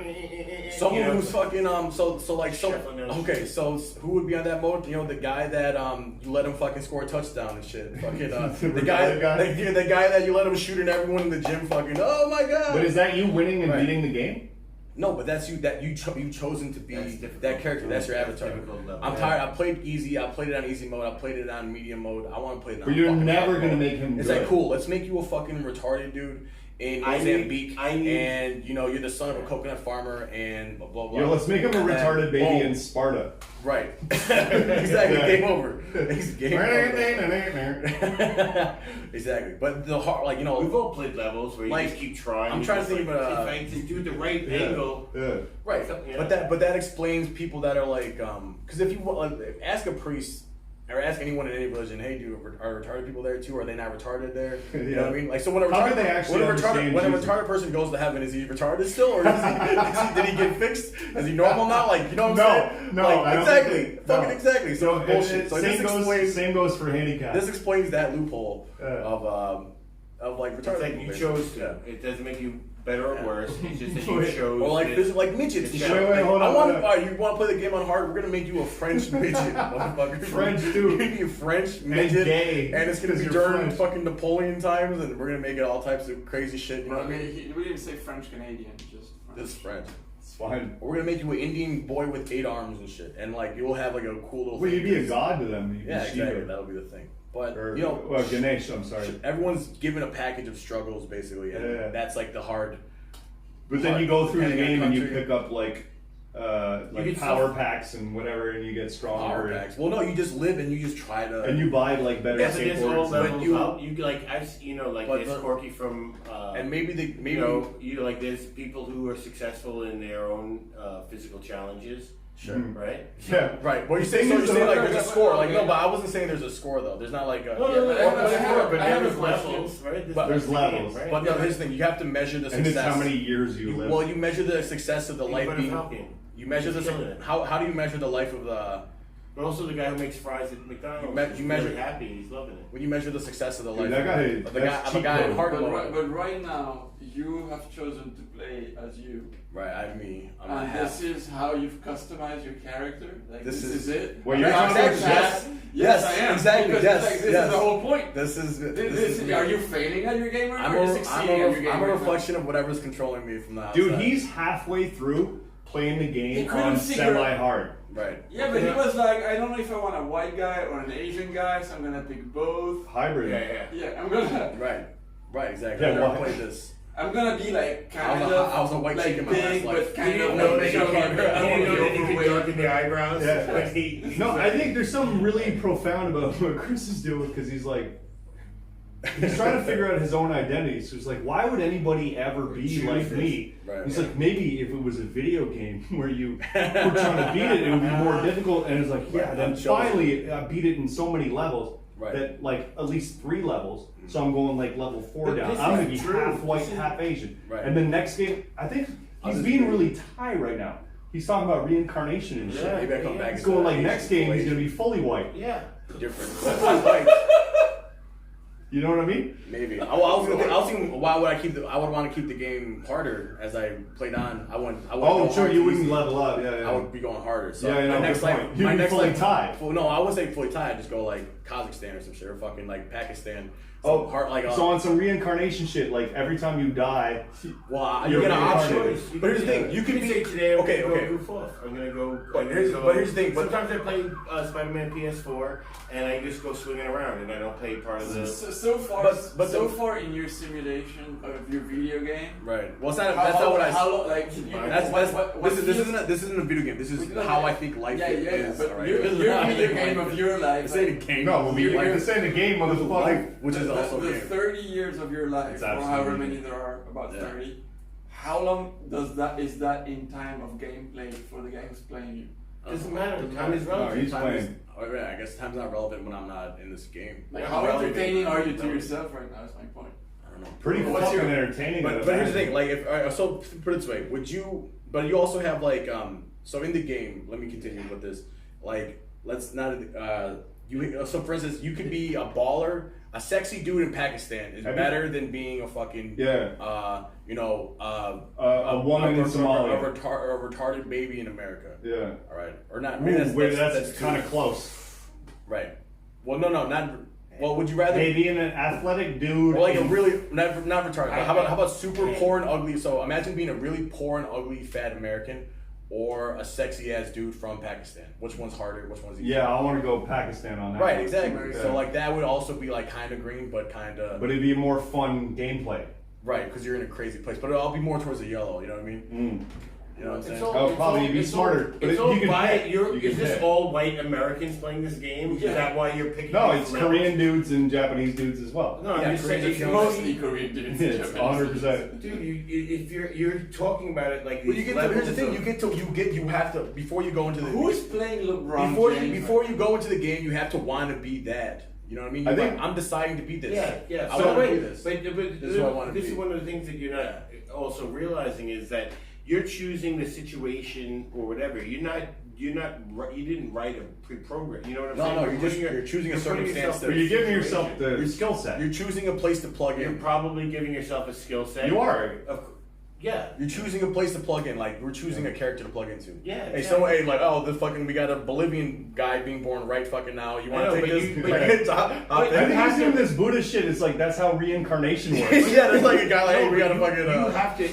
Someone you know, who's fucking Chef on the other okay, so who would be on that mode? You know, the guy that you let him fucking score a touchdown and shit. Fucking the guy the guy that you let him shoot and everyone in the gym fucking, oh my god. But is that you winning and Right. beating the game? No, but that's you you've chosen to be That's difficult. that character. That's your avatar. difficult level. I'm tired. I played easy. I played it on easy mode. I played it on medium mode. I want to play it on. But you're fucking never hard gonna mode. make him It's good. like cool. Let's make you a fucking retarded dude in I need- Mozambique, I need- and you know you're the son of a coconut farmer, and blah blah blah. Yo, let's make him a And then, retarded baby boom. in Sparta. Right. Exactly. Yeah. Game over. It's game over. Exactly. But the hard, like, you know, We've all played levels where you Like, just keep trying. I'm You trying just to think of if I just do the right angle. Yeah. right. Yeah. But that explains people that are like, because if you ask a priest or ask anyone in any religion, hey, are retarded people there too? Are they not retarded there? You know what I mean? Like, so when a How retarded, do they actually when a understand Jesus? retarded person goes to heaven, is he retarded still, or did he get fixed? Is he normal now? Like, you know what I'm saying? No, like, I don't exactly, think- fucking no. exactly. So it's bullshit. So Same goes for handicap. this explains that loophole Yeah. of like It's retarded. like people, you basically. chose to. Yeah. It doesn't make you better or Yeah. worse. It's just that you chose. Or like this. like midgets and Wait, shit. wait, Like, hold on, I want hold on. you want to play the game on hard? We're gonna make you a French midget, motherfucker. French dude. You're gonna be a French midget, gay, and it's gonna 'cause be you're during French. fucking Napoleon times, and we're gonna make it all types of crazy shit. You know what I mean? We didn't say French Canadian, just French. This French. It's fine. We're gonna make you an Indian boy with 8 arms and shit, and like you'll have like a cool little. Well, thing. you'd be a god to them. You'd be Yeah, exactly. Shiva. That'll be the thing. But Or, you know, well, Ganesh. I'm sorry. everyone's given a package of struggles basically, and Yeah. that's like the hard. But then you go through the Depending on game and you country. pick up like get power stuff- packs and whatever, and you get stronger. Power packs. Well, no, you just live and you just try to. And you buy like better Yeah, but there's all skateboards. levels you- up. You like like But this the- Corky from. and maybe you like there's people who are successful in their own physical challenges. Sure. Right. Yeah. Right. Well, you say so. You say like there's a score. Like no, but I wasn't saying there's a score though. There's not like a. No, yeah, no, but- no, but- I have a there's question. levels, right? But there's that's the levels. game, right? But no, here's the thing. You have to measure the And success. it's how many years you live. Well, you measure the success of the life But a being. Falcon. You measure He's the killing it. how do you measure the life of the But also the guy who makes fries at McDonald's. You is measure- really happy. He's loving it. when you measure the success of the life that guy- of the guy that's of a guy cheat in code. hard But, mode. but right now, you have chosen to play as you. Right. I'm me. I'm And half. this is how you've customized your character. Like This this is- is it. Well, you're Yes, talking- yes, Yes, I am. exactly, Because yes, it's like, this yes. is the whole point. This is This, are you failing at your game right now? I'm or are you a, succeeding at your game I'm a right now? reflection of whatever's controlling me from the outside. Dude, he's halfway through playing the He game couldn't on figure- semi-hard. right. Yeah, but he was like, I don't know if I want a white guy or an Asian guy, so I'm gonna pick both. Hybrid. Yeah, I'm gonna. Right, exactly. Yeah, I never why? played this. I'm gonna be like kind I was a white like chick in my big, last life. but kind You of didn't know like that you chubby, can't. but I You don't didn't know that you wanna could be darken the eyebrows. Yeah. Like he- No, I think there's something really profound about what Chris is doing because he's like, he's trying to figure out his own identity. So he's like, why would anybody ever be like me? Right. He's like, maybe if it was a video game where you were trying to beat it, it would be more difficult. And it's like, yeah, Right, then I'm chosen. finally I beat it in so many levels Right. that like at least 3 levels. So I'm going like level 4 But down. this I'm gonna is be true. half white, This is- half Asian. Right. And the next game, I think He's being really Thai right now. He's talking about reincarnation and shit. Yeah. Maybe I come back. He's going like next game he's gonna be fully white. Yeah. different. Like, You know what I mean? maybe. I was thinking, why would I would want to keep the game harder as I played on. I wouldn't. Oh, go sure, hard you too wouldn't easy. level up. Yeah. I would be going harder. So Yeah, my next good point. life, You'd my be next fully life, Thai. Well, no, I wouldn't say fully Thai. I'd just go like Kazakhstan or some shit, or fucking like Pakistan. Oh, Hard, like so on some reincarnation shit, like every time you die, well, You're you get an option. reincarnated. But here's the thing: you can be say today. I'm okay. gonna Okay. go goof off. I'm gonna go. But here's the thing. But Sometimes I play Spider-Man PS4 and I just go swinging around and I don't play part of the. So far, But so far in your simulation of your video game, right. Well, it's not, that's not what I. How, like, This isn't a video game. This is how I think life is. But alright? your This is how I video think game life of is. your life. It's ain't a game. no, this ain't a game, motherfucker. Life, which is also a the game. 30 years of your life, It's or absolutely however a many game. there are, about Yeah. 30. How long is that in time of gameplay for the guy who's playing you? Doesn't matter. Time is No, relative. he's Time is- playing. oh, yeah, I guess time's not relevant when I'm not in this game. Like, I'm how relevant. entertaining are you to No. yourself right now? Is my point. I don't know. Pretty What's fucking your- entertaining. But here's the thing, like if so put it this way, would you? But you also have like so in the game. Let me continue with this. Like let's not so for instance, you could be a baller. A sexy dude in Pakistan is better than being a fucking Yeah. a woman in Somalia. a retarded baby in America. Yeah. All right, or not? Ooh, Maybe that's kind of too- close. Right. Well, no, not. Well, would you rather? Maybe an athletic dude. Or like a in- really not retarded. But how about super poor and ugly? So imagine being a really poor and ugly fat American, or a sexy ass dude from Pakistan. Which one's harder? Which one's easier? Yeah, I want to go Pakistan on that. Right, one. exactly. Yeah. So like that would also be like kind of green, but kind of But it'd be a more fun gameplay. right because you're in a crazy place. But it'll be more towards the yellow. You know what I mean? You know what I'm saying? Oh, probably be smarter. But It's you all can by pick. you're, You can is this pick. all white Americans playing this game? Is that why you're picking? No, these it's levels? Korean dudes and Japanese dudes as well. No, Yeah, I'm just saying. Korean It's dudes. Mostly Korean dudes. It's 100%. Dude, if you're talking about it like Well, these you get to, here's the thing. levels You have to before you go into the Who is playing LeBron before James? you go into the game, you have to want to be that. You know what I mean? I think- I'm deciding to be this. Yeah. I So want to wait, be this. But This is what I want to this be. is one of the things that you're not also realizing is that you're choosing the situation or whatever. You didn't write a pre-program. You know what I'm saying? You're choosing a you're putting circumstance yourself that- But you're giving yourself situation. the skill set. You're choosing a place to plug You're in. probably giving yourself a skill set. You are. Yeah. You're choosing a place to plug in. Like we're choosing a character to plug into. Yeah, Hey, exactly. so hey, like we got a Bolivian guy being born right fucking now. You want I to know, take but this? you- but Like, you- it's hot- hot but thing. I think have he's to- doing this Buddhist shit. It's like that's how reincarnation works. Yeah, there's like a guy like, hey, No, we gotta but fucking. You have to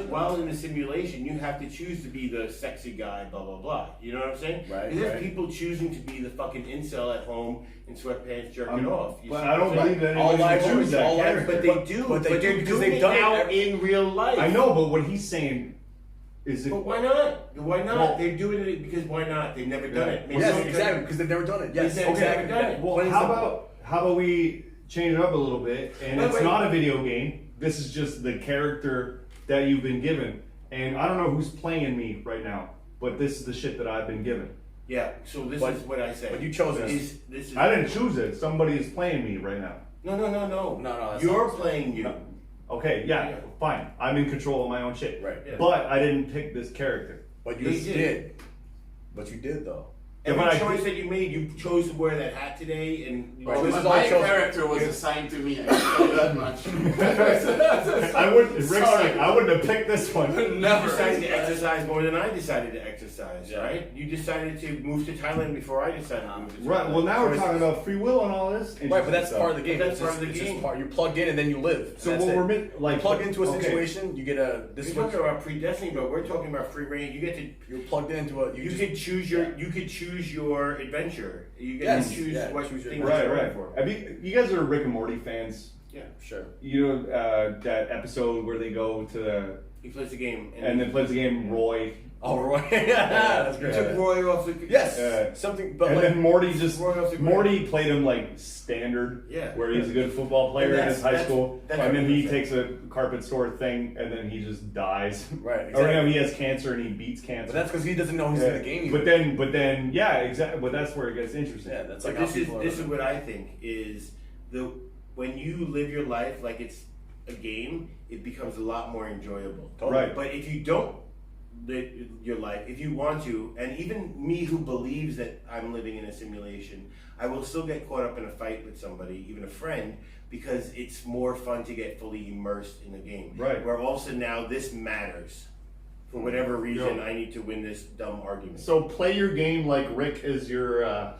while in the simulation, you have to choose to be the sexy guy, blah blah blah. You know what I'm saying? Right, And there's right. people choosing to be the fucking incel at home in sweatpants jerking off. You But see I don't what I'm believe saying? that All anybody lives would choose choose, that all lives- character. But they do. But they do they're because doing they've it done it now every- in real life. I know, but what he's saying is if But why not? Why not? Well- They're doing it because why not? They've never done it. Maybe Yes, they'll- exactly, because they've never done it. Yes, They've never exactly. done it. Well, Plain and how simple. about we change it up a little bit? And Wait, it's wait. not a video game. This is just the character that you've been given. And I don't know who's playing me right now, but this is the shit that I've been given. Yeah. So this But- is what I say. but you chose this. This is. I didn't choose it. Somebody is playing me right now. No. No, that's You're not- playing you. No. Okay, yeah, fine. I'm in control of my own shit. Right. Yeah. But I didn't pick this character. But you Yes, you did. But you did though. Every but I choice did- that you made, you chose to wear that hat today, and Right, Well, this is my all I chose. character was assigned to me. I can tell you that much. I wouldn't. Rick's like, I wouldn't have picked this one. you Never. decided to exercise more than I decided to exercise, Yeah. right? You decided to move to Thailand before I decided to move to Thailand. Right. Well, now we're Choices. talking about free will and all this. Right, but that's part of the game. But that's It's part of the it's game. You're plugged in and then you live. So That's what it. we're like You plug into a okay. situation, you get a. This is We're what talking about predestined, but we're talking about free reign. You get to. you're plugged into a. You could choose your adventure. You get Yes, to choose yeah, what choose your things Right, you're right. going for. Have you guys are Rick and Morty fans? Yeah. Sure. You know that episode where they go to the He plays the game, and then plays the game Roy, Oh, right. That's You great. took Roy off the. Yes. Something, but and like. then Morty just Roy off the grid. Morty played him like standard, Yeah. where he's a good football player And in his high that's- school, that's and then what he I'm takes a carpet store thing, and then he just dies. Right, Or exactly. no, he has cancer and he beats cancer. But that's because he doesn't know he's in the game. But then, yeah, exactly. But that's where it gets interesting. yeah, that's But like how this is people this are. is what I think is when you live your life like it's a game, it becomes a lot more enjoyable. Right. But if you don't live your life, if you want to, and even me who believes that I'm living in a simulation, I will still get caught up in a fight with somebody, even a friend, because it's more fun to get fully immersed in the game. Right. Where also now this matters. For whatever reason, I need to win this dumb argument. So play your game like Rick is your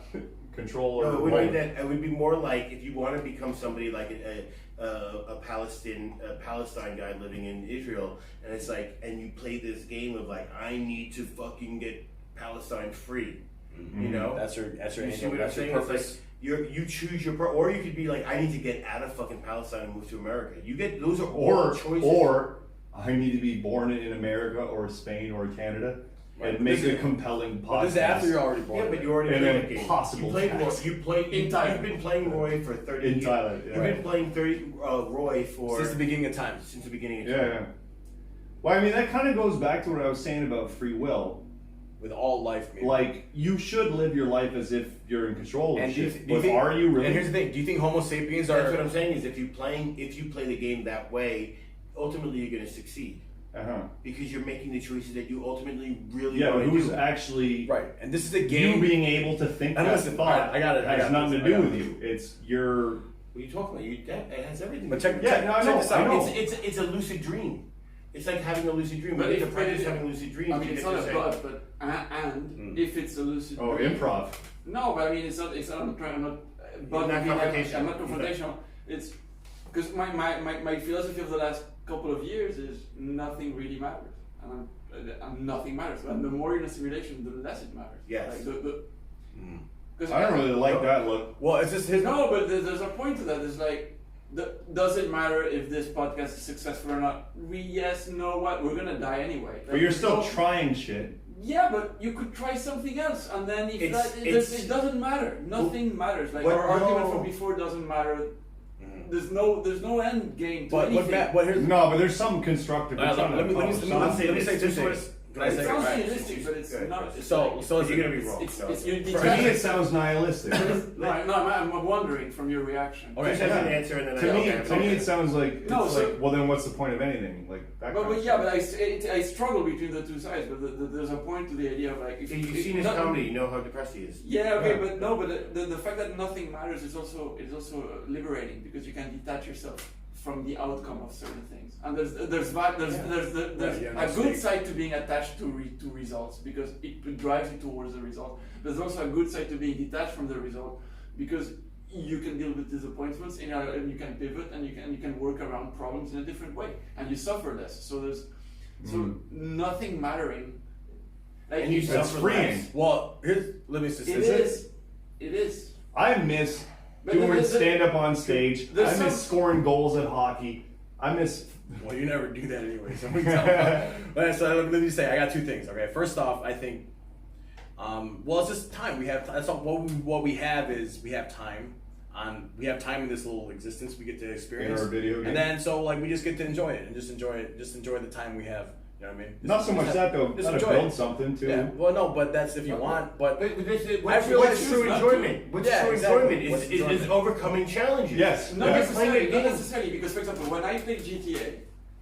controller. No, it would be more like if you want to become somebody like a Palestine guy living in Israel, and it's like, and you play this game of like, I need to fucking get Palestine free. You know, That's your you see angel. what I'm That's your saying? It's purpose. like you choose your or you could be like, I need to get out of fucking Palestine and move to America. You get those are all choices. Or I need to be born in America or Spain or Canada and make a compelling podcast. This is after you're already born. Yeah, but you already And played then the game. possible You played tax. Roy. You've been playing Roy for 30 In years. Thailand, yeah. You've been playing Roy for Since the beginning of time. since the beginning of Yeah, time. yeah. Well, I mean, that kind of goes back to what I was saying about free will. With all life, maybe. Like, you should live your life as if you're in control of And do you shit. do you But think, are you really? And here's the thing: do you think Homo sapiens are? That's what I'm saying is if you play the game that way, ultimately you're going to succeed Uh-huh. because you're making the choices that you ultimately really Yeah, want but to who's do. actually Right, and this is a game. you being able to think And that listen, thought alright, I got it, I has got nothing this, to I do got with this. you. It's your What are you talking about? It has everything. But to do check, with it. check, Yeah, no, I check know, this I out. know. It's a lucid dream. It's like having a lucid dream. But But if- the practice having lucid dreams. I mean, you it's get not to a say, but if it's a lucid oh dream. improv. No, but I mean, it's not. I'm not. But not I mean, confrontational. I'm not confrontational. It's because my philosophy of the last couple of years is nothing really matters, and nothing matters. And the more you're in a simulation, the less it matters. Yes. Like because I don't really like that look. Well, it's just his. No, but there's a point to that. It's like, does it matter if this podcast is successful or not? Yes, no, what? We're gonna die anyway. But you're Like, still no- trying shit. Yeah, but you could try something else, and then if It's- it doesn't matter. Nothing matters. Like But our argument no. from before doesn't matter. There's no end game to But anything. what here's No, but there's some constructive. let me say two things. Can I It say? sounds Right. realistic, but it's Good. not. It's So like, so You're gonna be wrong. it's No. you To detach me, it it. sounds nihilistic. No, I'm wondering from your reaction. Okay. Just as an answer, and then To me, it sounds like it's No, so- like, well, then what's the point of anything? Like that. But kind of yeah, stuff. but I struggle between the two sides. But there's a point to the idea of like if If you've seen his not- comedy, you know how depressed he is. Yeah, okay, Yeah. but no, but the fact that nothing matters is also liberating because you can detach yourself from the outcome of certain things, and there's Yeah, a no good stake. side to being attached to results because it drives you towards the result. There's also a good side to being detached from the result because you can deal with disappointments and you can pivot and you can work around problems in a different way and you suffer less. So there's nothing mattering. Like And you It's suffer freeing. less. Well, here's let me just. it is. I miss But doing the- stand up on stage. there's I miss some- scoring goals at hockey. I miss. Well, you never do that anyway. So, so let me say, I got two things. Okay, first off, I think, well, it's just time. We have that's all. What we have is we have time. We have time in this little existence we get to experience. In our video game. And then so like we just get to enjoy it and just enjoy it. Just enjoy the time we have. You know what I mean? Not so much that though. Just Gotta enjoy build it. something too. Yeah. Well, no, but that's if you want. But But this is, I feel what's like true choose not enjoyment? to. What's Yeah, true exactly. enjoyment What's is enjoyment? overcoming challenges. Yes. Not You're Yes. playing necessarily, a not game. necessarily, because for example, when I play GTA,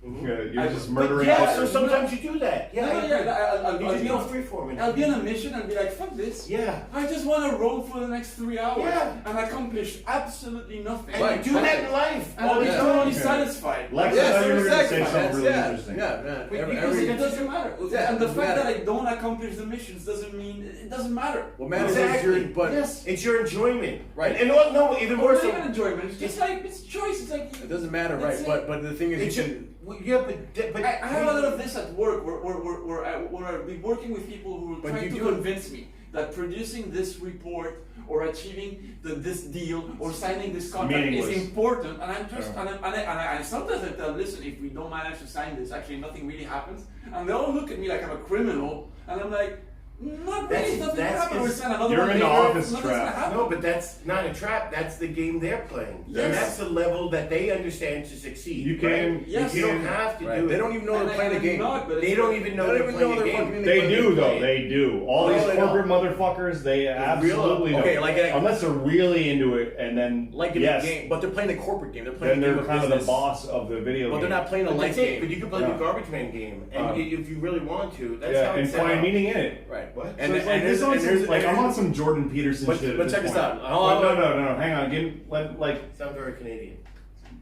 Yeah, you're I- just but murdering. Yeah, others. so sometimes you do that. Yeah, No, I yeah, agree. I'll You just be go on- freeform. I'll be on a mission and be like, fuck this. Yeah. I just want to roam for the next 3 hours Yeah. and accomplish absolutely nothing. And Right. you do that in life And all the I'm time. totally Yeah. satisfied. Lex, Yeah, I thought you were going to say exactly. something really Yeah, interesting. yeah, man. Because it doesn't matter. Yeah, And the fact yeah. that I don't accomplish the missions doesn't mean it doesn't matter. what matters Exactly. is your. But yes, it's your enjoyment. Right. And no, even more Or so. even enjoyment. It's just like it's choice. It's like it doesn't matter, That's right? it. But the thing is, It's you your, can. yeah, but I have a lot of this at work where I've been working with people who are But trying you to do it- convince me that producing this report or achieving this deal or signing this contract Meaningless. is important. And I'm just Yeah. and sometimes I tell, listen, if we don't manage to sign this, actually nothing really happens. And they all look at me like I'm a criminal, and I'm like, Not really. Nothing happened. We're saying another You're one in the later, office nothing's gonna trap. happen. No, but that's not a trap. That's the game they're playing. Yes. And that's the level that they understand to succeed. You can. Right? Yes. You don't have to do it. They don't even know And they're playing a I'm game. not, but They it's- don't even know They they're don't even know playing a they're game. fucking- They do though. play it. They do. All No, these they corporate motherfuckers, they absolutely don't. Okay, like unless they're really into it, and then Like in yes, the game, but they're playing a corporate game. They're then playing a they're game of kind of the business. boss of the video But game. they're not playing a But life that's it. game. But you can play Yeah. the garbage man game, and if you really want to, that's yeah, how and it's set find up. meaning in it. Right. What? And, So it's like, this on some, like I'm on some Jordan Peterson But- shit. but at check this this point. out. But no, hang on. Sounds very Canadian.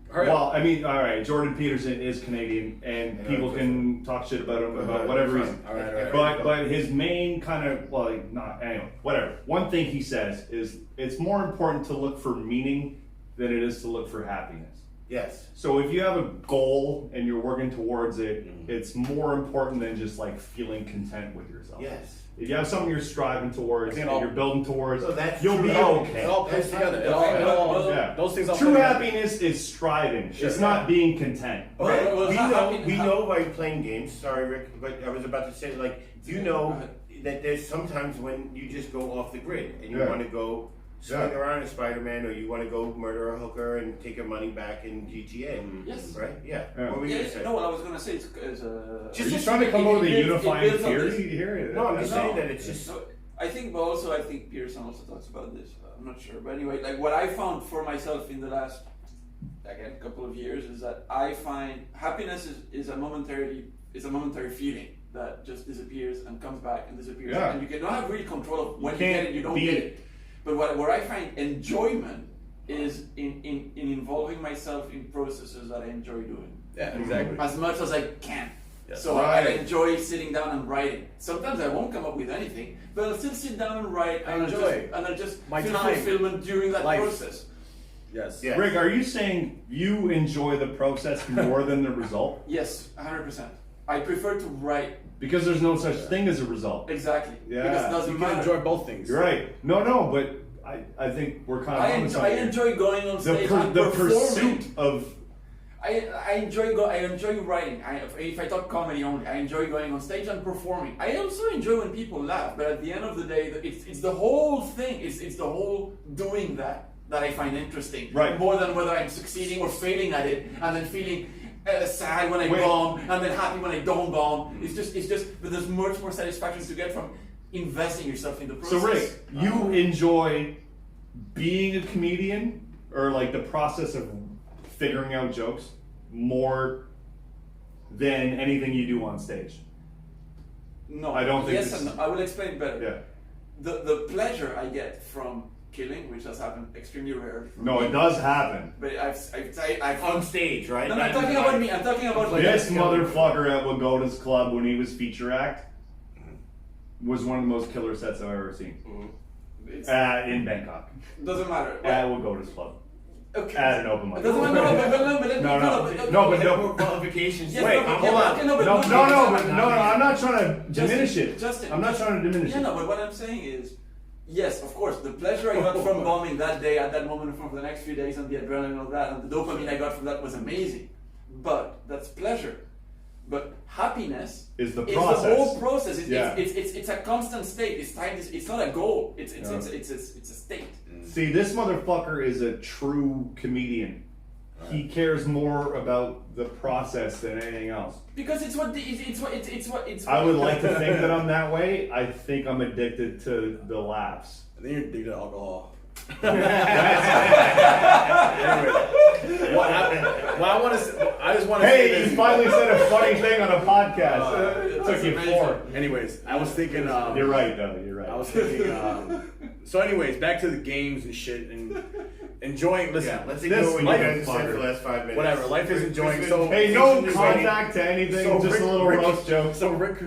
Hurry up. Well, I mean, all right. Jordan Peterson is Canadian, and Yeah, people that's can talk shit about him about whatever Fine. reason. All right. But his main kind of not anyway, whatever. One thing he says is it's more important to look for meaning than it is to look for happiness. Yes. So if you have a goal and you're working towards it, it's more important than just like feeling content with yourself. Yes. If you have something you're striving towards I think and all- you're building towards, So that's you'll true be happiness. okay. It all plays That's together. how- Yeah. Those things all True play together. happiness is striving. Sure. It's not being content. Okay, Well, we how- know how- we know by playing games. Sorry, Rick, but I was about to say like you know that there's sometimes when you just go off the grid and you Yeah. want to go swing Yeah. around a Spider-Man or you want to go murder a hooker and take your money back in GTA. Yes. Right? Yeah. Yeah. What were you Yeah, gonna say? no, what I was gonna say is Are you trying to come up with a unifying theory here? No, I'm just No. saying that it's just. So, I think Pearson also talks about this. I'm not sure, but anyway, like what I found for myself in the last again couple of years is that I find happiness is a momentary feeling that just disappears and comes back and disappears, Yeah. and you cannot have real control of when you can't get it, you don't be- get it. But where I find enjoyment is in involving myself in processes that I enjoy doing Yeah, exactly. as much as I can. Yes. So Right. I enjoy sitting down and writing. Sometimes I won't come up with anything, but I'll still sit down and write. I And enjoy I'll just my feel time. fulfillment during that Life. process. Yes. Yeah. Rick, are you saying you enjoy the process more than the result? Yes, 100%. I prefer to write Because there's no such thing as a result. exactly. Yeah. Because it doesn't You can matter. enjoy both things. You're right. No, but I think we're kind of I on enjoy, something here. going on the, stage and the performing. pursuit of I enjoy writing. If I talk comedy only, I enjoy going on stage and performing. I also enjoy when people laugh, but at the end of the day, it's the whole thing. It's the whole doing that I find interesting. Right. More than whether I'm succeeding or failing at it, and then feeling sad when I Wait. bomb, and then happy when I don't bomb. It's just. But there's much more satisfaction to get from investing yourself in the process. So Rick, you enjoy being a comedian or like the process of figuring out jokes more than anything you do on stage? No, I don't think Yes, it's- and no. I will explain better. Yeah. The pleasure I get from killing, which has happened extremely rarely. for No, me, it does happen. But I've On stage, right? No, I'm talking about me. I'm talking about me. This motherfucker at Wagoda's Club when he was feature act was one of the most killer sets I've ever seen. It's, In Bangkok. doesn't matter. At Wagoda's Club. Okay. At an open mic. It doesn't matter. No, but More qualifications. Yes, Wait, no, but- hold on. okay, no, but- No, I'm not trying to diminish it. Justin, I'm not trying to diminish Yeah, it. no, but what I'm saying is, yes, of course, the pleasure I got from bombing that day, at that moment, from the next few days, and the adrenaline and all that, and the dopamine I got from that was amazing. But that's pleasure. But happiness Is the the process. whole process. Yeah. It's a constant state. It's time. It's not a goal. It's a state. See, this motherfucker is a true comedian. He cares more about the process than anything else. Because it's what I would like to think that I'm that way. I think I'm addicted to the laughs. I think you're addicted to alcohol. I just want to say Hey, this. you finally said a funny thing on a podcast. It took you amazing. 4. Anyways, I was thinking. You're right, though. You're right. I was thinking. So, anyways, back to the games and shit and enjoying. Listen, Yeah, let's This ignore what you life guys is said for fucker. the last 5 minutes. Whatever, life is enjoying, so- Hey, no contact to anything. So just Rick- a little Rick- roast joke. So Rick,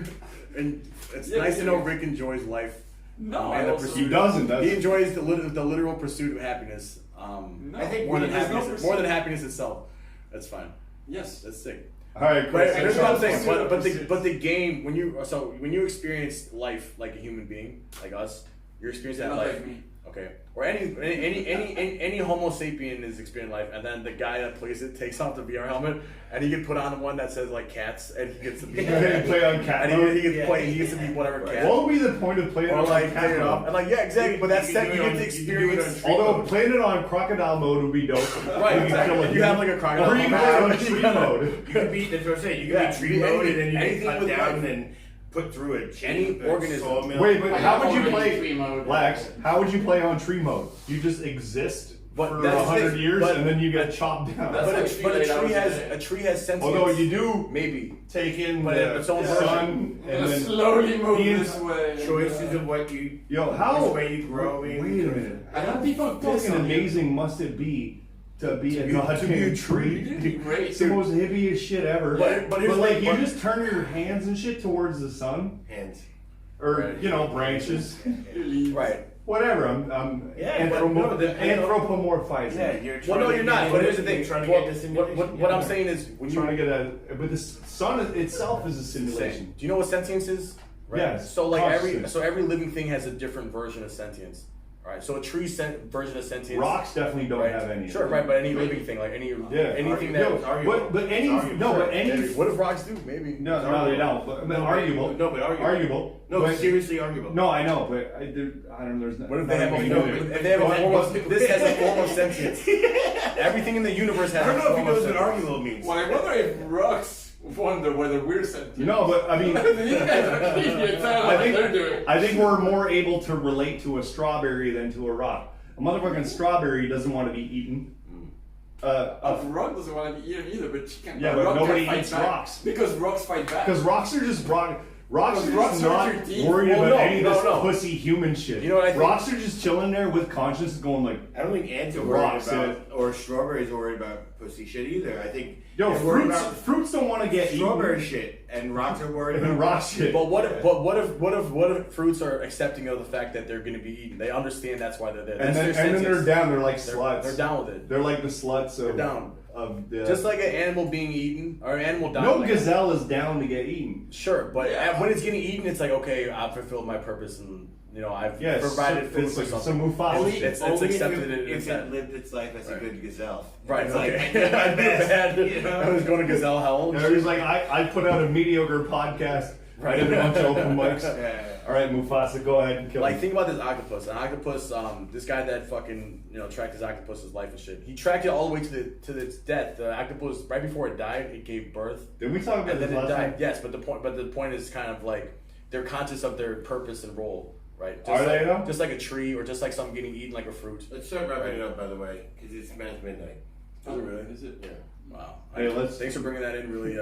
and it's Yeah, nice to yeah. know Rick enjoys life. No, and I the also- pursuit. He doesn't. Does He he? enjoys the literal pursuit of happiness. No, I think More than there's no happiness. More than pursuit. happiness itself. That's fine. Yes. That's sick. All right, But Chris. here's what I'm saying. Pursuit. But the game when you experience life like a human being like us, you're experiencing that Not life. like me. okay, or any Homo sapien is experiencing life, and then the guy that plays it takes off the VR helmet, and he can put on one that says like cats, and he gets to be play on cat and mode. he gets play. He gets to be whatever cat. What would be the point of playing it Or on like cat take it off, mode? and like exactly. But that's you that can you do it get on- to you can do it experience. on tree Although mode. playing it on crocodile mode would be dope. Right, You exactly. kill it. You have like a crocodile. Or you can play on You tree gotta- mode. You can be, that's what I'm saying, you can Yeah, be tree do mode and then you anything can cut with down life. and put through a Any chain, organism. sawmill. Wait, but I how have would you already play, tree mode. Lex? How would you play on tree mode? You just exist But for that's the 100 thing, years, but- and then you get chopped down. That's But like a 3 hours a tree has sentience. Although you do maybe. take in But the its own sun, and And then slowly move the this way. Choices of what you, yo, how? which way you grow. Wait a minute. I don't How think I'll piss fucking on you. amazing must it be to be a be goddamn a tree? It'd be great. It's the most hippiest shit ever. But here's the like thing, you but- just turn your hands and shit towards the sun, Hands. or Right. you know branches, Right. whatever. I'm Yeah, but no, anthropomorphizing. Yeah, you're trying Well, no, to you're get not. in- But here's the thing. You're trying to What- get this what I'm saying is when you trying to get but the sun itself is a simulation. Do you know what sentience is? Yes, So like consciousness. every living thing has a different version of sentience. Right. So a tree version of sentience. Rocks definitely don't right? have any. Sure, right, but any living thing, like anything that. But any What if rocks do? Maybe. no, they don't. But arguable. No, but arguable. Arguable. No, but, seriously arguable. No, I know, but I don't know. There's not. What if they have a nothing form? we can do. If they have a form of this has a form of sentience. Everything in the universe has I don't a know if form he of knows what sentience. arguable means. Well, I wonder if rocks wonder whether we're sentient. No, but I mean, You guys are idiots. I don't know what they're doing. I think we're more able to relate to a strawberry than to a rock. A motherfucking strawberry doesn't want to be eaten. A rock doesn't want to be eaten either, but she can. Yeah, a but rock nobody can fight eats back. rocks. Because rocks fight back. Because rocks are just rock. Rocks are Rocks just are not your teeth. worried Well, about no, any of no, this no. pussy human shit. You know what I think? Rocks are just chilling there with conscience, going like, I don't think ants are Rocks, worried about, or strawberries are worried about pussy shit either. I think yo, they're worried fruits, about fruits don't want to get strawberry eaten. shit, and rocks are worried And about rock shit. But what if fruits are accepting of the fact that they're going to be eaten? They understand that's why they're there. And That's then their they're sentience. down. They're like They're- sluts. They're down with it. They're like the sluts of, down. of the. Just like an animal being eaten or an animal dying. no like- gazelle is down to get eaten. Sure, but Yeah. when it's getting eaten, it's like okay, I've fulfilled my purpose, and I've Yes, provided food it's for like something. some Mufasa only, shit. It's only accepted if that- it lived its life as a good gazelle. Right, It's okay. like, I did my I did best, bad. you know? I was going to gazelle hell. They're just like, I put out a mediocre podcast. I did a bunch of open mics. Yeah. All right, Mufasa, go ahead and kill Like, him. think about this octopus. An octopus, this guy that fucking, tracked his octopus's life and shit. He tracked it all the way to its death. The octopus, right before it died, it gave birth. Did we talk about And this then it last died. time? Yes, but the point is kind of like, they're conscious of their purpose and role, right? Just Are like, they, though? Just like a tree or just like something getting eaten like a fruit. Let's start wrapping it up, by the way, because it's man's midnight. Oh, really? Is it? Yeah. Wow. Hey, let's- Thanks for bringing that in really,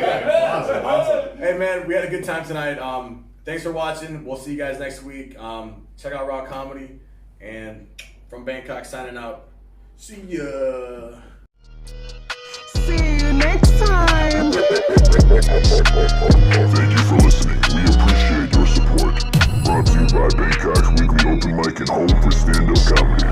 Awesome. Hey man, we had a good time tonight. Thanks for watching. We'll see you guys next week. Check out Raw Comedy. And from Bangkok, signing out. See ya. See you next time. Thank you for listening. We appreciate your support. Brought to you by Bangkok's weekly open mic and home for stand-up comedy.